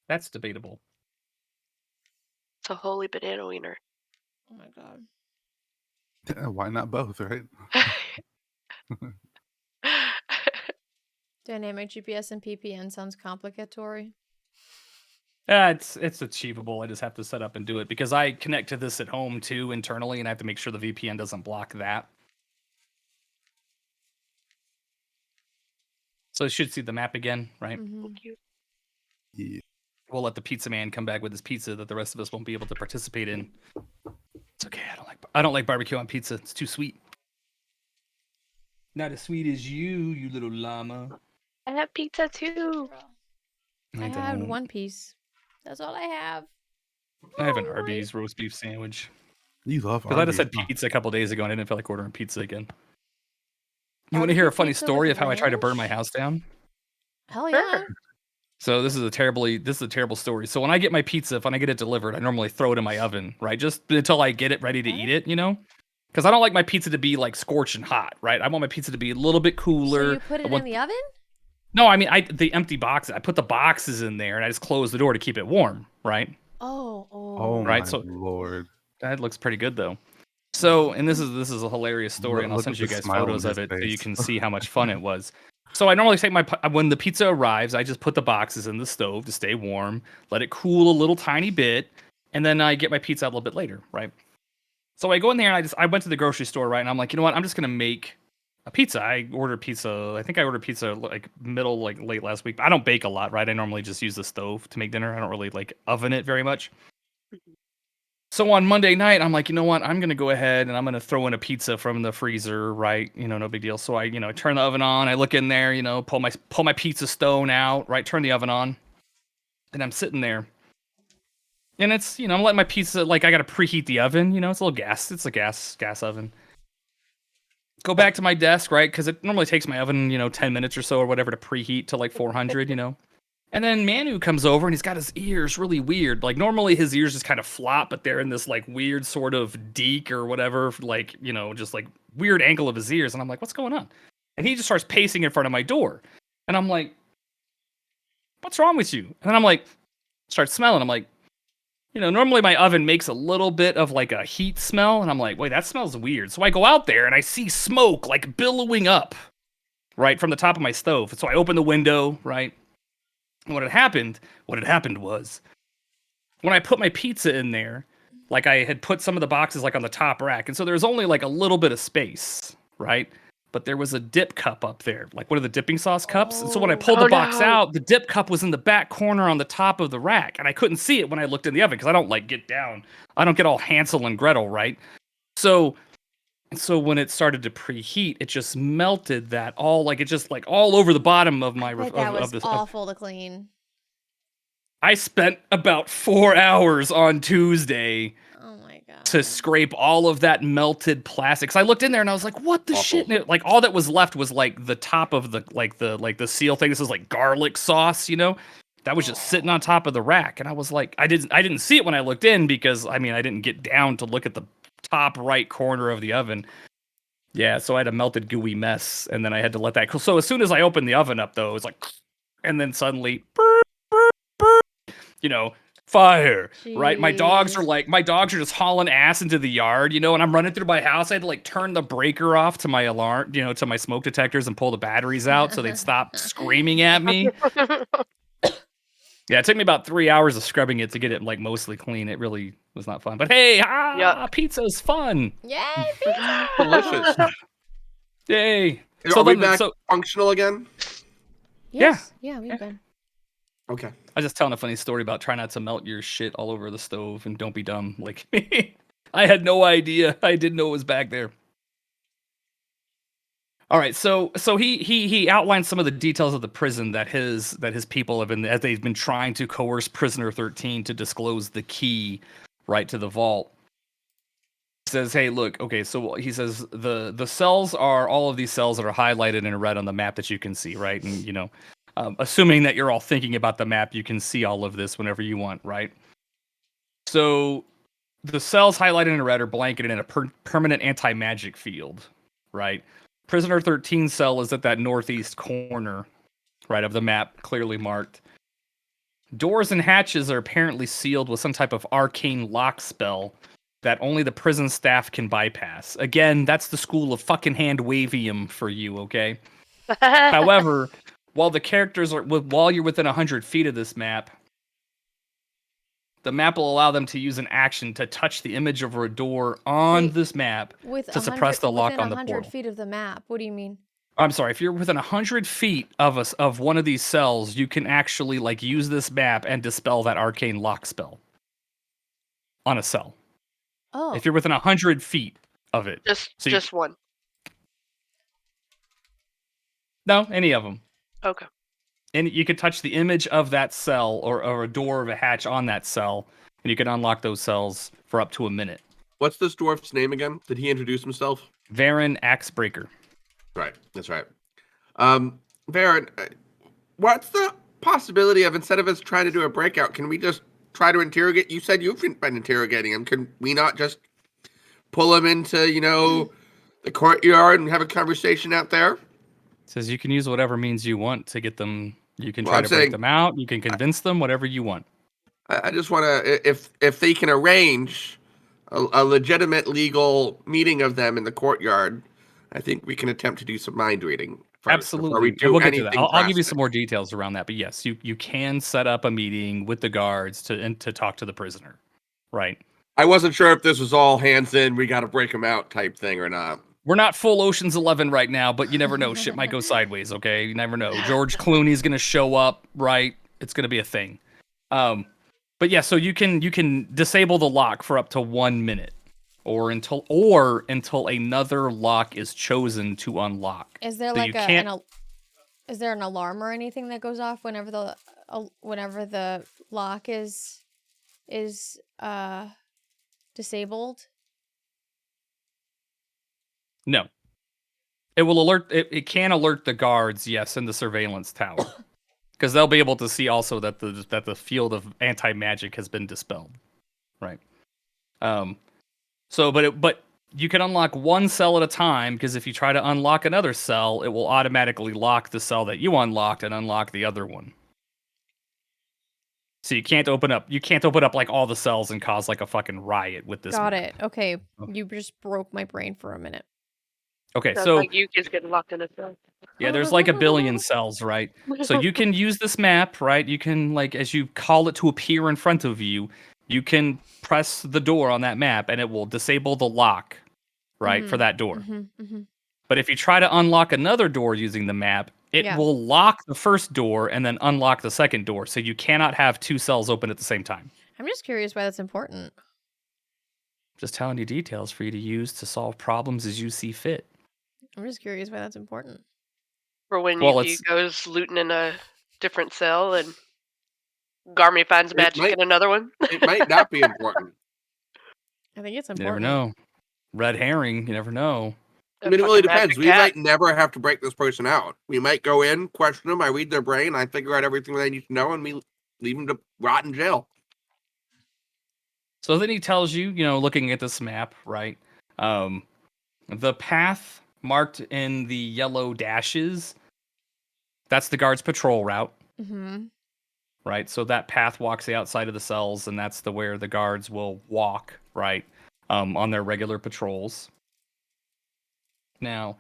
That's debatable. It's a holy banana wiener. Oh my god. Yeah, why not both, right? Dynamic GPS and PPN sounds complicatory. Yeah, it's achievable. I just have to set up and do it because I connect to this at home too internally, and I have to make sure the VPN doesn't block that. So it should see the map again, right? Mhm. Thank you. Yeah. we'll let the pizza man come back with his pizza that the rest of us won't be able to participate in. It's okay. I don't like barbecue on pizza. It's too sweet. Not as sweet as you little llama. I have pizza too. I had don't. one piece. That's all I have. I have an Hungry. Arby's roast beef sandwich. You love Because I just Arby's, had huh? pizza a couple days ago and I didn't feel like ordering pizza again. You want to hear a Barbecue funny pizza story with of how I tried to burn my ranch? house down? Hell yeah. So this is a terrible story. So when I get my pizza, when I get it delivered, I normally throw it in my oven, right? Just until I get it ready to eat it, you know? Because I don't like my pizza to be like scorching hot, right? I want my pizza to be a little bit cooler. So you put it in the oven? No, I mean the empty boxes. I put the boxes in there and I just close the door to keep it warm, right? Oh Right. my So lord! that looks pretty good though. So, and this is a hilarious story, and I'll Look send at you the guys smile on photos of his it so you face. can see how much fun it was. So I normally take when the pizza arrives, I just put the boxes in the stove to stay warm, let it cool a little tiny bit, and then I get my pizza a little bit later, right? So I go in there and I went to the grocery store, right? And I'm like, you know what? I'm just gonna make a pizza. I ordered pizza. I think I ordered pizza like late last week. I don't bake a lot, right? I normally just use the stove to make dinner. I don't really like oven it very much. So on Monday night, I'm like, you know what? I'm gonna go ahead and I'm gonna throw in a pizza from the freezer, right? You know, no big deal. So I, turn the oven on. I look in there, pull my pizza stone out, right? Turn the oven on, and I'm sitting there, and it's, I'm letting my pizza, like, I gotta preheat the oven. It's a little gas. It's a gas oven. Go back to my desk, right? Because it normally takes my oven, 10 minutes or so or whatever to preheat to like 400, And then Manu comes over and he's got his ears really weird. Like normally his ears just kind of flop, but they're in this like weird sort of deek or whatever, like, just like weird angle of his ears. And I'm like, what's going on? And he just starts pacing in front of my door. And I'm like, what's wrong with you? And then I'm like, start smelling. I'm like, normally my oven makes a little bit of like a heat smell. And I'm like, wait, that smells weird. So I go out there and I see smoke like billowing up, right, from the top of my stove. So I open the window, right? And what had happened was when I put my pizza in there, like I had put some of the boxes like on the top rack. And so there was only like a little bit of space, right? But there was a dip cup up there, like one of the dipping sauce cups. And so when I pulled the box out, the dip cup was in the back corner on the top of the rack. And I couldn't see it when I looked in the oven because I don't like get down. I don't get all Hansel and Gretel, right? So when it started to preheat, it just melted that all, like it just like all over the bottom of my That was of this. awful to clean. I spent about 4 hours on Tuesday Oh my god. to scrape all of that melted plastic. 'Cause I looked in there and I was like, "What the shit?" And like all that was left was like the top of the seal thing. This is like garlic sauce, that was just sitting on top of the rack. And I was like, I didn't see it when I looked in because I didn't get down to look at the top right corner of the oven. Yeah, so I had a melted gooey mess, and then I had to let that cool. So as soon as I opened the oven up, though, it was like, and then suddenly, fire, right? My dogs are just hauling ass into the yard, and I'm running through my house. I had to like turn the breaker off to my alarm, to my smoke detectors and pull the batteries out so they'd stop screaming at me. Yeah, it took me about 3 hours of scrubbing it to get it like mostly clean. It really was not fun. But hey, pizza's fun. Yay, pizza! Delicious. Yay. Are we back functional again? Yes. Yeah, we've been. Okay. I was just telling a funny story about try not to melt your shit all over the stove and don't be dumb like me. I had no idea. I didn't know it was back there. All right, so he outlined some of the details of the prison that his people have been, as they've been trying to coerce prisoner 13 to disclose the key right to the vault. He says, hey, look, okay, so he says the cells are all of these cells that are highlighted in red on the map that you can see, right? And assuming that you're all thinking about the map, you can see all of this whenever you want, right? So the cells highlighted in red are blanketed in a permanent anti-magic field, right? Prisoner 13 cell is at that northeast corner, right, of the map, clearly marked. Doors and hatches are apparently sealed with some type of arcane lock spell that only the prison staff can bypass. Again, that's the school of fucking hand-wavium for you, okay? However, while you're within 100 feet of this map, the map will allow them to use an action to touch the image of a door on this map to suppress the lock on the portal. 100 feet of the map. What do you mean? I'm sorry, if you're within 100 feet of us of one of these cells, you can actually like use this map and dispel that arcane lock spell on a cell. Oh. If you're within 100 feet of it. So Just one. No, any of them. Okay. And you could touch the image of that cell or a door of a hatch on that cell, and you can unlock those cells for up to a minute. What's this dwarf's name again? Did he introduce himself? Varen Axebreaker. Right, that's right. Varen, what's the possibility of, instead of us trying to do a breakout, can we just try to interrogate? You said you've been interrogating him. Can we not just pull him into, the courtyard and have a conversation out there? Says you can use whatever means you want to get them. You can Well, try I'm to break saying- them out. You can convince them, whatever you want. I just want to, if they can arrange a legitimate legal meeting of them in the courtyard, I think we can attempt to do some mind reading first before we Absolutely. do We'll get to that. anything I'll give you drastic. some more details around that. But yes, you can set up a meeting with the guards to talk to the prisoner. Right. I wasn't sure if this was all hands in, we got to break them out type thing or not. We're not full Ocean's 11 right now, but you never know. Shit might go sideways, okay? You never know. George Clooney's going to show up, right? It's going to be a thing. But yeah, so you can disable the lock for up to 1 minute or until another lock is chosen to unlock. Is there So like you can't- is there an alarm or anything that goes off whenever the lock is disabled? No. It will alert it can alert the guards, yes, in the surveillance tower. Because they'll be able to see also that the field of anti-magic has been dispelled. Right. But you can unlock one cell at a time, because if you try to unlock another cell, it will automatically lock the cell that you unlocked and unlock the other one. So you can't open up like all the cells and cause like a fucking riot with this. Got map. it. Okay. You just broke my brain for a minute. Okay, Sounds so like you just getting locked in a cell. yeah, there's like a billion cells, right? So you can use this map, right? You can, like, as you call it to appear in front of you, you can press the door on that map and it will disable the lock, right, for that door. But if you try to unlock another door using the map, it Yeah. will lock the first door and then unlock the second door. So you cannot have two cells open at the same time. I'm just curious why that's important. Just telling you details for you to use to solve problems as you see fit. I'm just curious why that's important. For when Well, he goes looting in a different cell and Garmy finds magic in another one. It might not be important. I think it's You important. never know. Red herring, you never know. I mean, it really depends. We might never have to break this person out. We might go in, question them, I read their brain, I figure out everything they need to know, and we leave them to rot in jail. So then he tells you, looking at this map, right? The path marked in the yellow dashes, that's the guard's patrol route, right? So that path walks the outside of the cells, and that's where the guards will walk, right, on their regular patrols. Now,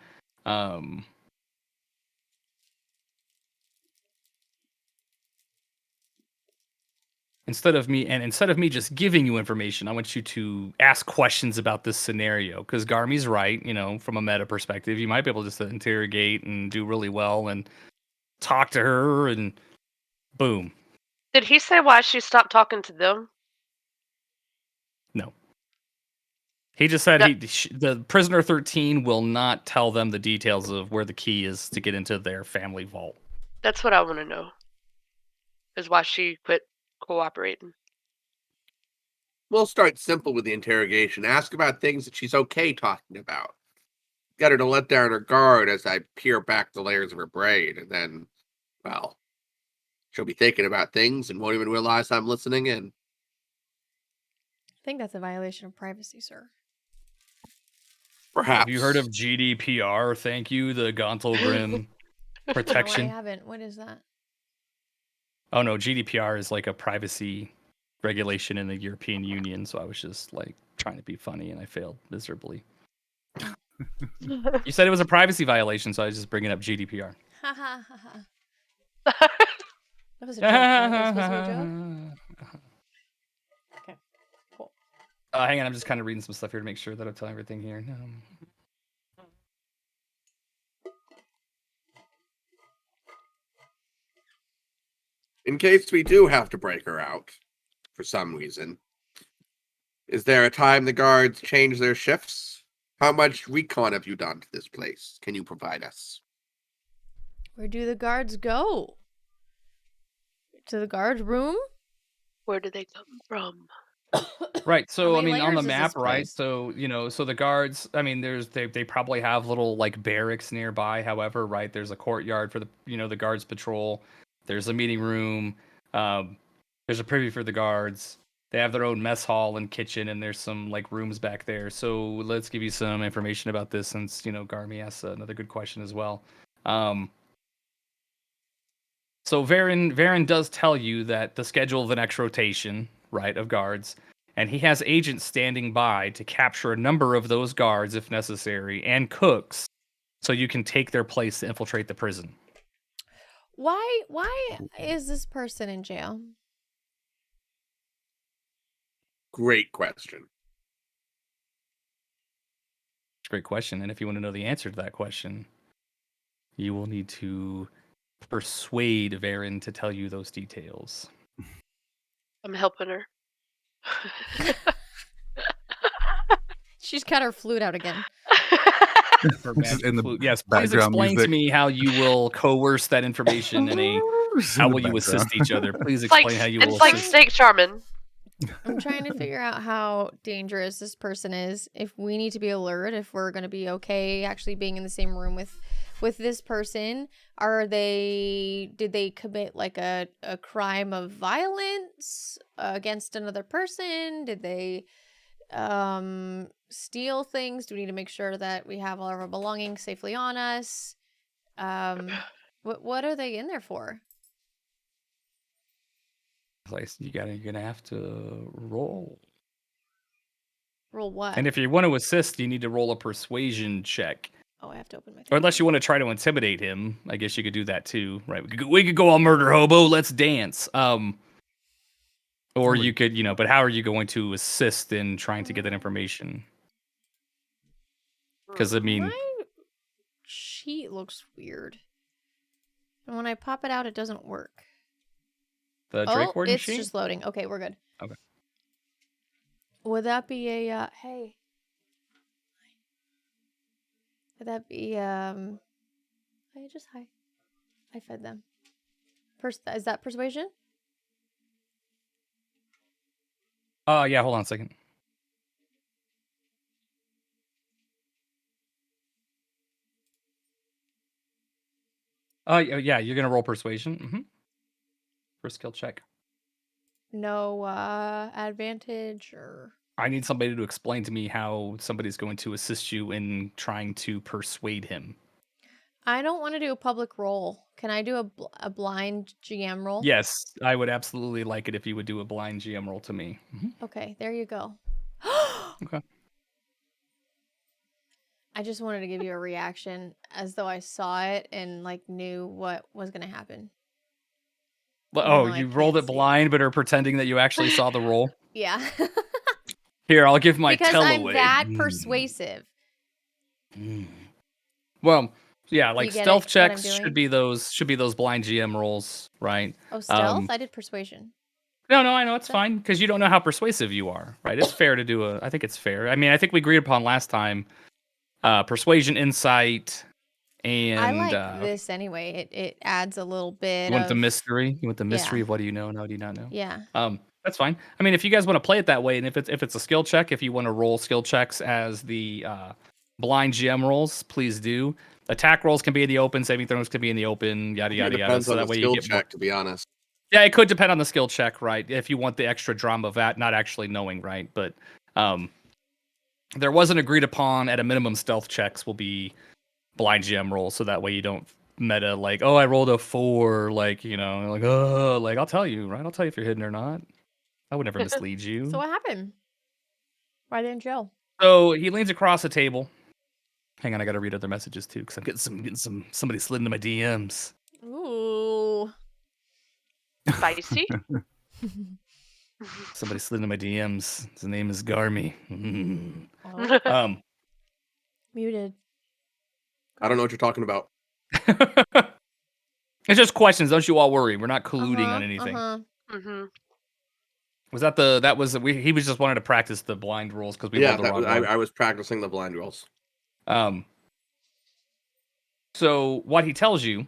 instead of me just giving you information, I want you to ask questions about this scenario, because Garmy's right. From a meta perspective, you might be able just to interrogate and do really well and talk to her, and boom. Did he say why she stopped talking to them? No. He just said the prisoner 13 will not tell them the details of where the key is to get into their family vault. That's what I want to know. Is why she quit cooperating. We'll start simple with the interrogation. Ask about things that she's okay talking about. Get her to let down her guard as I peer back the layers of her brain, and then, well, she'll be thinking about things and won't even realize I'm listening in. I think that's a violation of privacy, sir. Perhaps. Have you heard of GDPR? Thank you, the Gontalgrim protection. No, I haven't. What is that? Oh no, GDPR is like a privacy regulation in the European Union. So I was just like trying to be funny, and I failed miserably. You said it was a privacy violation, so I was just bringing up GDPR. Ha ha ha ha. That was a joke. Right? That was supposed to be a joke. Okay, cool. Hang on, I'm just kind of reading some stuff here to make sure that I'm telling everything here. in case we do have to break her out for some reason, is there a time the guards change their shifts? How much recon have you done to this place? Can you provide us? Where do the guards go? To the guard room? Where do they come from? Right. So I many mean, on the layers is map, this right? place? So so the guards. I mean, they probably have little like barracks nearby. However, right, there's a courtyard for the the guards patrol. There's a meeting room. Um, there's a privy for the guards. They have their own mess hall and kitchen, and there's some like rooms back there. So let's give you some information about this, since Garmy asked another good question as well. So Varen does tell you that the schedule of the next rotation, right, of guards, and he has agents standing by to capture a number of those guards if necessary, and cooks, so you can take their place to infiltrate the prison. Why is this person in jail? Great question. Great question. And if you want to know the answer to that question, you will need to persuade Varen to tell you those details. I'm helping her. She's got her flute out again. For This is in the flute. Yes, please background explain music. to me how you will coerce that information in a. How will you assist each other? Please explain how you will It's like assist. Snake Charmin. I'm trying to figure out how dangerous this person is. If we need to be alert, if we're going to be okay actually being in the same room with this person. Did they commit like a crime of violence against another person? Did they steal things? Do we need to make sure that we have all of our belongings safely on us? What are they in there for? You're gonna have to roll. Roll what? And if you want to assist, you need to roll a persuasion check. Oh, I have to open my thing. Or unless you want to try to intimidate him, I guess you could do that too, right? We could go all murder hobo. Let's dance. Or you could, but how are you going to assist in trying to get that information? Because I mean, my sheet looks weird, and when I pop it out, it doesn't work. the Drake Warden it's sheet. just loading. Okay, we're good. Okay. Would that be a hey? Would that be hey, just hi. I fed them. Is that persuasion? Yeah. Hold on a second. Yeah. You're gonna roll persuasion. Mm-hmm. For a skill check. No advantage or. I need somebody to explain to me how somebody's going to assist you in trying to persuade him. I don't want to do a public roll. Can I do a blind GM roll? Yes, I would absolutely like it if you would do a blind GM roll to me. Mm-hmm. Okay, there you go. Okay. I just wanted to give you a reaction as though I saw it and like knew what was going to happen. Well, Even oh, though I you rolled can't it see it. blind, but are pretending that you actually saw the roll. Yeah. Here, I'll give my because tell I'm away. that persuasive. Well, yeah, like You get stealth it, what I'm checks doing? should be those blind GM rolls, right? Oh, stealth? I did persuasion. No, I know it's fine because you don't know how persuasive you are, right? It's fair to do I think it's fair. I mean, I think we agreed upon last time, persuasion, insight, and I like this anyway. It adds a little bit you want of the mystery. You want the mystery Yeah. of what do you know and how do you not know? Yeah. That's fine. I mean, if you guys want to play it that way, and if it's a skill check, if you want to roll skill checks as the blind GM rolls, please do. Attack rolls can be in the open, saving throws can be in the open, yada It yada yada. depends So on that the way skill you get check, to be honest. Yeah, it could depend on the skill check, right? If you want the extra drama of that, not actually knowing, right? But there wasn't agreed upon at a minimum stealth checks will be blind GM rolls, so that way you don't meta like, oh, I rolled a 4, like, like, oh, like, I'll tell you, right? I'll tell you if you're hidden or not. I would never mislead you. So what happened? Why are they in jail? So he leans across the table. Hang on, I gotta read other messages too, because I'm getting somebody slid into my DMs. Ooh. Spicy. Somebody slid into my DMs. His name is Garmy. Oh, muted. I don't know what you're talking about. It's just questions. Don't you all worry. We're not colluding on anything. Mm-hmm. Was that he was just wanted to practice the blind rolls because we Yeah, rolled the wrong one. I was practicing the blind rolls. So what he tells you,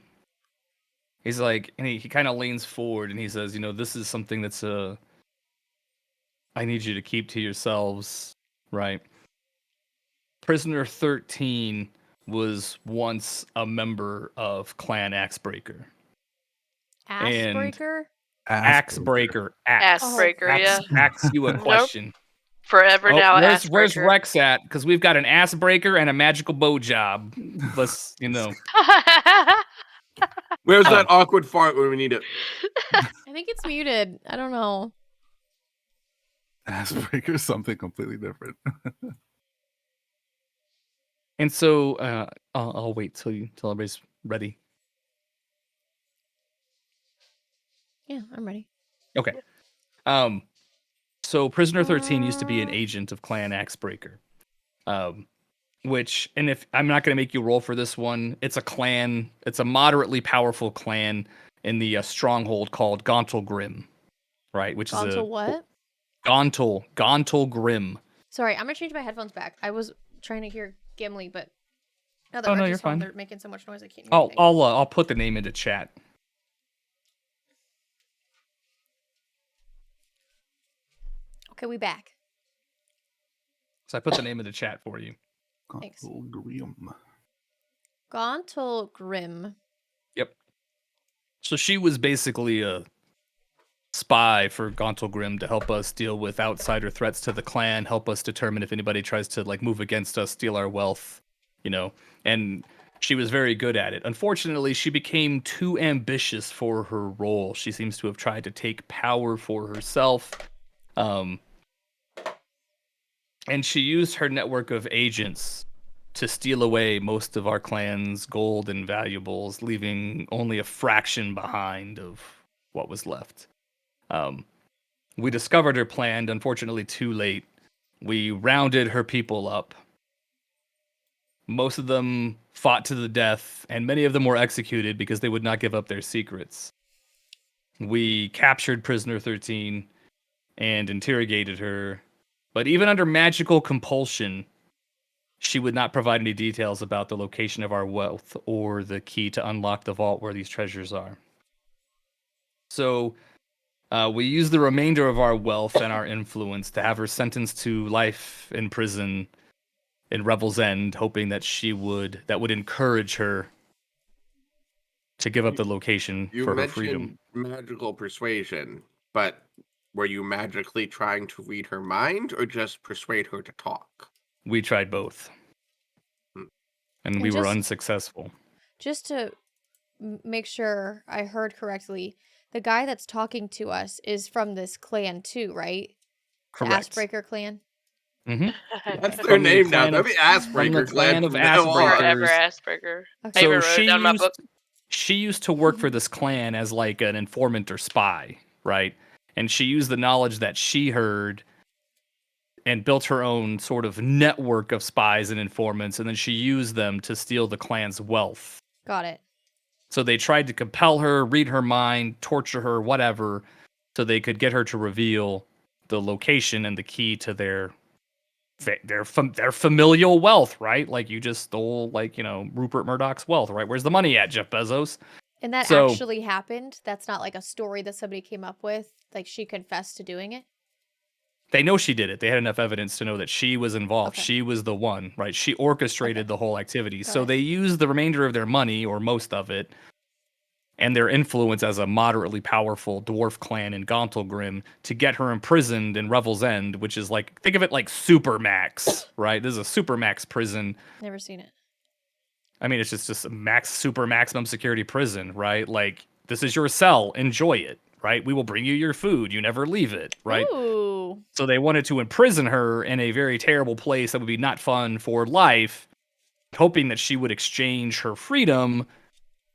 he's like, and he kind of leans forward and he says, this is something that's I need you to keep to yourselves, right? Prisoner 13 was once a member of Clan Axebreaker. Assbreaker? Axebreaker. Assbreaker, yeah. Ax you a question. Forever now, where's Assbreaker. Rex at? Because we've got an ass breaker and a magical bow job. Let's, Where's that awkward fart when we need it? I think it's muted. I don't know. Assbreaker is something completely different. And so I'll wait till everybody's ready. Yeah, I'm ready. Okay. So Prisoner 13 used to be an agent of Clan Axebreaker. Which, and if I'm not going to make you roll for this one, it's a moderately powerful clan in the stronghold called Gauntle Grim, right? Which Gauntle is a what? Gauntle Grim. Sorry, I'm gonna change my headphones back. I was trying to hear Gimli, but now that Oh, no, Rex you're is home, fine. they're making so much noise I can't hear anything. I'll put the name into chat. Okay, we back. So I put the name in the chat for you. Thanks. Gauntle Grim. Gauntle Grim. Yep. So she was basically a spy for Gauntle Grim to help us deal with outsider threats to the clan, help us determine if anybody tries to move against us, steal our wealth, and she was very good at it. Unfortunately, she became too ambitious for her role. She seems to have tried to take power for herself. And she used her network of agents to steal away most of our clan's gold and valuables, leaving only a fraction behind of what was left. We discovered her plan, unfortunately too late. We rounded her people up. Most of them fought to the death, and many of them were executed because they would not give up their secrets. We captured Prisoner 13 and interrogated her, but even under magical compulsion, she would not provide any details about the location of our wealth or the key to unlock the vault where these treasures are. So we used the remainder of our wealth and our influence to have her sentenced to life in prison in Revel's End, hoping that that would encourage her to give up the location for her freedom. You mentioned magical persuasion, but were you magically trying to read her mind or just persuade her to talk? We tried both. And we were unsuccessful. Just to make sure I heard correctly, the guy that's talking to us is from this clan too, right? Correct. The Assbreaker clan? Mm-hmm. That's their name now. That'd be Assbreaker clan of Forever Assbreakers. Assbreaker. Okay. I even wrote it down in my book. She used to work for this clan as an informant or spy, right? And she used the knowledge that she heard and built her own sort of network of spies and informants, and then she used them to steal the clan's wealth. Got it. So they tried to compel her, read her mind, torture her, whatever, so they could get her to reveal the location and the key to their familial wealth, right? Like you just stole, Rupert Murdoch's wealth, right? Where's the money at, Jeff Bezos? And that actually happened? That's not like a story that somebody came up with? Like she confessed to doing it? They know she did it. They had enough evidence to know that she was involved. Okay. She was the one, right? She orchestrated the whole activity. So Got it. they used the remainder of their money, or most of it, and their influence as a moderately powerful dwarf clan in Gauntle to get her imprisoned in Revel's End, which is think of it like Supermax, right? This is a Supermax prison. Never seen it. I mean, it's just a super maximum security prison, right? Like, this is your cell. Enjoy it, right? We will bring you your food. You never leave it, right? Ooh. So they wanted to imprison her in a very terrible place that would be not fun for life, hoping that she would exchange her freedom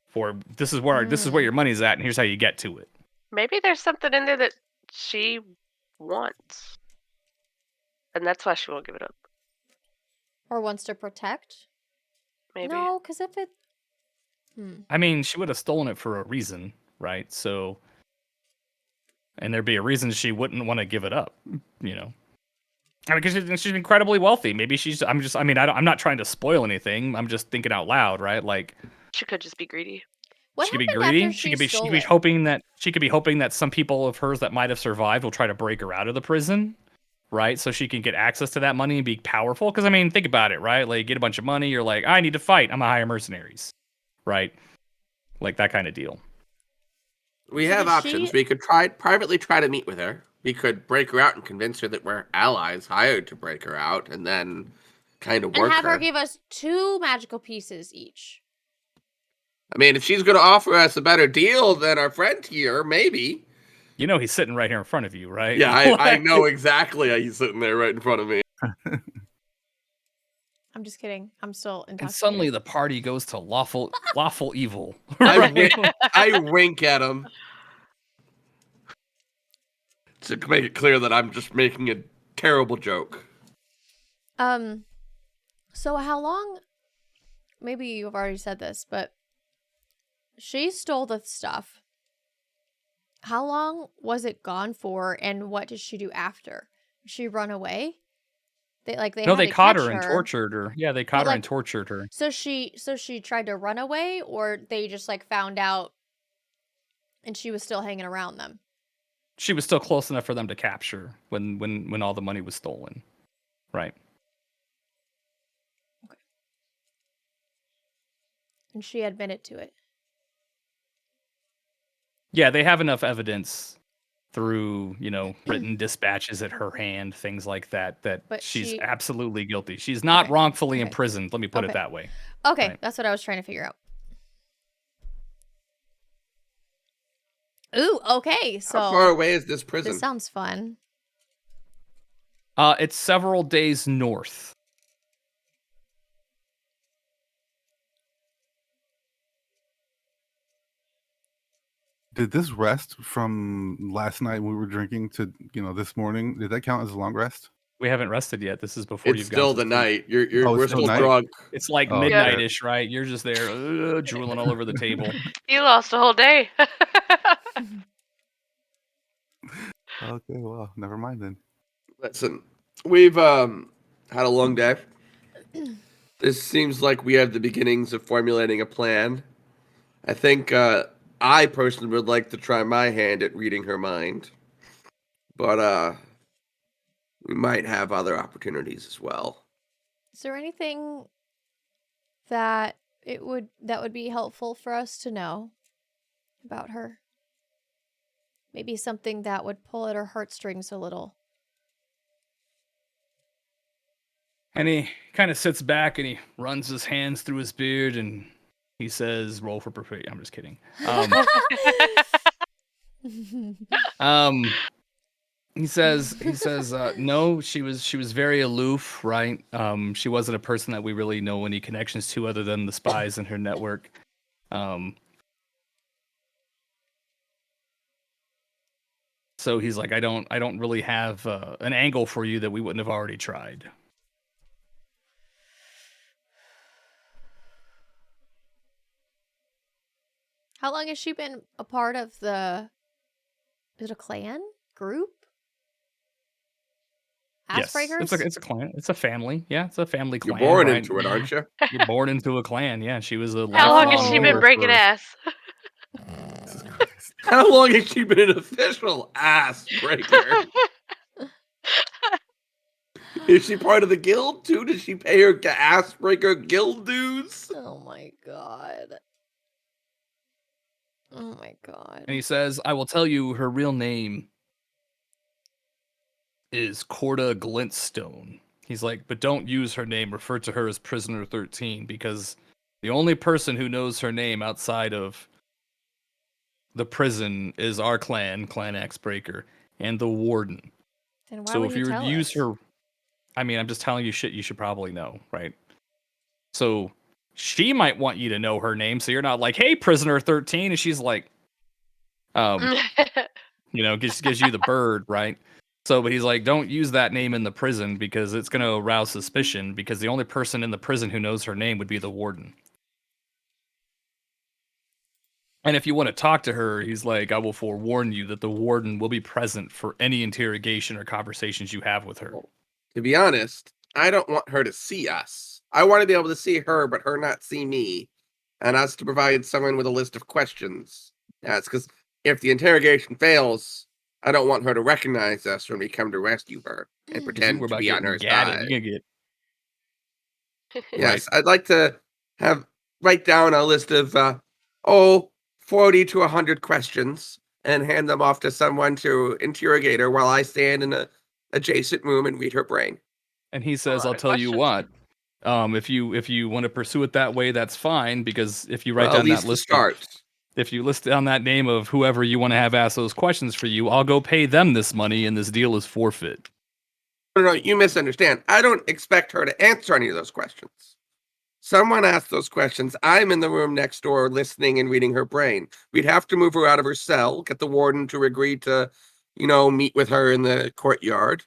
for this is where your money's at, and here's how you get to it. Maybe there's something in there that she wants, and that's why she won't give it up. Or wants to protect? Maybe. No, because if it... I mean, she would have stolen it for a reason, right? So, and there'd be a reason she wouldn't want to give it up, you know. I mean, because she's incredibly wealthy. Maybe I mean, I'm not trying to spoil anything. I'm just thinking out loud, right? Like, She could just be greedy. What she could be happened greedy. after She she could be stole it? hoping that some people of hers that might have survived will try to break her out of the prison, right? So she can get access to that money and be powerful. Because I mean, think about it, right? Like, get a bunch of money. You're like, I need to fight. I'm gonna hire mercenaries, right? Like that kind of deal. We So have did options. she- We could privately try to meet with her. We could break her out and convince her that we're allies hired to break her out, and then kind of And work have her her. give us 2 magical pieces each. I mean, if she's going to offer us a better deal than our friend here, maybe. You know, he's sitting right here in front of you, right? Yeah, I Like- know exactly how he's sitting there right in front of me. I'm just kidding. I'm still And intoxicated. suddenly the party goes to lawful evil. I, right? wink, I wink at him to make it clear that I'm just making a terrible joke. So how long? Maybe you've already said this, but she stole the stuff. How long was it gone for, and what did she do after? Did she run away? They No, had they to caught catch her and tortured her. Yeah, they caught her and tortured her. So she tried to run away, or they just like found out, and she was still hanging around them. She was still close enough for them to capture when all the money was stolen, right? And she admitted to it. Yeah, they have enough evidence through, you know, written dispatches at her hand, things like that, But she's she- absolutely guilty. She's not Okay, wrongfully okay. imprisoned, let me put it Okay. that way. Okay, Right. that's what I was trying to figure out. Ooh, okay. So How far away is this prison? this sounds fun. It's several days north. Did this rest from last night when we were drinking to this morning? Did that count as a long rest? We haven't rested yet. This is before It's you've still gone the to sleep. night. You're Oh, it's we're still still night? drunk. It's like Oh, midnight-ish, right? You're just there drooling all over the table. You lost a whole day. Okay, well, never mind then. Listen, we've had a long day. This seems like we have the beginnings of formulating a plan. I think I personally would like to try my hand at reading her mind. But we might have other opportunities as well. Is there anything that would be helpful for us to know about her? Maybe something that would pull at her heartstrings a little. And he kind of sits back and he runs his hands through his beard and he says, "Roll for perfect." I'm just kidding. He says, no, she was very aloof, right? She wasn't a person that we really know any connections to other than the spies in her network. So he's like, I don't really have an angle for you that we wouldn't have already tried. How long has she been a part of is it a clan group? Yes, Icebreakers? it's a clan. It's a family. Yeah, it's a family You're clan. born right? into it, aren't you? You're born into a clan. Yeah, she was a How long has lifelong she been member breaking for- ass? Jesus Christ. How long has she been an official ass breaker? Is she part of the guild too? Does she pay her ass breaker guild dues? Oh my god. Oh my god. And he says, I will tell you her real name is Corda Glintstone. He's like, but don't use her name. Refer to her as Prisoner 13 because the only person who knows her name outside of the prison is our clan Axebreaker, and the warden. Then why So would if he you were tell to use us? her, I mean, I'm just telling you shit you should probably know, right? So she might want you to know her name, so you're not like, hey, Prisoner 13, and she's like, gives you the bird, right? So, but he's like, don't use that name in the prison because it's going to arouse suspicion because the only person in the prison who knows her name would be the warden. And if you want to talk to her, he's like, I will forewarn you that the warden will be present for any interrogation or conversations you have with her. Well, to be honest, I don't want her to see us. I want to be able to see her, but her not see me, and us to provide someone with a list of questions. That's because if the interrogation fails, I don't want her to recognize us when we come to rescue her and Because you were pretend to about be on getting her gadded. side. You're gonna get Yes, I'd like to write down a list of 40 to 100 questions and hand them off to someone to interrogate her while I stand in a adjacent room and read her brain. And he A says, lot I'll of tell you questions. what. If you want to pursue it that way, that's fine. Because if you write Well, at down that least to list of start. if you list down that name of whoever you want to have ask those questions for you, I'll go pay them this money, and this deal is forfeit. No, you misunderstand. I don't expect her to answer any of those questions. Someone asked those questions. I'm in the room next door listening and reading her brain. We'd have to move her out of her cell, get the warden to agree to, meet with her in the courtyard.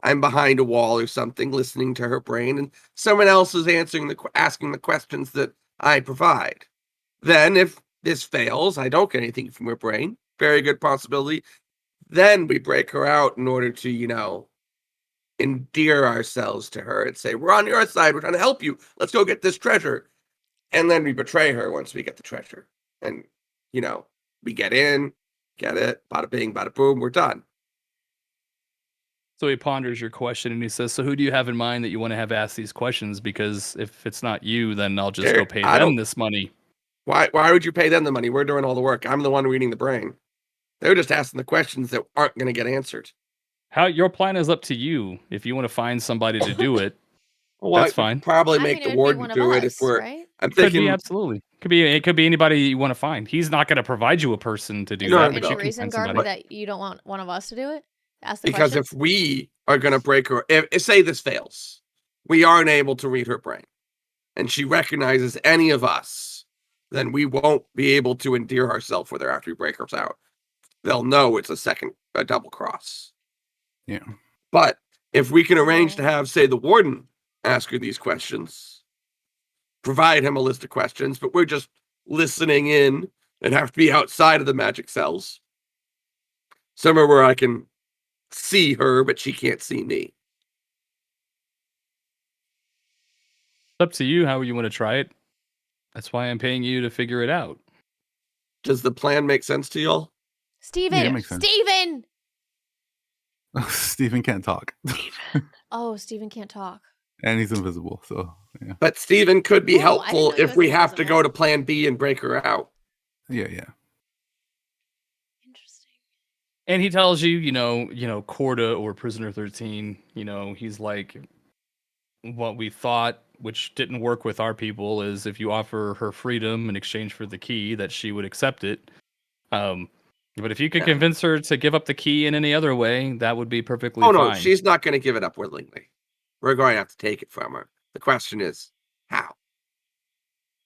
I'm behind a wall or something listening to her brain, and someone else is asking the questions that I provide. Then if this fails, I don't get anything from her brain. Very good possibility. Then we break her out in order to, endear ourselves to her and say, we're on your side, we're trying to help you, let's go get this treasure. And then we betray her once we get the treasure. And, we get in, get it, bada bing, bada boom, we're done. So he ponders your question and he says, so who do you have in mind that you want to have ask these questions? Because if it's not you, then I'll just go pay I them don't, this money. why would you pay them the money? We're doing all the work. I'm the one reading the brain. They're just asking the questions that aren't going to get answered. How your plan is up to you. If you want to find somebody to do it, Well, I that's could fine. probably I make mean, the it would be warden one of do it if us, right? I'm Could be thinking, absolutely. It could be anybody you want to find. He's not going to provide you a person to do Is No, there that, no, but no. you any can reason, find Garmy, somebody. that you don't want one of us to do it? Ask the because questions? if we are going to break her, if say this fails, we aren't able to read her brain, and she recognizes any of us, then we won't be able to endear ourselves with her after we break her out. They'll know it's a double cross. Yeah. But if we can arrange to Oh. have, say, the warden ask her these questions, provide him a list of questions, but we're just listening in and have to be outside of the magic cells, somewhere where I can see her, but she can't see me. It's up to you how you want to try it. That's why I'm paying you to figure it out. Does the plan make sense to y'all? Steven! Yeah, it makes sense. Steven! Stephen can't talk. Oh, Steven can't talk. And he's invisible, so yeah. But Steven could be Oh, I didn't helpful know he if was we have to invisible. go to plan B and break her out. Yeah. Interesting. And he tells you, Corda or Prisoner 13, he's like, what we thought, which didn't work with our people, is if you offer her freedom in exchange for the key, that she would accept it. But if you could Yeah. convince her to give up the key in any other way, that would be perfectly Oh, no, fine. she's not going to give it up willingly. We're going to have to take it from her. The question is, how?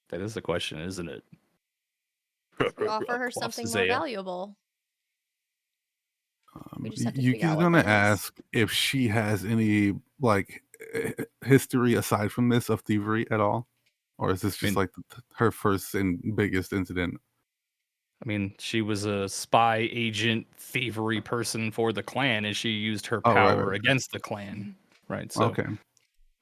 That is the question, isn't it? We offer her something more Isaiah. valuable. We just have to Yuki's figure out what gonna that is. ask if she has any history aside from this of thievery at all, or is this just like her first and biggest incident? I mean, she was a spy agent, thievery person for the clan, and she used her Oh, right, power right. against the clan, right? So, Okay.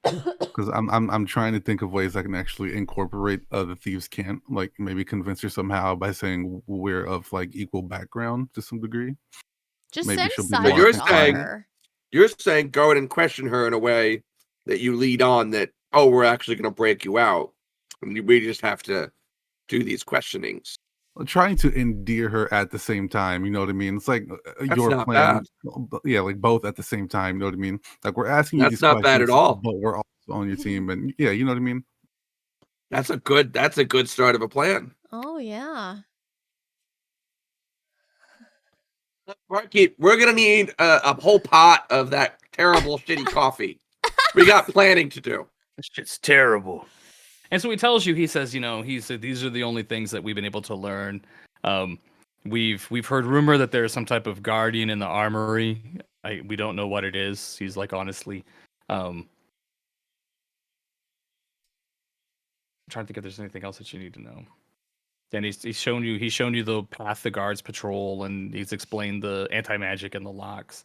Because I'm trying to think of ways I can actually incorporate the thieves' camp, like maybe convince her somehow by saying we're of like equal background to some degree. Just Maybe send she'll be more silence on saying- her. You're saying go in and question her in a way that you lead on that, oh, we're actually going to break you out. And we just have to do these questionings. Trying to endear her at the same time, you know what I mean? It's like your not plan, bad. yeah, like both at the same time, you know what I mean? Like we're asking you That's these not bad questions, at all. but we're also on your team, and yeah, you know what I mean? That's a good start of a plan. Oh, yeah. Barkeep, we're going to need a whole pot of that terrible, shitty coffee. We got planning to do. this shit's terrible. And so he tells you, he says, he said these are the only things that we've been able to learn. We've heard rumor that there's some type of guardian in the armory. We don't know what it is. He's like, honestly, I'm trying to think if there's anything else that you need to know. And he's shown you the path the guards patrol, and he's explained the anti-magic and the locks.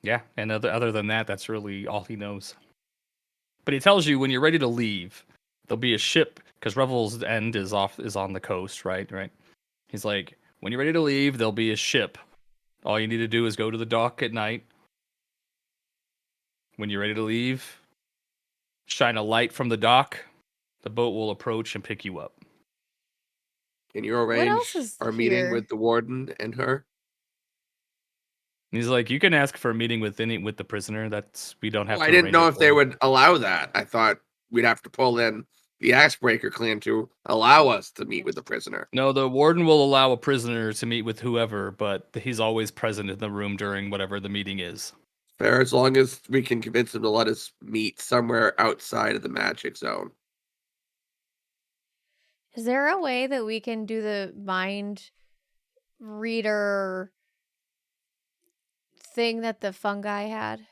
Yeah, and other than that, that's really all he knows. But he tells you when you're ready to leave, there'll be a ship, because Revel's End is on the coast, right? Right. He's like, when you're ready to leave, there'll be a ship. All you need to do is go to the dock at night. When you're ready to leave, shine a light from the dock. The boat will approach and pick you up. Can you What arrange else is our meeting here? with the warden and her? And he's like, you can ask for a meeting with the prisoner. We don't have Well, to I didn't arrange know it if for they you. would allow that. I thought we'd have to pull in the Axebreaker clan to allow us to meet with the prisoner. No, the warden will allow a prisoner to meet with whoever, but he's always present in the room during whatever the meeting is. Fair, as long as we can convince him to let us meet somewhere outside of the magic zone. Is there a way that we can do the mind reader thing that the fungi had?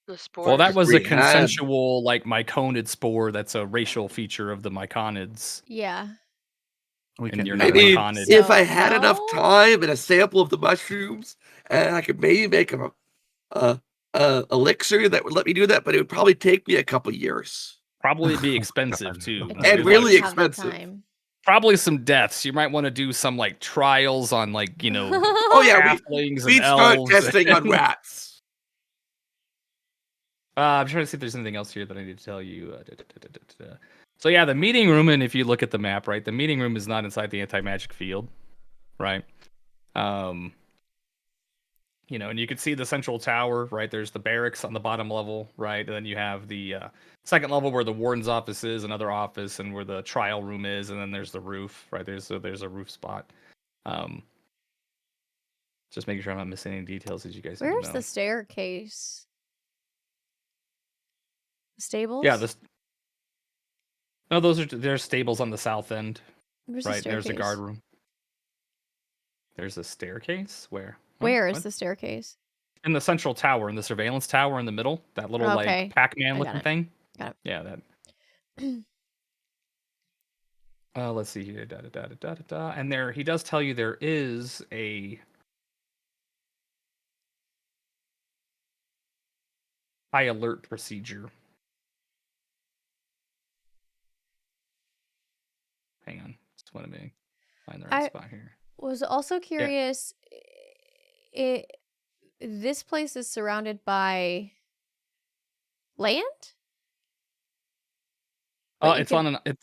The spores. Well, that was a We had- consensual, like, myconid spore that's a racial feature of the myconids. Yeah. We And can't you're do not I that. mean, myconid. if I So, had enough no? time and a sample of the mushrooms, and I could maybe make a elixir that would let me do that, but it would probably take me a couple years. Probably be expensive, too. I And don't really have the expensive. time. Probably some deaths. You might want to do some, like, trials on, like, Oh yeah, halflings we'd and start elves. testing on rats. I'm trying to see if there's anything else here that I need to tell you. So yeah, the meeting room, and if you look at the map, right, the meeting room is not inside the anti-magic field, right? And you can see the central tower, right? There's the barracks on the bottom level, right? And then you have the second level where the warden's office is, another office, and where the trial room is, and then there's the roof, right? There's a roof spot. Just making sure I'm not missing any details that you guys need to Where's know. the staircase? The stables? Yeah, no, there's stables on the south end. Where's Right, the there's staircase? a guard room. There's a staircase? Where? Where is What? the staircase? In the central tower, in the surveillance tower in the middle. That little, Okay. like, Pac-Man I got looking it. thing. Got it. Yeah, that. Let's see here. And there, he does tell you there is a high alert procedure. Hang on. Just want to find the right spot here. Was also curious. This place is surrounded by land? But you It's can- on it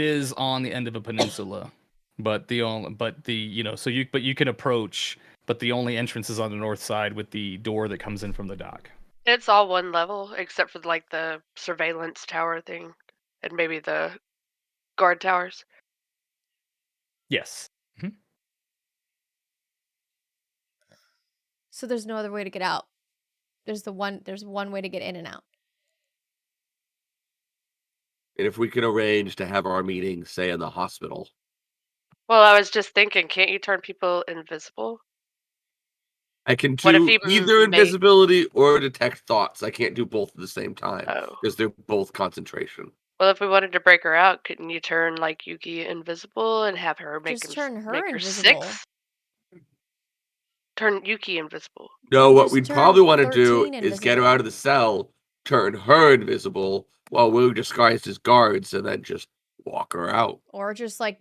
is on the end of a peninsula, but you can approach, but the only entrance is on the north side with the door that comes in from the dock. It's all one level, except for like the surveillance tower thing, and maybe the guard towers. Yes. So there's no other way to get out. There's one way to get in and out. And if we can arrange to have our meeting, say, in the hospital. Well, I was just thinking, can't you turn people invisible? I can What if do he either made- invisibility or detect thoughts. I can't do both at the same time Oh. because they're both concentration. Well, if we wanted to break her out, couldn't you turn like Yuki invisible and have her make Just him turn her make invisible. 6? Turn Yuki invisible. No, You what just we'd turn probably want to do 13 is get her invisible. out of the cell, turn her invisible while we're disguised as guards, and then just walk her out. Or just like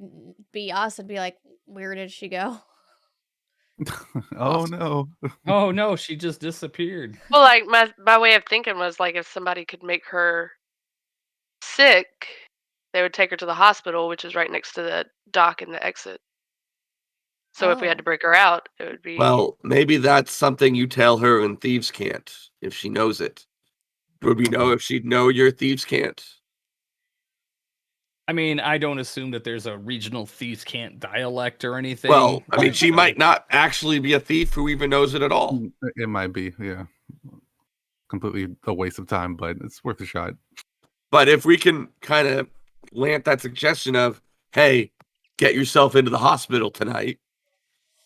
be us and be like, where did she go? Oh no. Oh no, she just disappeared. Well, like my way of thinking was like if somebody could make her sick, they would take her to the hospital, which is right next to the dock and the exit. So if we had to Oh. break her out, it would be Well, maybe that's something you tell her and thieves can't, if she knows it. Would we know if she'd know your thieves can't? I mean, I don't assume that there's a regional thieves can't dialect or anything. Well, I mean, she might not actually be a thief who even knows it at all. It might be, yeah. Completely a waste of time, but it's worth a shot. But if we can kind of plant that suggestion of, hey, get yourself into the hospital tonight,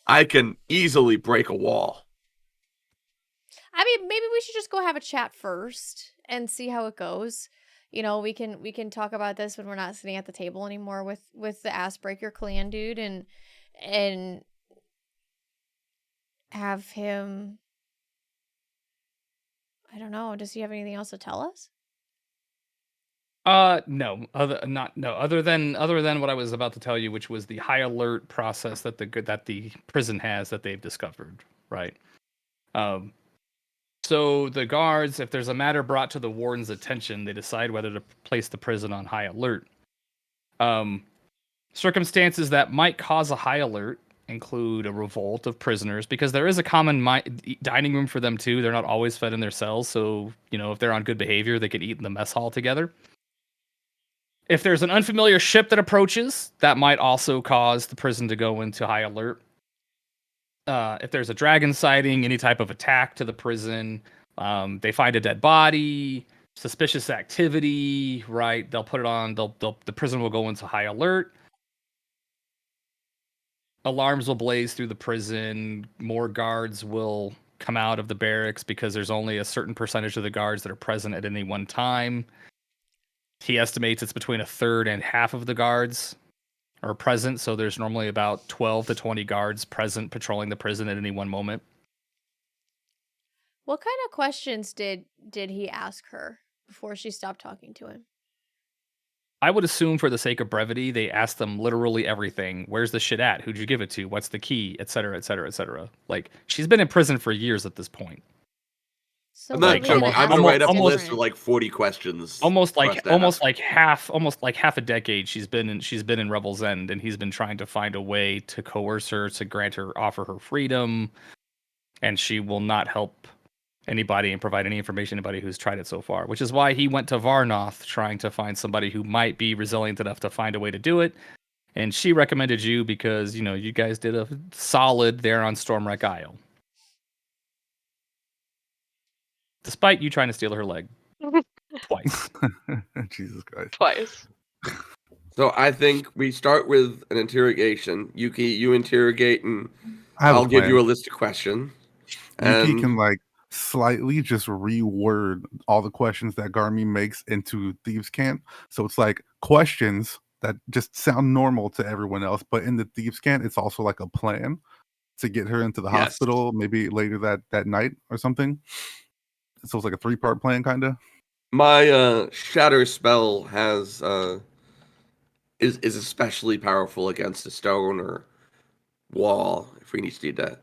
I can easily break a wall. I mean, maybe we should just go have a chat first and see how it goes. you know, we can talk about this when we're not sitting at the table anymore with the Assbreaker clan dude, and have him. I don't know. Does he have anything else to tell us? No. Other than what I was about to tell you, which was the high alert process that the prison has that they've discovered, right? So the guards, if there's a matter brought to the warden's attention, they decide whether to place the prison on high alert. Circumstances that might cause a high alert include a revolt of prisoners, because there is a common dining room for them too. They're not always fed in their cells, so if they're on good behavior, they could eat in the mess hall together. If there's an unfamiliar ship that approaches, that might also cause the prison to go into high alert. If there's a dragon sighting, any type of attack to the prison, they find a dead body, suspicious activity, right? They'll put it on. The prison will go into high alert. Alarms will blaze through the prison. More guards will come out of the barracks because there's only a certain percentage of the guards that are present at any one time. He estimates it's between a third and half of the guards are present, so there's normally about 12 to 20 guards present patrolling the prison at any one moment. What kind of questions did he ask her before she stopped talking to him? I would assume, for the sake of brevity, they asked them literally everything. Where's the shit at? Who'd you give it to? What's the key? Et cetera, et cetera, et cetera. Like, she's been in prison for years at this point. So I'm what not are we joking. gonna I'm ask gonna that's write up a list different? of like 40 questions. Almost for us to ask. like half a decade she's been in Revel's End, and he's been trying to find a way to coerce her, to offer her freedom, and she will not help anybody and provide any information to anybody who's tried it so far, which is why he went to Varnoth trying to find somebody who might be resilient enough to find a way to do it. And she recommended you because, you guys did a solid there on Stormwreck Isle. Despite you trying to steal her leg twice. Jesus Christ. Twice. So I think we start with an interrogation. Yuki, you interrogate, and I have a I'll give you a plan. list of questions. Yuki And can like slightly just reword all the questions that Garmy makes into Thieves' Cant. So it's like questions that just sound normal to everyone else, but in the Thieves' Cant, it's also like a plan to get her into the Yes. hospital, maybe later that night or something. So it's like a 3-part plan, kind of. my shatter spell has is especially powerful against a stone or wall. If we need to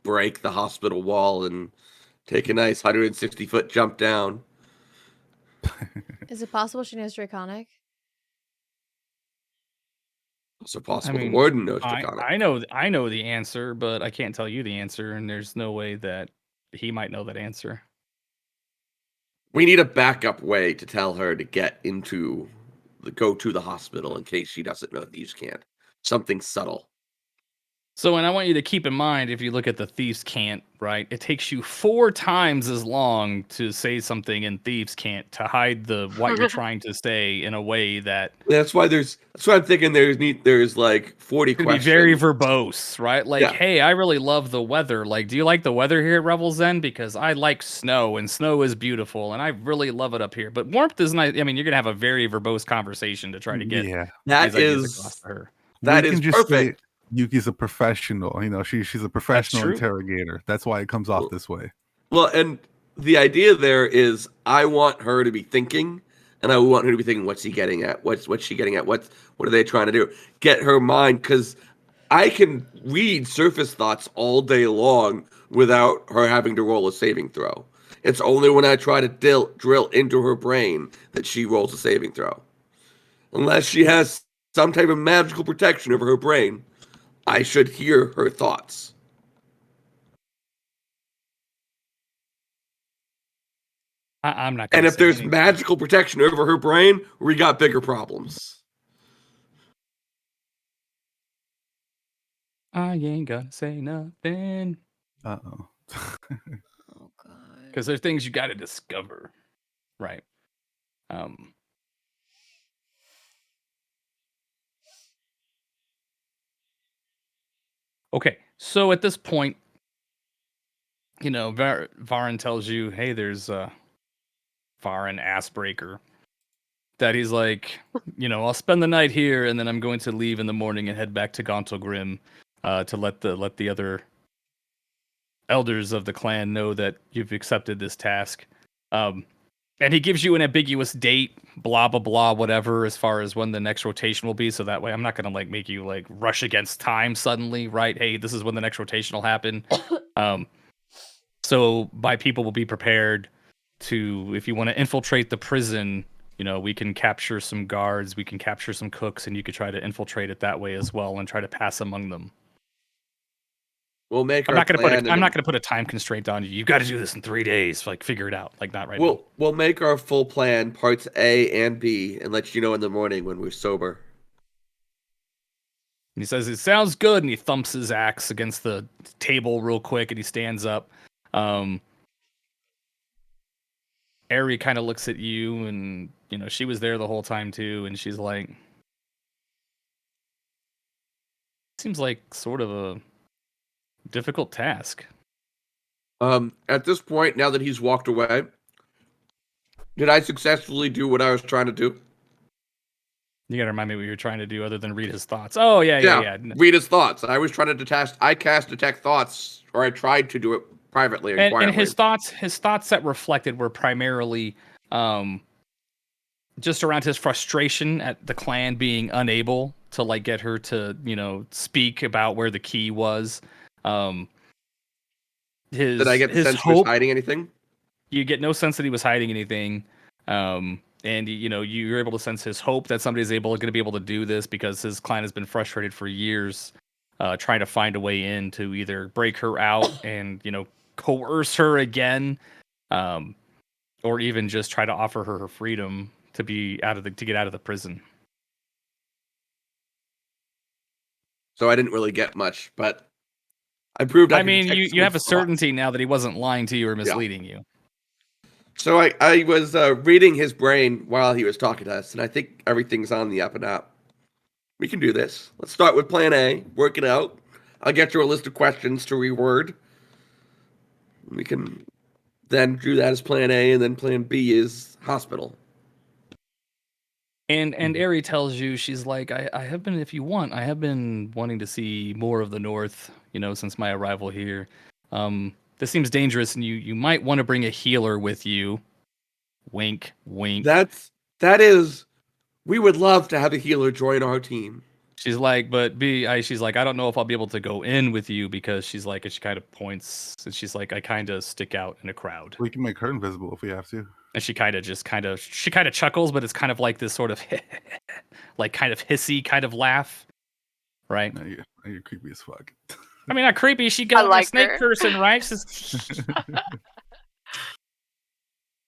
break the hospital wall and take a nice 160-foot jump down. Is it possible she knows Draconic? It's possible I the mean, warden knows Draconic. I know the answer, but I can't tell you the answer, and there's no way that he might know that answer. We need a backup way to tell her to go to the hospital in case she doesn't know Thieves' Cant. Something subtle. So, and I want you to keep in mind, if you look at the Thieves' Cant, right, it takes you 4 times as long to say something in Thieves' Cant to hide what you're trying to say in a way that That's why I'm thinking there's like 40 can be questions. very verbose, right? Like, Yeah. hey, I really love the weather. Like, do you like the weather here at Revel's End? Because I like snow, and snow is beautiful, and I really love it up here. But warmth is nice. I mean, you're gonna have a very verbose conversation to try to get That these ideas is across to her. that We is can just say perfect. Yuki's a professional. She's a professional true. interrogator. That's why it comes off this way. Well, and the idea there is I want her to be thinking, and I want her to be thinking, what's he getting at? What's she getting at? What are they trying to do? Get her mind, because I can read surface thoughts all day long without her having to roll a saving throw. It's only when I try to drill into her brain that she rolls a saving throw. Unless she has some type of magical protection over her brain, I should hear her thoughts. I'm not. And if there's anything. magical protection over her brain, we got bigger problems. I ain't gonna say nothing. Uh-oh. Oh god. Because there's things you got to discover, right? Okay, so at this point, Varen tells you, "Hey, there's Varen Assbreaker. that he's like, I'll spend the night here, and then I'm going to leave in the morning and head back to Gauntlgrim to let the other elders of the clan know that you've accepted this task. And he gives you an ambiguous date, blah blah blah, whatever, as far as when the next rotation will be. So that way, I'm not gonna make you rush against time suddenly, right? Hey, this is when the next rotation will happen. So my people will be prepared to, if you want to infiltrate the prison, we can capture some guards, we can capture some cooks, and you could try to infiltrate it that way as well and try to pass among them. We'll make I'm our not going to plan. I'm not going to put a time constraint on you. You've got to do this in 3 days. Figure it out. Not right now. We'll make our full plan, parts A and B, and let you know in the morning when we're sober. And he says, it sounds good, and he thumps his axe against the table real quick, and he stands up. Ari kind of looks at you, and, she was there the whole time, too, and she's like, seems like sort of a difficult task. At this point, now that he's walked away, did I successfully do what I was trying to do? You gotta remind me what you're trying to do other than read his thoughts. Oh, yeah. Read his thoughts. I was trying to I cast detect thoughts, or I tried to do it privately and quietly. And his thoughts that reflected were primarily just around his frustration at the clan being unable to get her to, speak about where the key was. Did I get the sense he was hiding anything? You get no sense that he was hiding anything. And you're able to sense his hope that somebody's going to be able to do this because his clan has been frustrated for years, trying to find a way in to either break her out and coerce her again, or even just try to offer her freedom to get out of the prison. So I didn't really get much, but I proved. You have a certainty now that he wasn't lying to you or misleading you. So I was reading his brain while he was talking to us, and I think everything's on the up and up. We can do this. Let's start with plan A, work it out. I'll get you a list of questions to reword. We can then do that as plan A, and then plan B is hospital. And Ari tells you, she's like, I have been, if you want, I have been wanting to see more of the North, since my arrival here. This seems dangerous, and you might want to bring a healer with you. Wink, wink. That is, we would love to have a healer join our team. She's like, she's like, I don't know if I'll be able to go in with you because she's like, and she kind of points, and she's like, I kind of stick out in a crowd. We can make her invisible if we have to. And she kind of chuckles, but it's kind of like this sort of kind of hissy kind of laugh, right? No, you're creepy as fuck. I mean, not creepy. She got a snake person, right?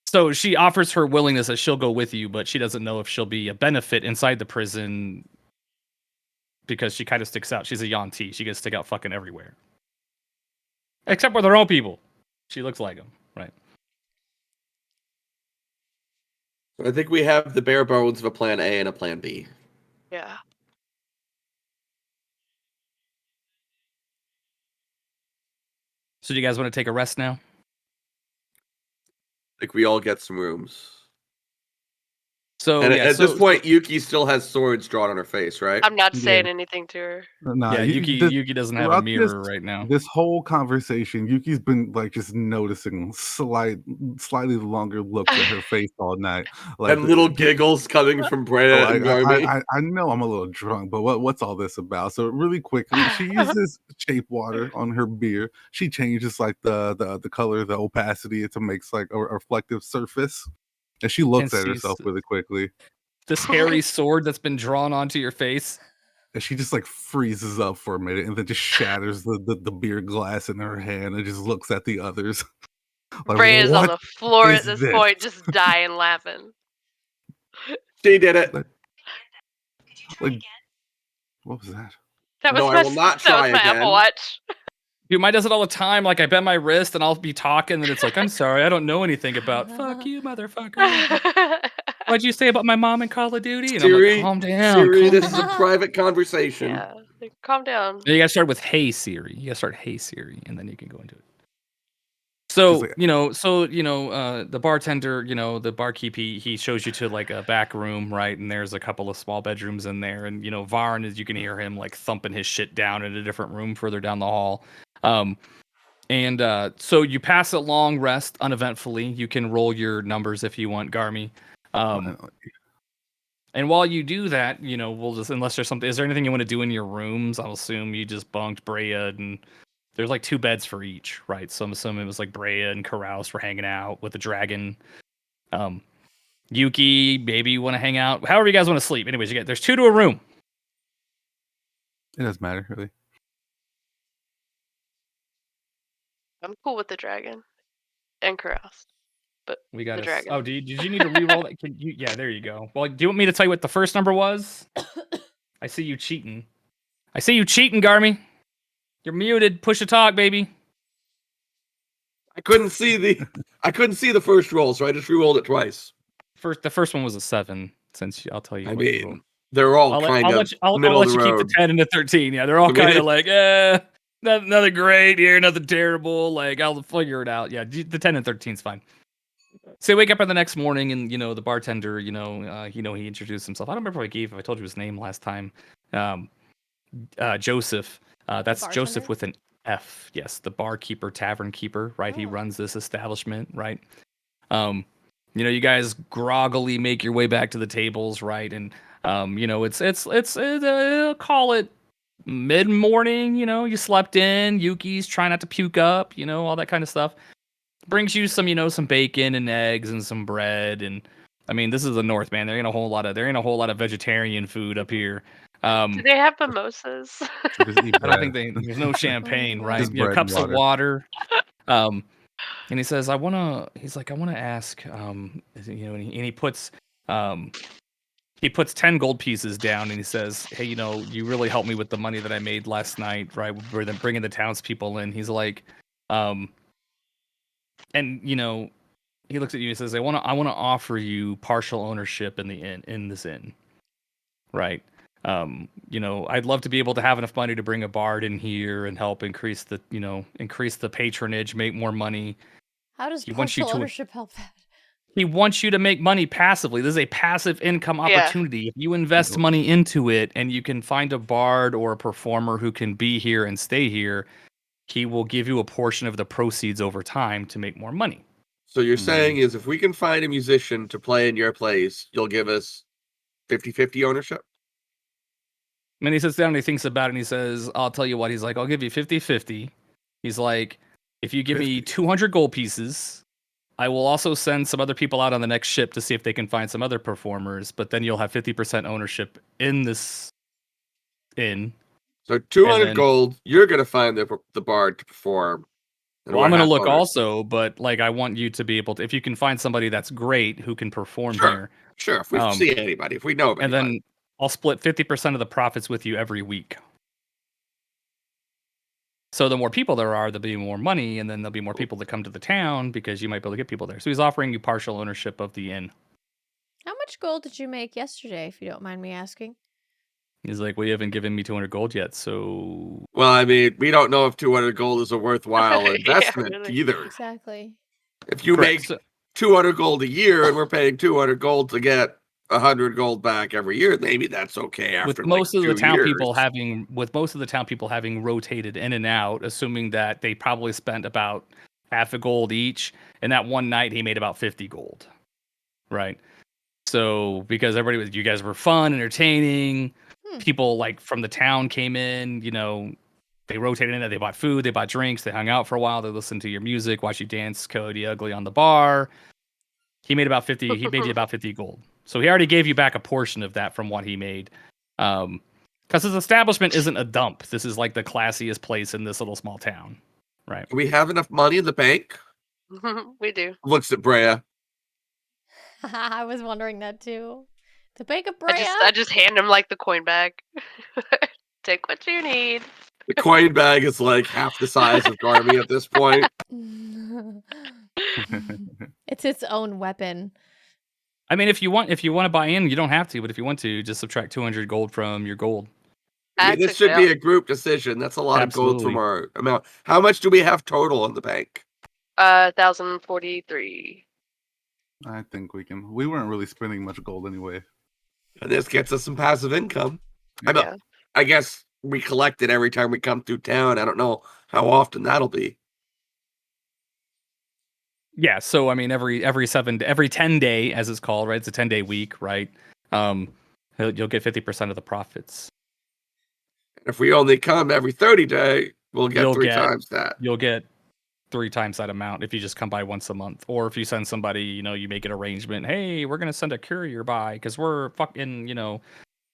So she offers her willingness that she'll go with you, but she doesn't know if she'll be a benefit inside the prison because she kind of sticks out. She's a Yanti. She gets to stick out fucking everywhere. Except with her own people. She looks like them, right? I think we have the bare bones of a plan A and a plan B. Yeah. So do you guys want to take a rest now? I think we all get some rooms. So at this point, Yuki still has swords drawn on her face, right? I'm not saying anything to her. Nah, Yuki doesn't have a mirror right now. This whole conversation, Yuki's been just noticing slightly longer looks at her face all night, and little giggles coming from Brad and Garmy. I know I'm a little drunk, but what's all this about? So really quickly, she uses shape water on her beer. She changes the color, the opacity to makes a reflective surface. And she looks at herself really quickly. This hairy sword that's been drawn onto your face. And she just freezes up for a minute and then just shatters the beer glass in her hand and just looks at the others. Bray is on the floor at this point, just dying laughing. She did it. What was that? That was I will not try my again. Apple Watch. Dude, mine does it all the time. I bend my wrist and I'll be talking and it's like, I'm sorry, I don't know anything about. Fuck you, motherfucker. What'd you say about my mom in Call of Duty? And Siri, I'm like, calm down. Siri, this is a private conversation. Yeah, calm down. You gotta start with Hey Siri. You gotta start Hey Siri, and then you can go into it. So like- the bartender, the barkeep, he shows you to like a back room, right? And there's a couple of small bedrooms in there, and Varn is you can hear him like thumping his shit down in a different room further down the hall. So you pass a long rest uneventfully. You can roll your numbers if you want, Garmy. And while you do that, we'll just unless there's something. Is there anything you want to do in your rooms? I'll assume you just bunked Brea and. There's like 2 beds for each, right? So I'm assuming it was like Brea and Carouse for hanging out with the dragon. Yuki, maybe you want to hang out. However you guys want to sleep. Anyways, there's 2 to a room. It doesn't matter really. I'm cool with the dragon and Carouse, but We got the dragon. Oh, did you need to re-roll that? Yeah, there you go. Well, do you want me to tell you what the first number was? I see you cheating. Garmy. You're muted. Push to talk, baby. I couldn't see the first roll, so I just re-rolled it twice. The first one was a 7. Since I'll tell you. I what you rolled. mean, they're all I'll middle let of you the keep road. the 10 and the 13. Yeah, they're all kind of like, nothing great here, nothing terrible. Like, I'll figure it out. Yeah, the 10 and 13 is fine. So you wake up in the next morning, and the bartender, he introduced himself. I don't remember if I told you his name last time. Joseph. That's Joseph with an F. Yes, the barkeeper, tavern keeper. Right, He runs this establishment. Right. You guys groggily make your way back to the tables. Right, and it's call it mid morning. You slept in. Yuki's trying not to puke up. All that kind of stuff. Brings you some bacon and eggs and some bread, and I mean this is the North, man. There ain't a whole lot of vegetarian food up here. Do they have mimosas? Just eat I don't bread. think there's no champagne, right? Just bread and Cups of water. water. And he says, I wanna ask, and he puts 10 gold pieces down, and he says, hey, you really helped me with the money that I made last night, right? We're bringing the townspeople in. He's like, and he looks at you and says, I want to offer you partial ownership in this inn, right? I'd love to be able to have enough money to bring a bard in here and help increase the patronage, make more money. How does partial ownership help that? He wants you to make money passively. This is a passive income opportunity. If you invest money into it and you can find a bard or a performer who can be here and stay here, he will give you a portion of the proceeds over time to make more money. So you're saying is if we can find a musician to play in your place, you'll give us 50-50 ownership? And then he sits down and he thinks about it and he says, I'll tell you what. He's like, I'll give you 50-50. He's like, if you give me 200 gold pieces, I will also send some other people out on the next ship to see if they can find some other performers, but then you'll have 50% ownership in this inn. So 200 gold, you're going to find the bard to perform. Well, I'm going to look also, but like I want you to be able to, if you can find somebody that's great who can perform here. Sure, if we see anybody, if we know anybody. And then I'll split 50% of the profits with you every week. So the more people there are, there'll be more money, and then there'll be more people that come to the town because you might be able to get people there. So he's offering you partial ownership of the inn. How much gold did you make yesterday, if you don't mind me asking? He's like, well, you haven't given me 200 gold yet, so... Well, I mean, we don't know if 200 gold is a worthwhile investment either. Exactly. If you make 200 gold a year and we're paying 200 gold to get 100 gold back every year, maybe that's okay after with most of the town years. people having rotated in and out, assuming that they probably spent about half a gold each, and that one night he made about 50 gold, right? So because you guys were fun, entertaining, people like from the town came in, they rotated in there, they bought food, they bought drinks, they hung out for a while, they listened to your music, watched you dance Cody Ugly on the bar. He made about 50. He made you about 50 gold. So he already gave you back a portion of that from what he made. Because his establishment isn't a dump. This is like the classiest place in this little small town, right? Do we have enough money in the bank? We do. Looks at Brea. I was wondering that too. The bank of Brea. I just hand him like the coin bag. Take what you need. The coin bag is like half the size of Garmy at this point. It's its own weapon. I mean, if you want to buy in, you don't have to. But if you want to, just subtract 200 gold from your gold. I mean, this should be a group decision. That's a lot of gold from our amount. How much do we have total in the bank? 1,043. I think we can. We weren't really spending much gold anyway. And this gets us some passive income. Yeah. I guess we collect it every time we come through town. I don't know how often that'll be. Yeah, so I mean, every 10 day, as it's called, right? It's a 10-day week, right? You'll get 50% of the profits. If we only come every 30 day, we'll get You'll three get times that. You'll get 3 times that amount if you just come by once a month, or if you send somebody, you make an arrangement. Hey, we're gonna send a courier by because we're fucking,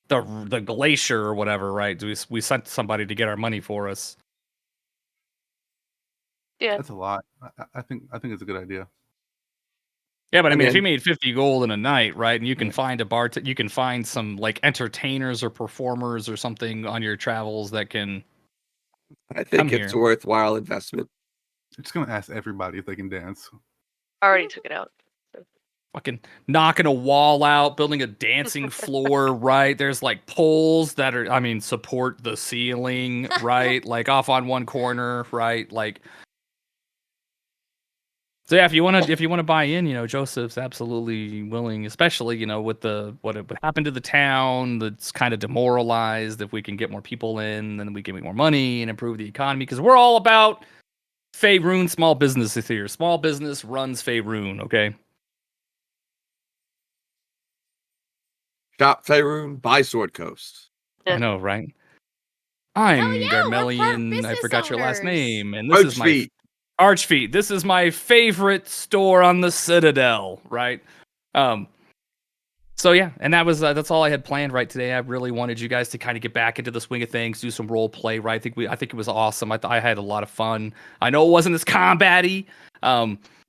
the glacier or whatever, right? We sent somebody to get our money for us. Yeah. That's a lot. I think it's a good idea. Yeah, but I And mean, if you then- made 50 gold in a night, right, and you can Yeah. find you can find some like entertainers or performers or something on your travels that can I think come it's a here. worthwhile investment. I'm just gonna ask everybody if they can dance. I already took it out. Fucking knocking a wall out, building a dancing floor, right? There's like poles that are, I mean, support the ceiling, right? Like off on one corner, right? Like, so yeah, if you want to buy in, Joseph's absolutely willing, especially, with what happened to the town that's kind of demoralized. If we can get more people in, then we can make more money and improve the economy, because we're all about Faerun small businesses here. Small business runs Faerun, okay? Shop Faerun, buy Sword Coast. Yeah. I know, right? Hell I'm yeah, we're part Garmelian. I business forgot your last owners. name, and this is my Archfeet. Archfeet. This is my favorite store on the Citadel, right? So yeah, and that's all I had planned right today. I really wanted you guys to kind of get back into the swing of things, do some role play, right? I think it was awesome. I had a lot of fun. I know it wasn't as combat-y,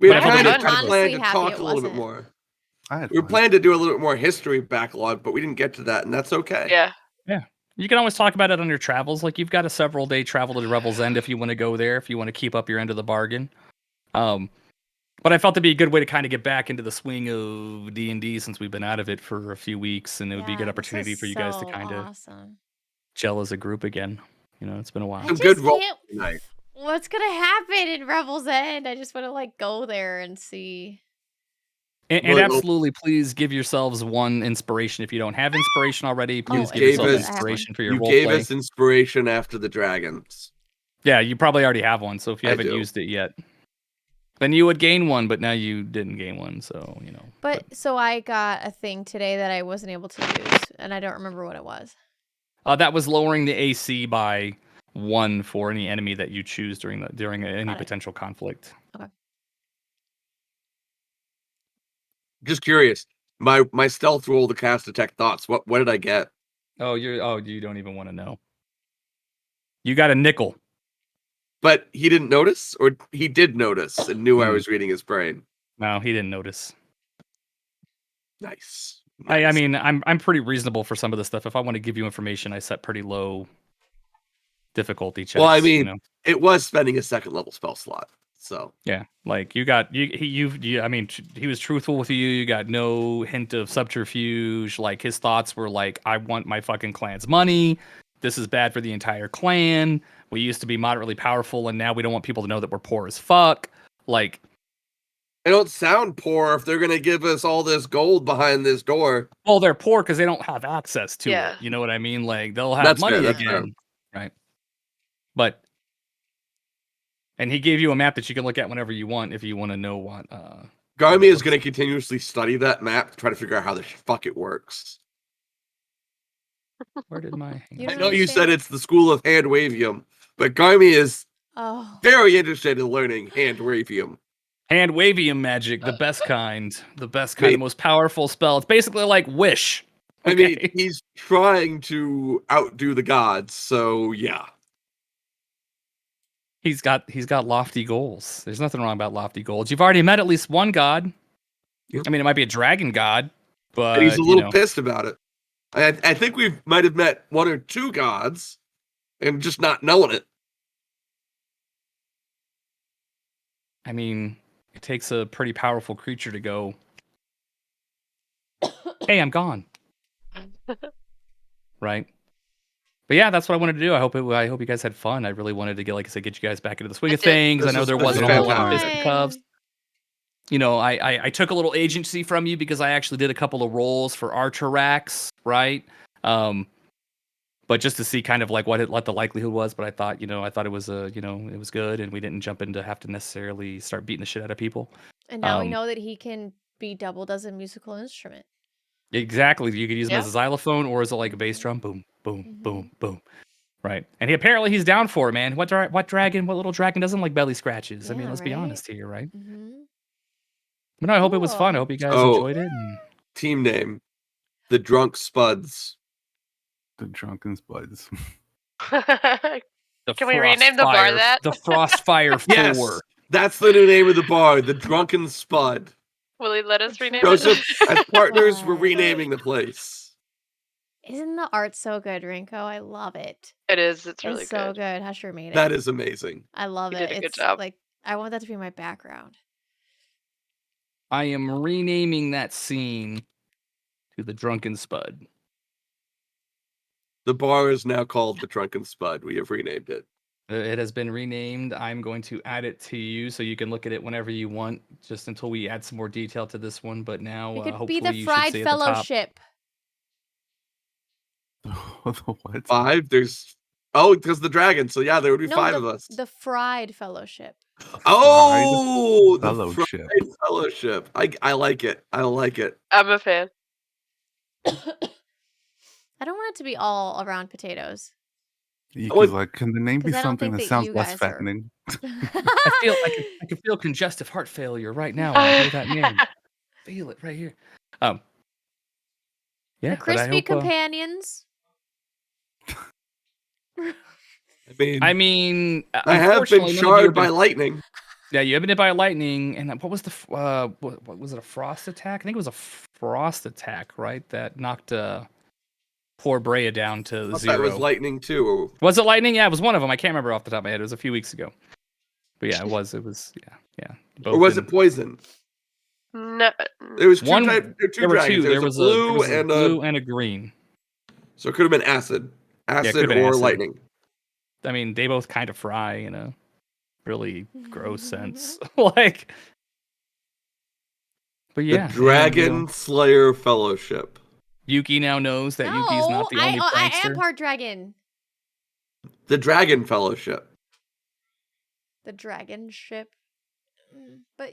We but had I felt kind like of it was honestly planned to happy talk it a little bit wasn't. more. I had We fun. planned to do a little bit more history backlog, but we didn't get to that, and that's okay. Yeah. Yeah. You can always talk about it on your travels. Like, you've got a several day travel to the Revel's End if you want to go there, if you want to keep up your end of the bargain. But I felt it'd be a good way to kind of get back into the swing of D&D since we've been out of it for a few weeks, and it would be a good Yeah, this opportunity is for you guys to so kind of awesome. gel as a group again. It's been a while. I Some good just roll can't. tonight. What's gonna happen in Revel's End? I just want to like go there and see. And Really, absolutely, please give yourselves one inspiration. If you don't have inspiration already, please Oh, give gave yourself us- I have one. inspiration for your You role gave play. us inspiration after the dragons. Yeah, you probably already have one, so if you I haven't do. used it yet, then you would gain one, but now you didn't gain one, so, But so I got a thing today that I wasn't able to use, and I don't remember what it was. That was lowering the AC by 1 for any enemy that you choose during any Got it. potential conflict. Just curious. My stealth roll to cast detect thoughts. What did I get? You don't even want to know. You got a nickel. But he didn't notice, or he did notice and knew I was reading his brain. No, he didn't notice. Nice. I mean, I'm pretty reasonable for some of this stuff. If I want to give you information, I set pretty low difficulty checks. Well, I mean, it was spending a second level spell slot, so yeah, like I mean, he was truthful with you. You got no hint of subterfuge. Like, his thoughts were like, I want my fucking clan's money. This is bad for the entire clan. We used to be moderately powerful, and now we don't want people to know that we're poor as fuck. Like, they don't sound poor if they're gonna give us all this gold behind this door. well, they're poor because they don't have access to Yeah. it. You know what I mean? Like, they'll have That's money fair, that's again, right? But, and he gave you a map that you can look at whenever you want if you want to know what. Garmy is gonna continuously study that map to try to figure out how the fuck it works. Where did my? You I don't know you understand said it? it's the school of hand wavium, but Garmy is Oh, very interested in learning hand wavium. Hand wavium magic, the best kind, the Wait. most powerful spell. It's basically like Wish. I mean, Okay. he's trying to outdo the gods, so yeah. He's got lofty goals. There's nothing wrong about lofty goals. You've already met at least one god. Yep. I mean, it might be a dragon god, but And he's a little pissed about it. I think we might have met one or two gods and just not knowing it. I mean, it takes a pretty powerful creature to go, hey, I'm gone. Right? But yeah, that's what I wanted to do. I hope you guys had fun. I really wanted to get, like I said, get you guys back into the swing I of did. things. I know there This wasn't is a whole lot of fantastic. fisticuffs. You know, I took a little agency from you because I actually did a couple of rolls for Archerax, right? But just to see kind of like what the likelihood was. But I thought it was it was good, and we didn't jump in to have to necessarily start beating the shit out of people. And now we know that he can be doubled as a musical instrument. Exactly. You could use him as a xylophone, or is it like a bass drum? Boom, boom, boom, boom. Right. And he's down for it, man. What little dragon doesn't like belly scratches? I mean, Yeah, let's be right? honest here, right? Mm-hmm. But no, I hope it was fun. I Cool. hope you guys Oh. enjoyed it. And Team name, the Drunk Spuds. The Drunken Spuds. the Can we rename the bar Frostfire- that? The Frostfire 4. Yes, that's the new name of the bar, the Drunken Spud. Will he let us rename Joseph, it? as partners, we're Spud. renaming the place. Isn't the art so good, Rinko? I love it. It is. It's really It's so good. good. Husher made it. That is amazing. I love You it. did a good It's job. like I want that to be my background. I am renaming that scene to the Drunken Spud. The bar is now called the Drunken Spud. We have renamed it. It has been renamed. I'm going to add it to you so you can look at it whenever you want, just until we add some more detail to this one. But now, It could hopefully, be the you should Fried see at the top. Fellowship. The what? 5? Because the dragon. So yeah, there would be No, 5 of us. The Fried Fellowship. Oh, the Fellowship. Fried Fellowship. I like it. I like it. I'm a fan. I don't want it to be all around potatoes. You Oh, could like, can the name be 'Cause I don't something think that that sounds you less guys are- fattening? I can feel congestive heart failure right now when I hear that name. Feel it right here. Yeah, The but I Crispy hope, Companions. I mean, I have been unfortunately, none of you charred have by been- lightning. Yeah, you have been hit by lightning, and what was what was it? A frost attack? I think it was a frost attack, right? That knocked poor Brea down to I thought 0. that was lightning too. Was it lightning? Yeah, it was one of them. I can't remember off the top of my head. It was a few weeks ago. But yeah, it was. Yeah. Or was it poison? No. There was two One? dragons. There were two. There was a blue and blue and a green. So it could have been acid. it Acid could've been or acid. lightning. I mean, they both kind of fry in a really gross sense. Like, but yeah, The Dragon and, Slayer Fellowship. Yuki now knows that Yuki's not the only I prankster. am part dragon. The Dragon Fellowship. The dragon ship. But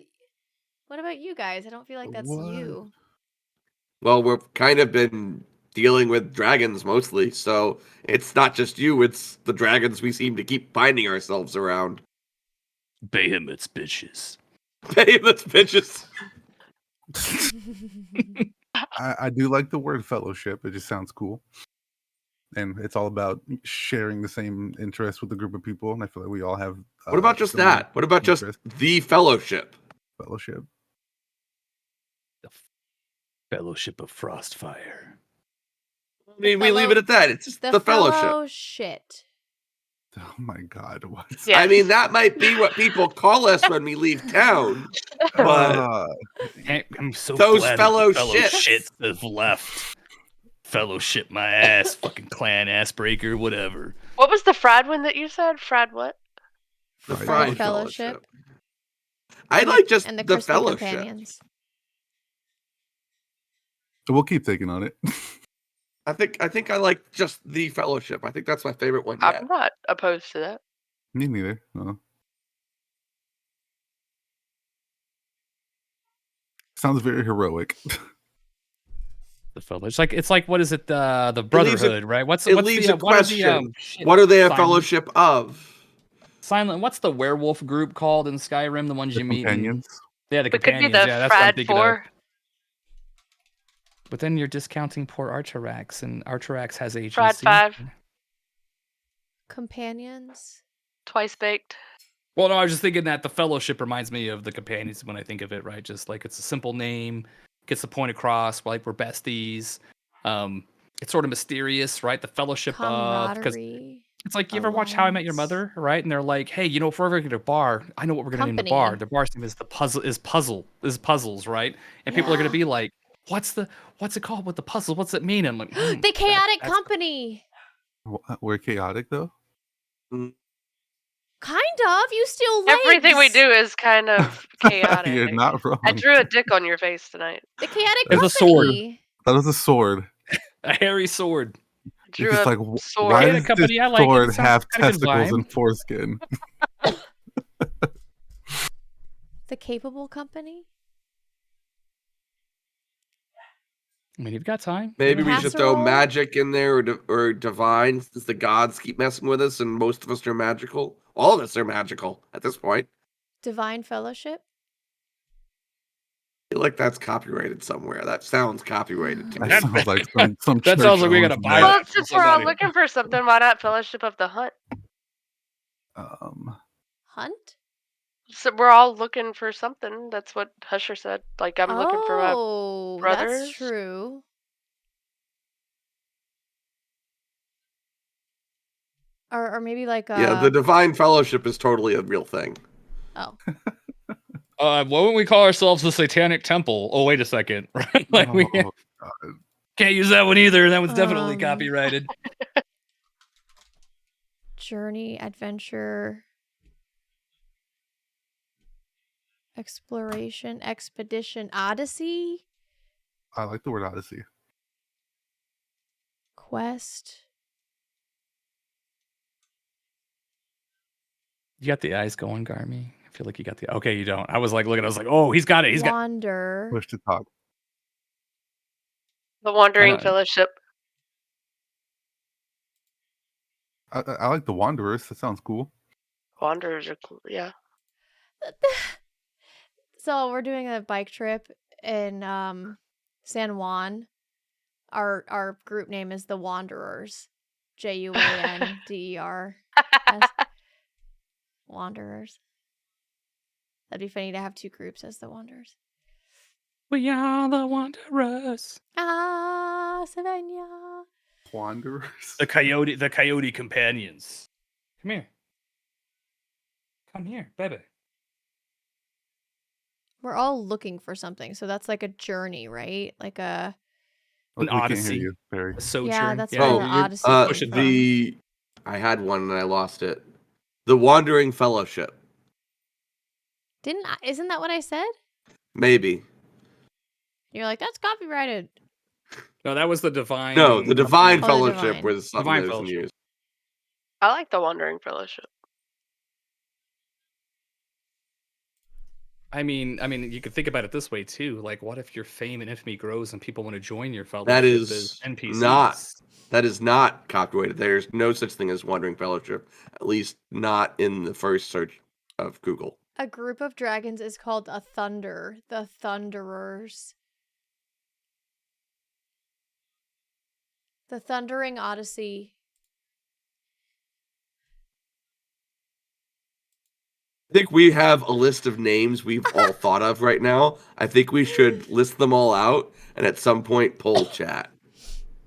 what about you guys? I don't feel like that's What? you. Well, we've kind of been dealing with dragons mostly, so it's not just you, it's the dragons we seem to keep finding ourselves around. Behemoths, bitches. Behemoths, bitches. I do like the word fellowship. It just sounds cool. And it's all about sharing the same interests with a group of people. And I feel like we all have. What about just similar that? What about just interests. the Fellowship? Fellowship? The Fellowship of Frostfire. I mean, we leave it at that. It's just the Fellowship. Shit. Oh my God! What? Yeah. I mean, that might be what people call us when we leave town. But I'm so Those glad fellow that the shits. shits have left. Fellowship my ass, fucking clan ass breaker, whatever. What was the fried one that you said? Fried what? the Fried Fried Fellowship. Fellowship. I like just And the the Crispy Fellowship. Companions. So we'll keep thinking on it. I think I like just the Fellowship. I think that's my favorite one yet. I'm not opposed to that. Me neither. Sounds very heroic. The Fellowship. It's like what is it? The leaves a- Brotherhood, right? it what's leaves the a what are the, question. shit, What are they a Silent- fellowship of? Silent. What's the werewolf group called in Skyrim? The ones The you meet. companions. Yeah, the It could companions. be the Yeah, that's what I'm fried thinking of. four. But then you're discounting poor Archerax, and Archerax has agency. Fried five. Companions. Twice baked. Well, no, I was just thinking that the Fellowship reminds me of the companions when I think of it, right? Just like it's a simple name, gets the point across. Like we're besties. It's sort of mysterious, right? The Fellowship of because Camaraderie. it's like you ever watch How I Met Your Alliance. Mother, right? And they're like, hey, you know, if we're ever going to a bar, I know what we're going to name the bar. Company. The bar's name is puzzles, right? And people are going to be like, what's it called with the puzzle? What's it mean? And I'm like, The Chaotic Company. We're chaotic though. Kind of. You steal legs. Everything we do is kind of chaotic. You're not wrong. I drew a dick on your face tonight. The chaotic There's a company. That was a sword. A hairy sword. Drew It's just a like, sword. why Yeah, does company, this I like it. sword Sounds have kinda good testicles vibe. and foreskin? The capable company. I mean, you've got time. Maybe we should throw Casserole? magic in there or divine, since the gods keep messing with us and most of us are magical. All of us are magical at this point. Divine fellowship. I feel like that's copyrighted somewhere. That sounds copyrighted to me. That sounds like some That sounds like we gotta church-owned buy mess. Well, that from since we're all somebody. looking for something, why not Fellowship of the Hunt? Hunt. So we're all looking for something. That's what Husher said. Like, I'm looking for my Oh, brothers. that's true. Or maybe like Yeah, the divine fellowship is totally a real thing. Oh. Why wouldn't we call ourselves the Satanic Temple? Oh, wait a second. Like we Oh, can't use that one either. That one's definitely Um, copyrighted. Journey, adventure, exploration, expedition, odyssey, I like the word odyssey. quest. You got the eyes going, Garmy. I feel like you got the. Okay, you don't. I was like looking. I was like, oh, he's got it. He's got. Wander. Push to talk. The Wandering know. Fellowship. I like the Wanderers. That sounds cool. Wanderers are cool. Yeah. So we're doing a bike trip in San Juan. Our group name is the Wanderers. JUANDERS. Wanderers. That'd be funny to have two groups as the Wanderers. We are the Wanderers. Ah, Savannah. Wanderers. The coyote companions. Come here. Come here, baby. We're all looking for something, so that's like a journey, right? Like a An We can't odyssey. hear you, Barry. A sojourn. yeah, that's Yeah, where Oh, the you're- Odyssey came push it from. I had one and I lost it. The Wandering Fellowship. Isn't that what I said? Maybe. You're like, that's copyrighted. No, that was the divine. No, the Divine Oh, the Fellowship Divine. was something Divine that isn't Fellowship. used. I like the Wandering Fellowship. I mean, you could think about it this way too. Like, what if your fame and infamy grows and people want to join your fellowship That is as NPCs? That is not copyrighted. There's no such thing as Wandering Fellowship, at least not in the first search of Google. A group of dragons is called a thunder. The Thunderers. The Thundering Odyssey. I think we have a list of names we've all thought of right now. I think we should list them all out and at some point poll chat.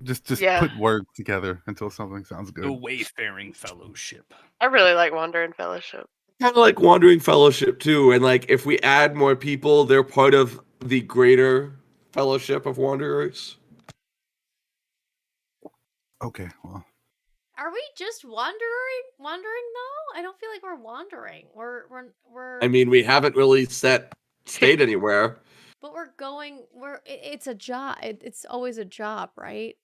Just Yeah. put words together until something sounds The good. Wayfaring Fellowship. I really like Wandering Fellowship. Kind of like Wandering Fellowship too, and like if we add more people, they're part of the greater Fellowship of Wanderers. Okay, well, Are we just wandering though? I don't feel like we're wandering. We're I mean, we haven't really stayed anywhere. but we're going it's a job. It's always a job, right?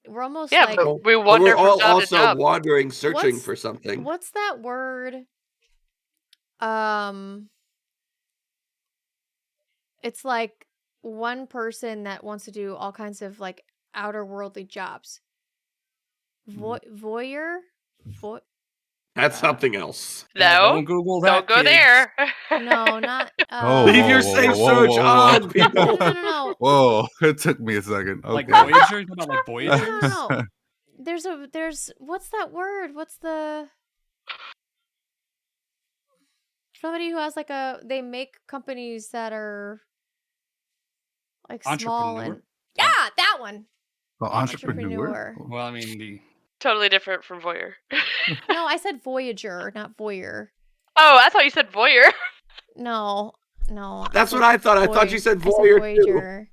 We're almost Yeah, like but we But wander we're from all job to also job. wandering, searching What's- for something. what's that word? It's like one person that wants to do all kinds of like outer worldly jobs. Voyeur? That's something else. No, Don't Google that. don't go kids. there. No, not Oh, Leave your whoa, safe whoa, search whoa, whoa, on, whoa. people. No. Whoa, it took me a second. Like Okay. Voyager? You talking about like Voyager? No. There's what's that word? What's the somebody who has like they make companies that are like small Entrepreneur? and yeah, that one. Well, entrepreneur. Well, I mean, Totally different from voyeur. No, I said Voyager, not voyeur. Oh, I thought you said voyeur. No. That's said what I thought. I thought you said voyeur, too. Voyager.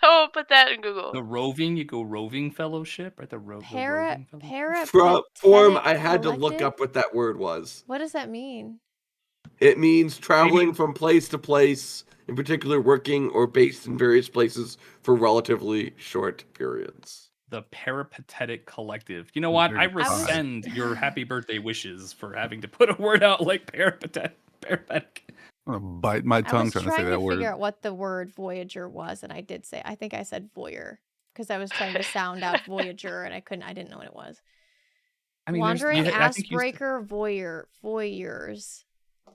Don't put that in Google. The roving, you go roving fellowship, right? The roving fellowship. Form, Parapatetic I had to look collective? up what that word was. What does that mean? It means traveling Maybe- from place to place, in particular working or based in various places for relatively short periods. The Peripatetic Collective. You know what? I Very rescind your happy birthday wishes for having to put a word out like peripatetic. I'm gonna bite my I tongue was trying to say trying to that word. figure out what the word Voyager was, and I think I said voyeur because I was trying to sound out Voyager, and I didn't know what it was. I mean, Wandering I think ass-breaker voyeurs.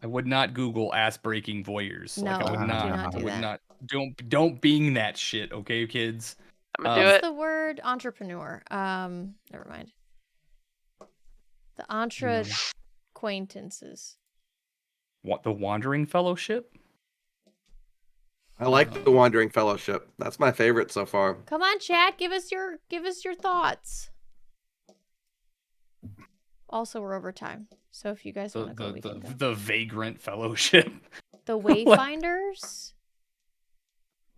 I would not Google ass breaking voyeurs. No, like I would do not. not do I would that. not. Don't bing that shit, okay, kids. I'm gonna do What's it. the word entrepreneur? Never mind. The acquaintances. What, the Wandering Fellowship? I like the Wandering Fellowship. That's my favorite so far. Come on, chat, give us your thoughts. Also, we're over time, so if you guys want to go, we can go. The Vagrant Fellowship. The Wayfinders?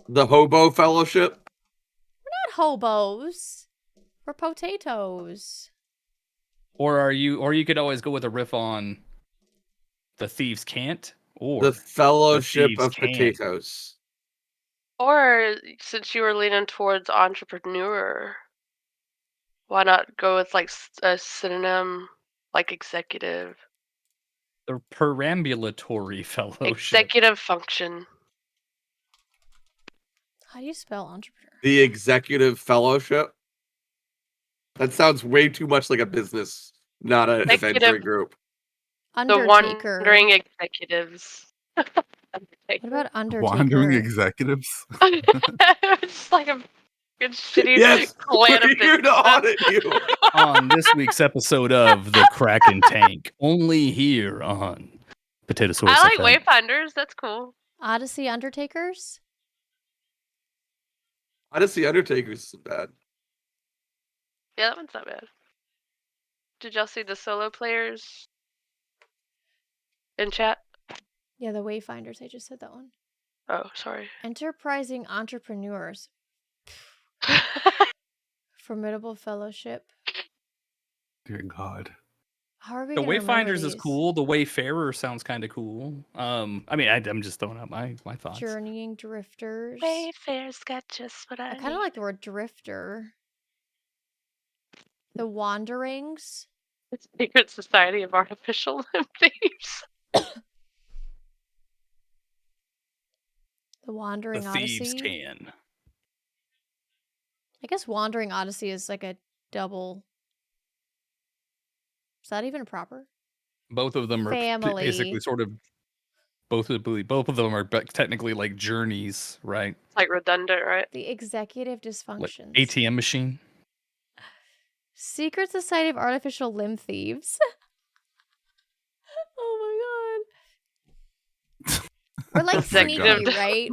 The Hobo Fellowship. We're not hobos. We're potatoes. Or you could always go with a riff on the Thieves Can't, or The Fellowship Thieves of Can. Potatoes. Or since you were leaning towards entrepreneur, why not go with like a synonym like executive? The Perambulatory Fellowship. Executive function. How do you spell entrepreneur? The Executive Fellowship. That sounds way too much like a business, not an Executive- adventure group. The Undertaker. wandering executives. What about Undertaker? Wandering executives. It's like a good shitty Yes, clan we're of here to businessmen. audit you. On this week's episode of The Kraken Tank, only here on Potatosaurus I like FM. Wayfinders. That's cool. Odyssey Undertakers? Odyssey Undertakers is bad. Yeah, that one's not bad. Did y'all see the solo players in chat? Yeah, the Wayfinders. I just said that one. Oh, sorry. Enterprising entrepreneurs. Formidable fellowship. Dear God. How are we The gonna remember Wayfinders is these? cool. The Wayfarer sounds kind of cool. I mean, I'm just throwing out my thoughts. Journeying drifters. Wayfarer's got just what I kind of like the word drifter. The wanderings. Secret Society of Artificial Limb Thieves. The wandering The odyssey. Thieves Can. I guess wandering odyssey is like a double. Is that even proper? Both of them are Family. basically sort of. Both of them are technically like journeys, right? It's like redundant, right? The executive Like dysfunctions. ATM machine. Secret Society of Artificial Limb Thieves. Oh my god. We're like sneaky, Executive. right?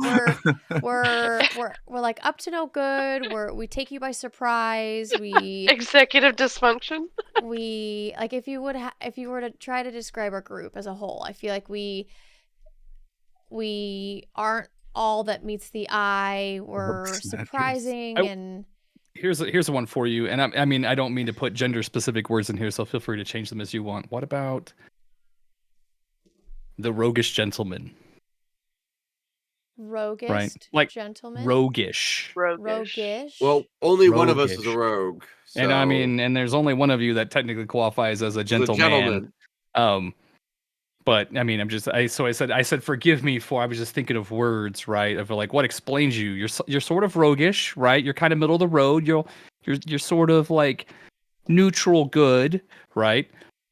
We're like up to no good. We take you by surprise. Executive dysfunction. We like if you were to try to describe our group as a whole, I feel like we aren't all that meets the eye. We're Snatchers. surprising and Here's a one for you, and I mean I don't mean to put gender specific words in here, so feel free to change them as you want. What about the roguish gentleman? roguish Right, like gentleman. roguish. Roguish. Well, only one of us is a Roguish. rogue. And I so- mean, and there's only one of you that technically qualifies as a He's a gentleman. But I mean, I said forgive me for I was just thinking of words, right? Of like what explains you. You're sort of roguish, right? You're kind of middle of the road. You're sort of like neutral good, right?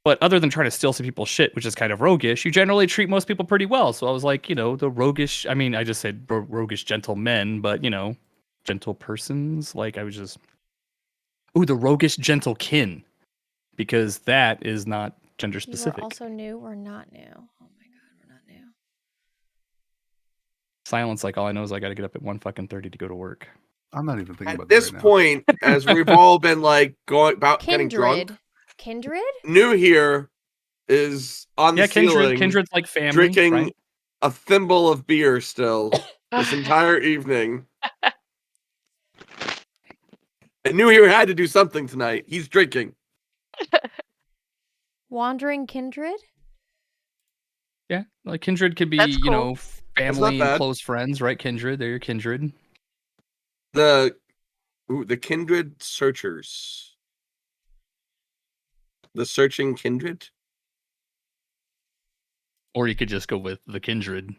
But other than trying to steal some people's shit, which is kind of roguish, you generally treat most people pretty well. So I was like, the roguish. I mean, I just said roguish gentlemen, but gentle persons. Like I was just, the roguish gentle kin, because that is not gender specific. You are also new or not new? Oh my god, we're not new. Silence, like all I know is I got to get up at 1:30 to go to work. I'm not even thinking At about this that right point, as we've all been like going about getting drunk, Kindred? New here is on the ceiling, Kindred's like family, drinking right? a thimble of beer still this entire evening. I knew he had to do something tonight. He's drinking. Wandering kindred? Yeah, like kindred could be, That's you cool. know, family and bad. close friends, right? Kindred, they're your kindred. The kindred searchers. The searching kindred. Or you could just go with the kindred,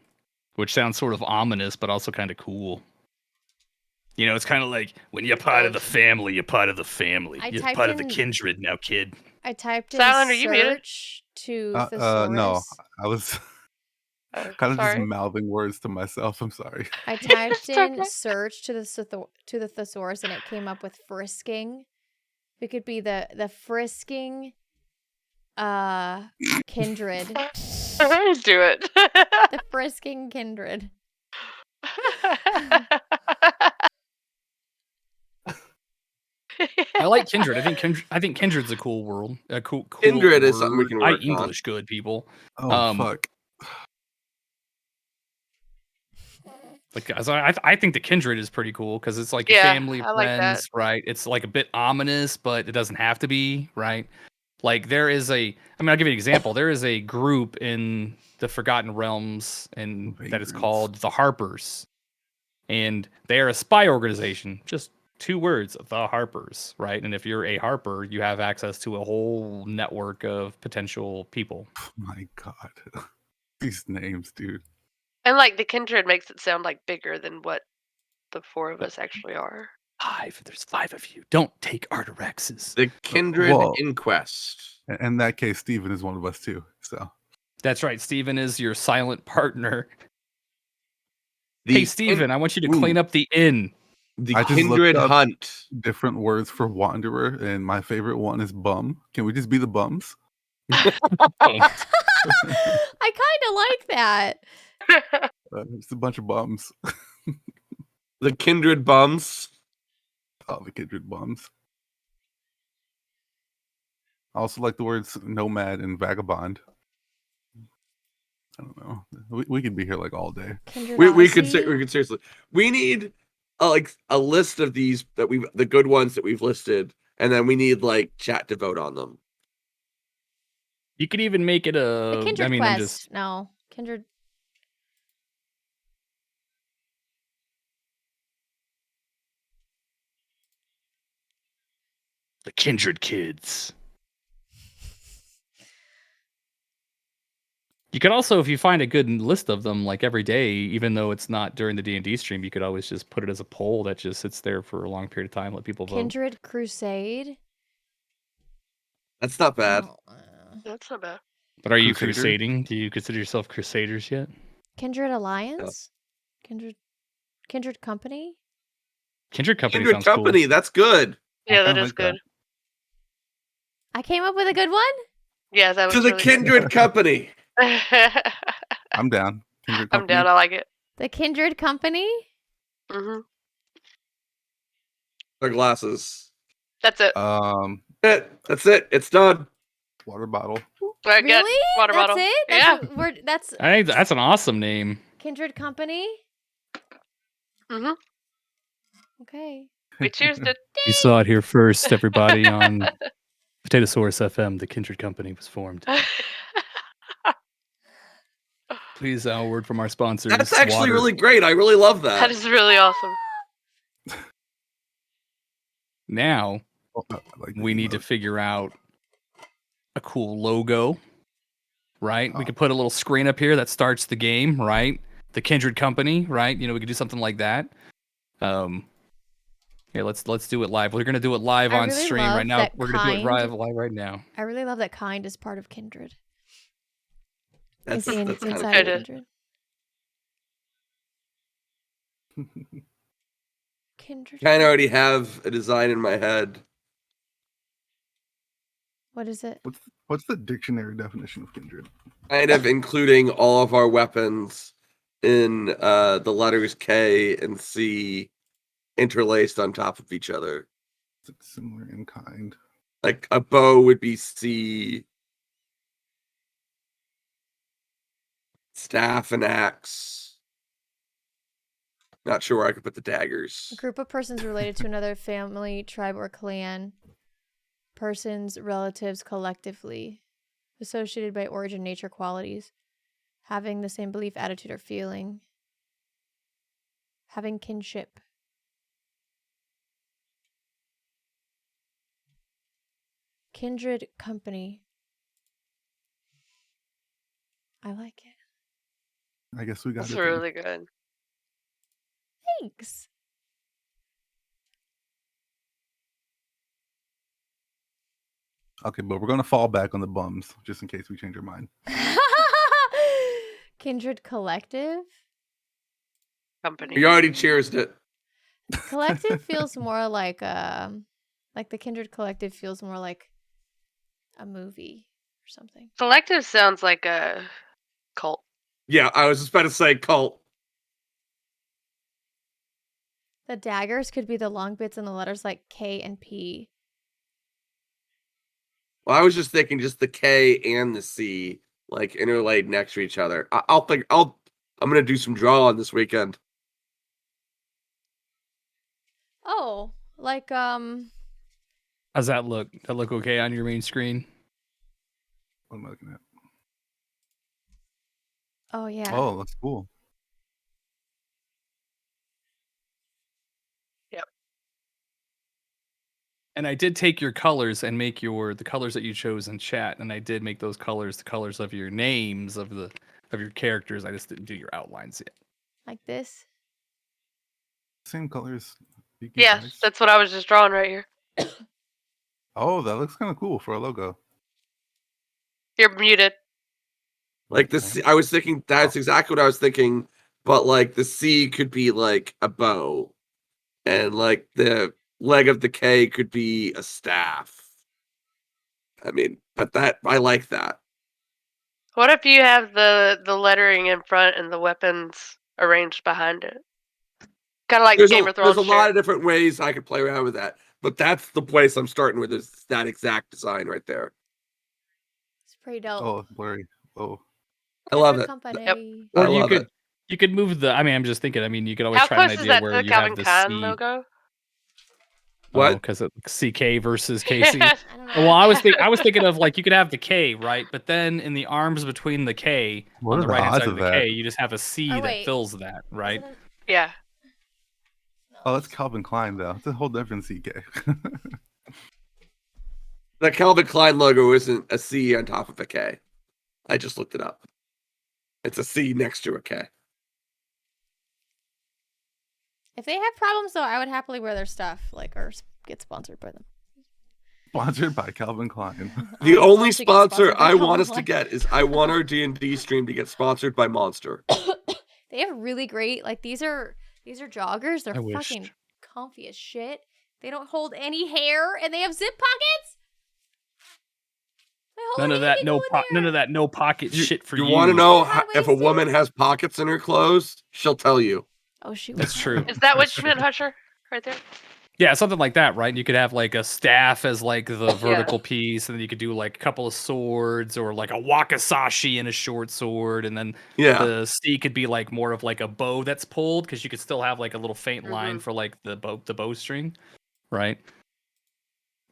which sounds sort of ominous, but also kind of cool. You know, it's kind of like when you're part of the family, you're part of the family. I You're typed part of the in- kindred now, kid. I typed in Silent, are you muted? search to thesaurus. No, I was Oh, kind of just sorry. mouthing words to myself. I'm sorry. I typed It's in okay. search to the thesaurus and it came up with frisking. We could be the frisking kindred. Do it. The frisking kindred. I like kindred. I think kindred's a cool world. A cool Kindred is something we word. can work on. English good people. Oh fuck. Like, so I think the kindred is pretty cool because it's like Yeah, family, I like that. friends, right? It's like a bit ominous, but it doesn't have to be, right? Like there is a, I mean, I'll give you an example. There is a group in the Forgotten Realms, and that is Vagrants. called the Harpers, and they are a spy organization. Just 2 words, the Harpers, right? And if you're a Harper, you have access to a whole network of potential people. My God, these names, dude. And like the kindred makes it sound like bigger than what the 4 of us actually are. 5. There's 5 of you. Don't take Artorexes. The kindred Well- inquest. In that case, Steven is one of us too. So That's right. Steven is your silent partner. The Hey, Steven, I want you to Ooh. clean up the inn. The I just looked kindred up- hunt. different words for wanderer, and my favorite one is bum. Can we just be the bums? I kind of like that. Just a bunch of bums. The kindred bums. Oh, the kindred bums. I also like the words nomad and vagabond. I don't know. We could be here like all day. Kindred We could Odyssey? seriously. We need like a list of these the good ones that we've listed, and then we need like chat to vote on them. You could even make it a. The Kindred I mean, Quest. I'm just. No. Kindred. The Kindred Kids. You could also, if you find a good list of them, like every day, even though it's not during the D&D stream, you could always just put it as a poll that just sits there for a long period of time, let people vote. Kindred Crusade. That's not bad. Oh, That's not bad. But are you Crusader? crusading? Do you consider yourself crusaders yet? Kindred Alliance. Kindred Company. Kindred Company Kindred sounds company. That's good. Yeah, that I is like that. good. I came up with a good one. Yeah, that was To the really kindred company. good. I'm down. Kindred I'm company. down. I like it. The Kindred Company. Hmm. Their glasses. That's it. That's it. It's done. Water bottle. Right, get Really? water That's bottle. it? Yeah. That's I think that's an awesome name. Kindred Company. Hmm. Okay. We cheers it. You saw it here first, everybody, on Potatosaurus FM. The Kindred Company was formed. Please, a word from our sponsors. That's actually Water. really great. I really love that. That is really awesome. Now Oh, I like the we need to emote. figure out a cool logo, right? We Oh. could put a little screen up here that starts the game, right? The Kindred Company, right? You know, we could do something like that. Here, let's do it live. We're gonna do it live I on really stream love right now. that We're gonna do it kind- live right now. I really love that kind is part of Kindred. That's Is in- kind of inside cool. of Kindred. Kindred. kind of already have a design in my head. What is it? What's the dictionary definition of kindred? Kind of including all of our weapons in the letters K and C interlaced on top of each other. Is it similar in kind? Like a bow would be C. Staff and axe. Not sure where I could put the A daggers. group of persons related to another family, tribe, or clan. Persons, relatives, collectively. Associated by origin, nature, qualities. Having the same belief, attitude, or feeling. Having kinship. Kindred company. I like it. I guess we got That's it. Then. really good. Thanks. Okay, but we're gonna fall back on the bums just in case we change our mind. Kindred collective. Company. You already cheersed it. Collective feels more like the Kindred collective feels more like a movie or something. Collective sounds like a cult. Yeah, I was just about to say cult. The daggers could be the long bits in the letters like K and P. Well, I was just thinking just the K and the C like interlaid next to each other. I'm gonna do some drawing this weekend. Oh, like How's that look? That look okay on your main screen? What am I looking at? oh yeah. Oh, that's cool. And I did take your colors and make the colors that you chose in chat, and I did make those colors the colors of your names of your characters. I just didn't do your outlines yet. Like this. Same colors. Yeah, that's what I was just drawing right here. Oh, that looks kind of cool for a logo. You're muted. Like the C, I was thinking that's exactly what I was thinking, but like the C could be like a bow, and like the leg of the K could be a staff. I mean, but that I like that. What if you have the lettering in front and the weapons arranged behind it? Kind of like Game of Thrones. There's a lot of different ways I could play around with that, but that's the place I'm starting with is that exact design right there. It's pretty dope. Oh, blurry. Oh, I love it. Company. Yep. I Or you love could it. you could move the. I mean, I'm just thinking. I mean, you could always How try an close is idea that to where the you Calvin have the Klein C. logo? What? Oh, because it's CK versus KC. I don't know. Well, I was thinking of like you could have the K, right? But then in the arms between the K What on are the the right hand odds side of of the that? K, you just have a C Oh, that wait. fills that, right? Isn't it- Yeah. oh, that's Calvin Klein though. It's a whole different CK. The Calvin Klein logo isn't a C on top of a K. I just looked it up. It's a C next to a K. If they have problems though, I would happily wear their stuff, like or get sponsored by them. Sponsored by Calvin Klein. The I would only love to get sponsor sponsored by I Calvin want us to Klein. get is I want our D&D stream to get sponsored by Monster. They have really great like these are joggers. They're I wished. fucking comfy as shit. They don't hold any hair and they have zip pockets. They hold None of that anything no in there. none of that no pocket shit for you. You want to know if a High-waisted. woman has pockets in her clothes? She'll tell you. Oh shoot. That's true. Is that what you meant, Husher? Right there? Yeah, something like that, right? You could have like a staff as like the vertical piece, and then you could do like a couple of swords or like a wakizashi and a short sword, and then Yeah. the C could be like more of like a bow that's pulled because you could still have like a little faint line Mhm. for like the bowstring, right?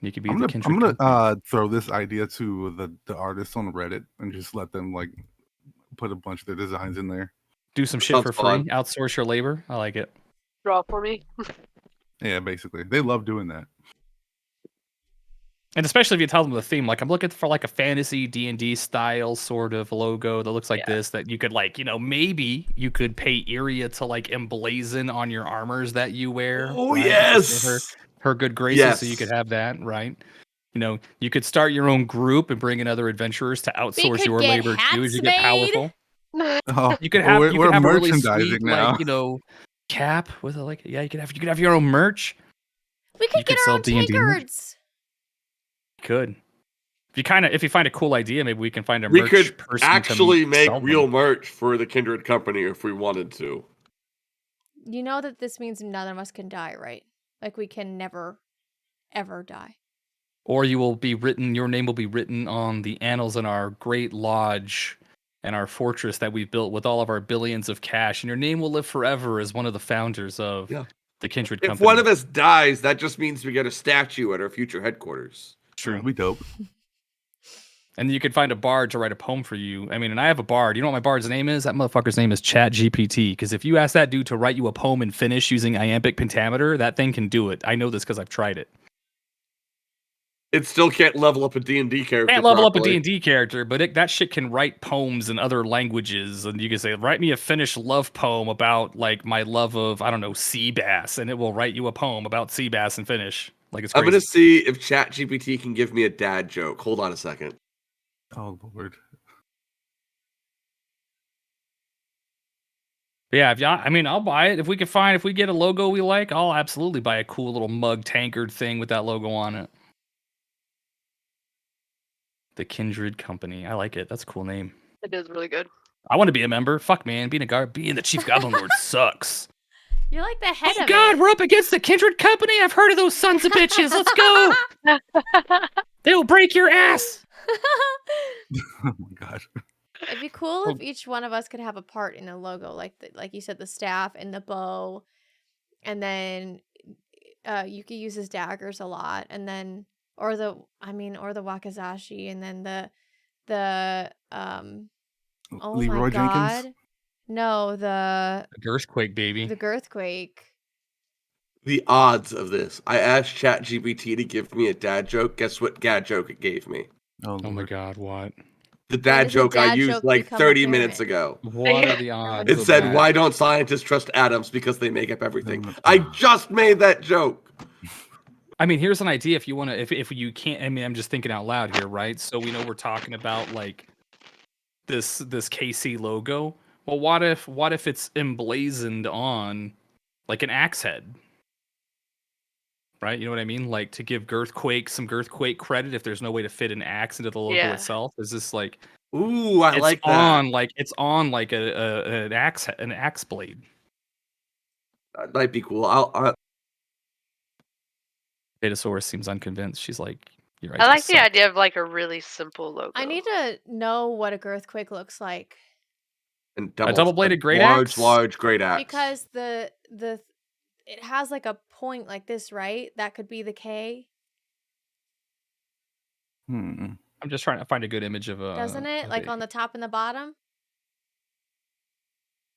You could be I'm the gonna kindred company. throw this idea to the artists on Reddit and just let them like put a bunch of their designs in there. Do some shit Sounds for fun. free, outsource your labor. I like it. Draw for me. Yeah, basically, they love doing that. And especially if you tell them the theme, like I'm looking for like a fantasy D&D style sort of logo that looks like this, that you could like, maybe you could pay Iria to like emblazon on your armors that you wear. Oh, right? yes! Just her good graces, so you could have that, right? You could start your own group and bring in other adventurers to outsource could your get labor too as hats you get made. powerful. Oh, You could well, have we're a really merchandising sweet now. like, cap with a like you could have your own merch. We You could could get our sell own D&D merch. tankards. Could. If you find a cool idea, maybe we can find a We merch could person actually to make sell real them. merch for the Kindred Company if we wanted to. You know that this means none of us can die, right? Like we can never, ever die. Or your name will be written on the annals in our great lodge and our fortress that we've built with all of our billions of cash, and your name will live forever as one of the founders of Yeah. the Kindred If Company. one of us dies, that just means we get a statue at our future headquarters. True. That'd be dope. And you could find a bard to write a poem for you. I mean, and I have a bard. You know what my bard's name is? That motherfucker's name is ChatGPT. Because if you ask that dude to write you a poem in Finnish using iambic pentameter, that thing can do it. I know this because I've tried it. It still can't level up a D&D character. Can't level up a properly. D&D character, but that shit can write poems in other languages. And you can say, write me a Finnish love poem about, like, my love of, I don't know, sea bass. And it will write you a poem about sea bass in Finnish. Like, it's crazy. I'm going to see if ChatGPT can give me a dad joke. Hold on a second. Oh Lord. Yeah, I mean, I'll buy it. If we get a logo we like, I'll absolutely buy a cool little mug tankard thing with that logo on it. The Kindred Company. I like it. That's a cool name. It is really good. I want to be a member. Fuck, man. Being the Chief Goblin Lord sucks. You're like the head Oh, of God, it. we're up against the Kindred Company. I've heard of those sons of bitches. Let's go. They'll break your ass. Oh my God. It'd be cool if each one of us could have a part in the logo, like you said, the staff and the bow, and then you could use his daggers a lot, and then or the wakizashi, and then the oh Leroy my God, Jenkins? no, the Girthquake, baby. Girthquake. The odds of this. I asked ChatGPT to give me a dad joke. Guess what dad joke it gave me? Oh Oh my Lord. God, what? The When dad does a joke I dad used joke like become 30 minutes apparent? ago. What are the odds? It of said, that? why don't scientists trust atoms because they make up everything? No. I just made that joke. I mean, here's an idea. If you want to, if you can't, I mean, I'm just thinking out loud here, right? So we know we're talking about like this KC logo. Well, what if it's emblazoned on like an axe head? Right? You know what I mean? Like to give Girthquake some Girthquake credit if there's no way to fit an axe into the logo Yeah. itself. Is this like Ooh, I it's like that. on like an axe blade. That might be cool. Potaytosaurus seems unconvinced. She's like, "You're right." I like the idea of like a really simple logo. I need to know what a Girthquake looks like And A double-bladed great large, axe? large great axe. because the it has like a point like this, right? That could be the K, Hmm. I'm just trying to find a good image of a. doesn't it? of Like a- on the top and the bottom.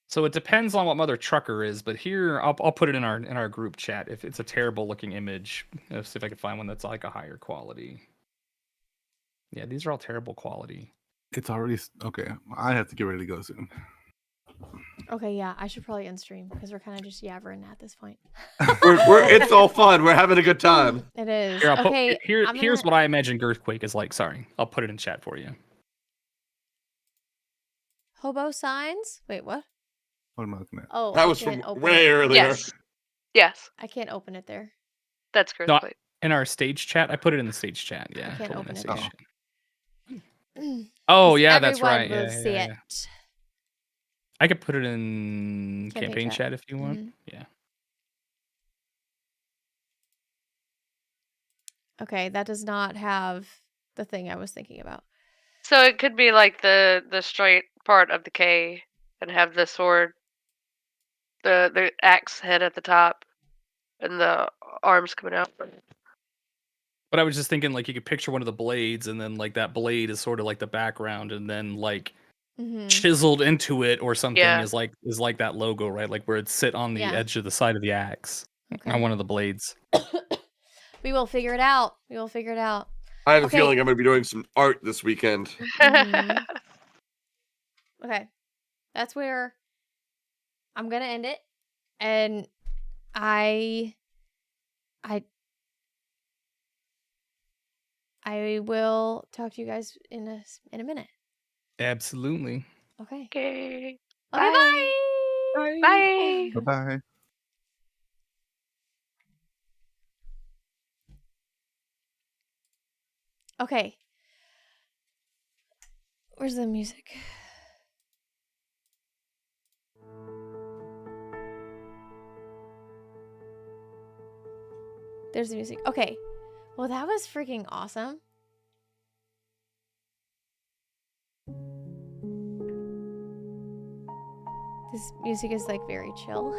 So it depends on what Mother Trucker is, but here I'll put it in our group chat. If it's a terrible looking image, let's see if I can find one that's like a higher quality. Yeah, these are all terrible quality. It's already okay. I have to get ready to go soon. Okay, yeah, I should probably end stream because we're kind of just yabbering at this point. It's all fun. We're having a good time. It is. Here, I'll Okay, put, here I'm here's gonna- what I imagine Girthquake is like. Sorry, I'll put it in chat for you. Hobo signs. Wait, what? What am I looking at? Oh, That I was can't from open way it. earlier. Yes. Yes. I can't open it there. That's No, Girthquake. in our stage chat, I put it in the stage chat. Yeah, can't totally in open the it stage there. chat. Oh yeah, that's Everyone right. will Yeah, see yeah, yeah. it. I could put it in Campaign campaign chat. chat if you want. Mhm. Yeah. Okay, that does not have the thing I was thinking about. So it could be like the straight part of the K and have the sword, the axe head at the top, and the arms coming out. But I was just thinking, like, you could picture one of the blades, and then like that blade is sort of like the background, and then like Mm-hmm. chiseled into it or something Yeah. is like that logo, right? Like where it's sit on the Yeah. edge of the side of the axe Okay. on one of the blades. We will figure it out. We will figure it out. I have a Okay. feeling I'm going to be doing some art this weekend. Mhm. Okay. That's where I'm going to end it. And I will talk to you guys in a minute. Absolutely. Okay. Okay. Okay, Bye. bye. Bye. Bye bye. Okay. Where's the music? There's the music. Okay. Well, that was freaking awesome. This music is like very chill.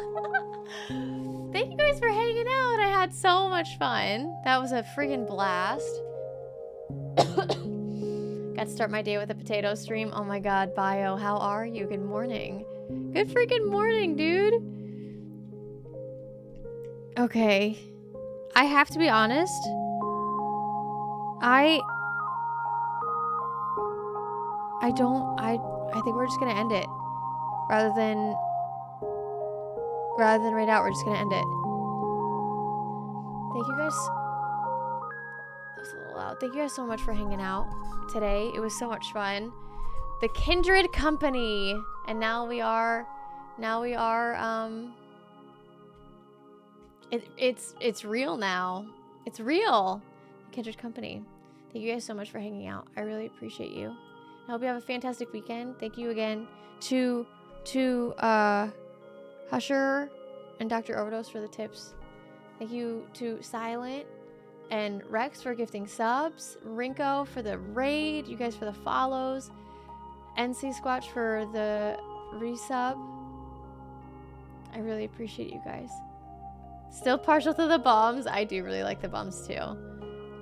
Thank you guys for hanging out. I had so much fun. That was a freaking blast. Got to start my day with a potato stream. Oh my god, Bio, how are you? Good morning. Good freaking morning, dude. Okay. I have to be honest. I think we're just gonna end it. Rather than raid out, we're just gonna end it. Thank you guys. That was a little loud. Thank you guys so much for hanging out today. It was so much fun. The Kindred Company. And now we are it's real now. It's real. Kindred Company. Thank you guys so much for hanging out. I really appreciate you. I hope you have a fantastic weekend. Thank you again to Husher and Dr. Overdose for the tips. Thank you to Silent and Rex for gifting subs. Rinko for the raid. You guys for the follows. NC Squatch for the resub. I really appreciate you guys. Still partial to the bombs. I do really like the bombs too.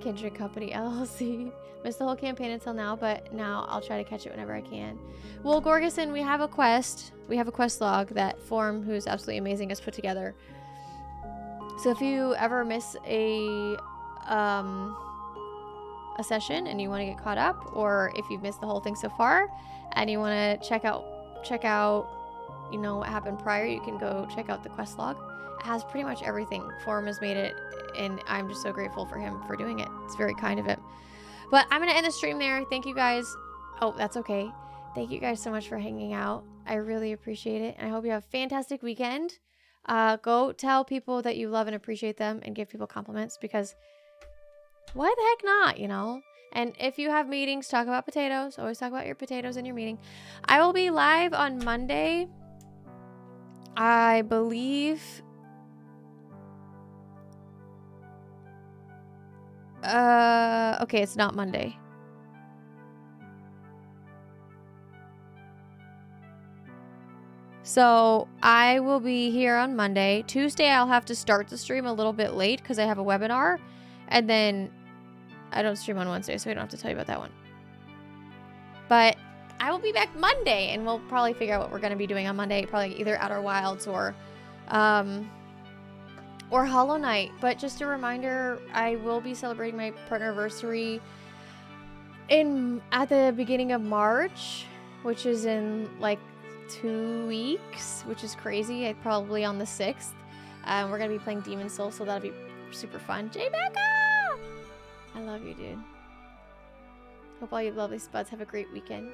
Kindred Company LLC. Missed the whole campaign until now, but now I'll try to catch it whenever I can. Well, Gorgeson, we have a quest. We have a quest log that Form, who's absolutely amazing, has put together. So if you ever miss a session and you want to get caught up, or if you've missed the whole thing so far and you want to check out, you know, what happened prior, you can go check out the quest log. It has pretty much everything. Form has made it, and I'm just so grateful for him for doing it. It's very kind of him. But I'm gonna end the stream there. Thank you guys. Oh, that's okay. Thank you guys so much for hanging out. I really appreciate it, and I hope you have a fantastic weekend. Go tell people that you love and appreciate them, and give people compliments, because why the heck not, you know? And if you have meetings, talk about potatoes. Always talk about your potatoes in your meeting. I will be live on Monday. I believe. Okay, it's not Monday. So I will be here on Monday. Tuesday, I'll have to start the stream a little bit late because I have a webinar. And then I don't stream on Wednesday, so I don't have to tell you about that one. But I will be back Monday, and we'll probably figure out what we're going to be doing on Monday. Probably either Outer Wilds or Hollow Knight. But just a reminder, I will be celebrating my partner-versary at the beginning of March, which is in like 2 weeks, which is crazy. Probably on the 6th. We're going to be playing Demon Soul, so that'll be super fun. J Becca! I love you, dude. Hope all you lovely spuds have a great weekend.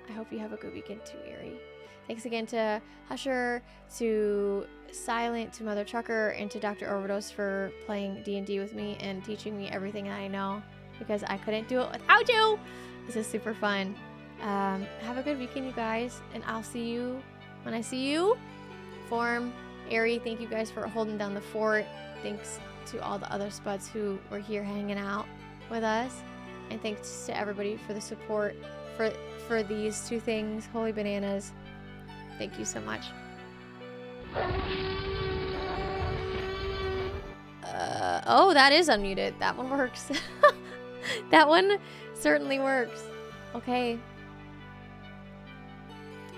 I hope you have a good weekend too, Erie. Thanks again to Husher, to Silent, to Mother Trucker, and to Dr. Overdose for playing D&D with me and teaching me everything I know, because I couldn't do it without you. This is super fun. Have a good weekend, you guys, and I'll see you when I see you. Form, Erie, thank you guys for holding down the fort. Thanks to all the other spuds who were here hanging out with us. And thanks to everybody for the support for these two things. Holy bananas. Thank you so much. Oh, that is unmuted. That one works. That one certainly works. Okay.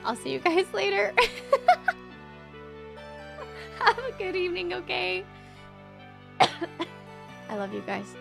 I'll see you guys later. Have a good evening, okay? I love you guys.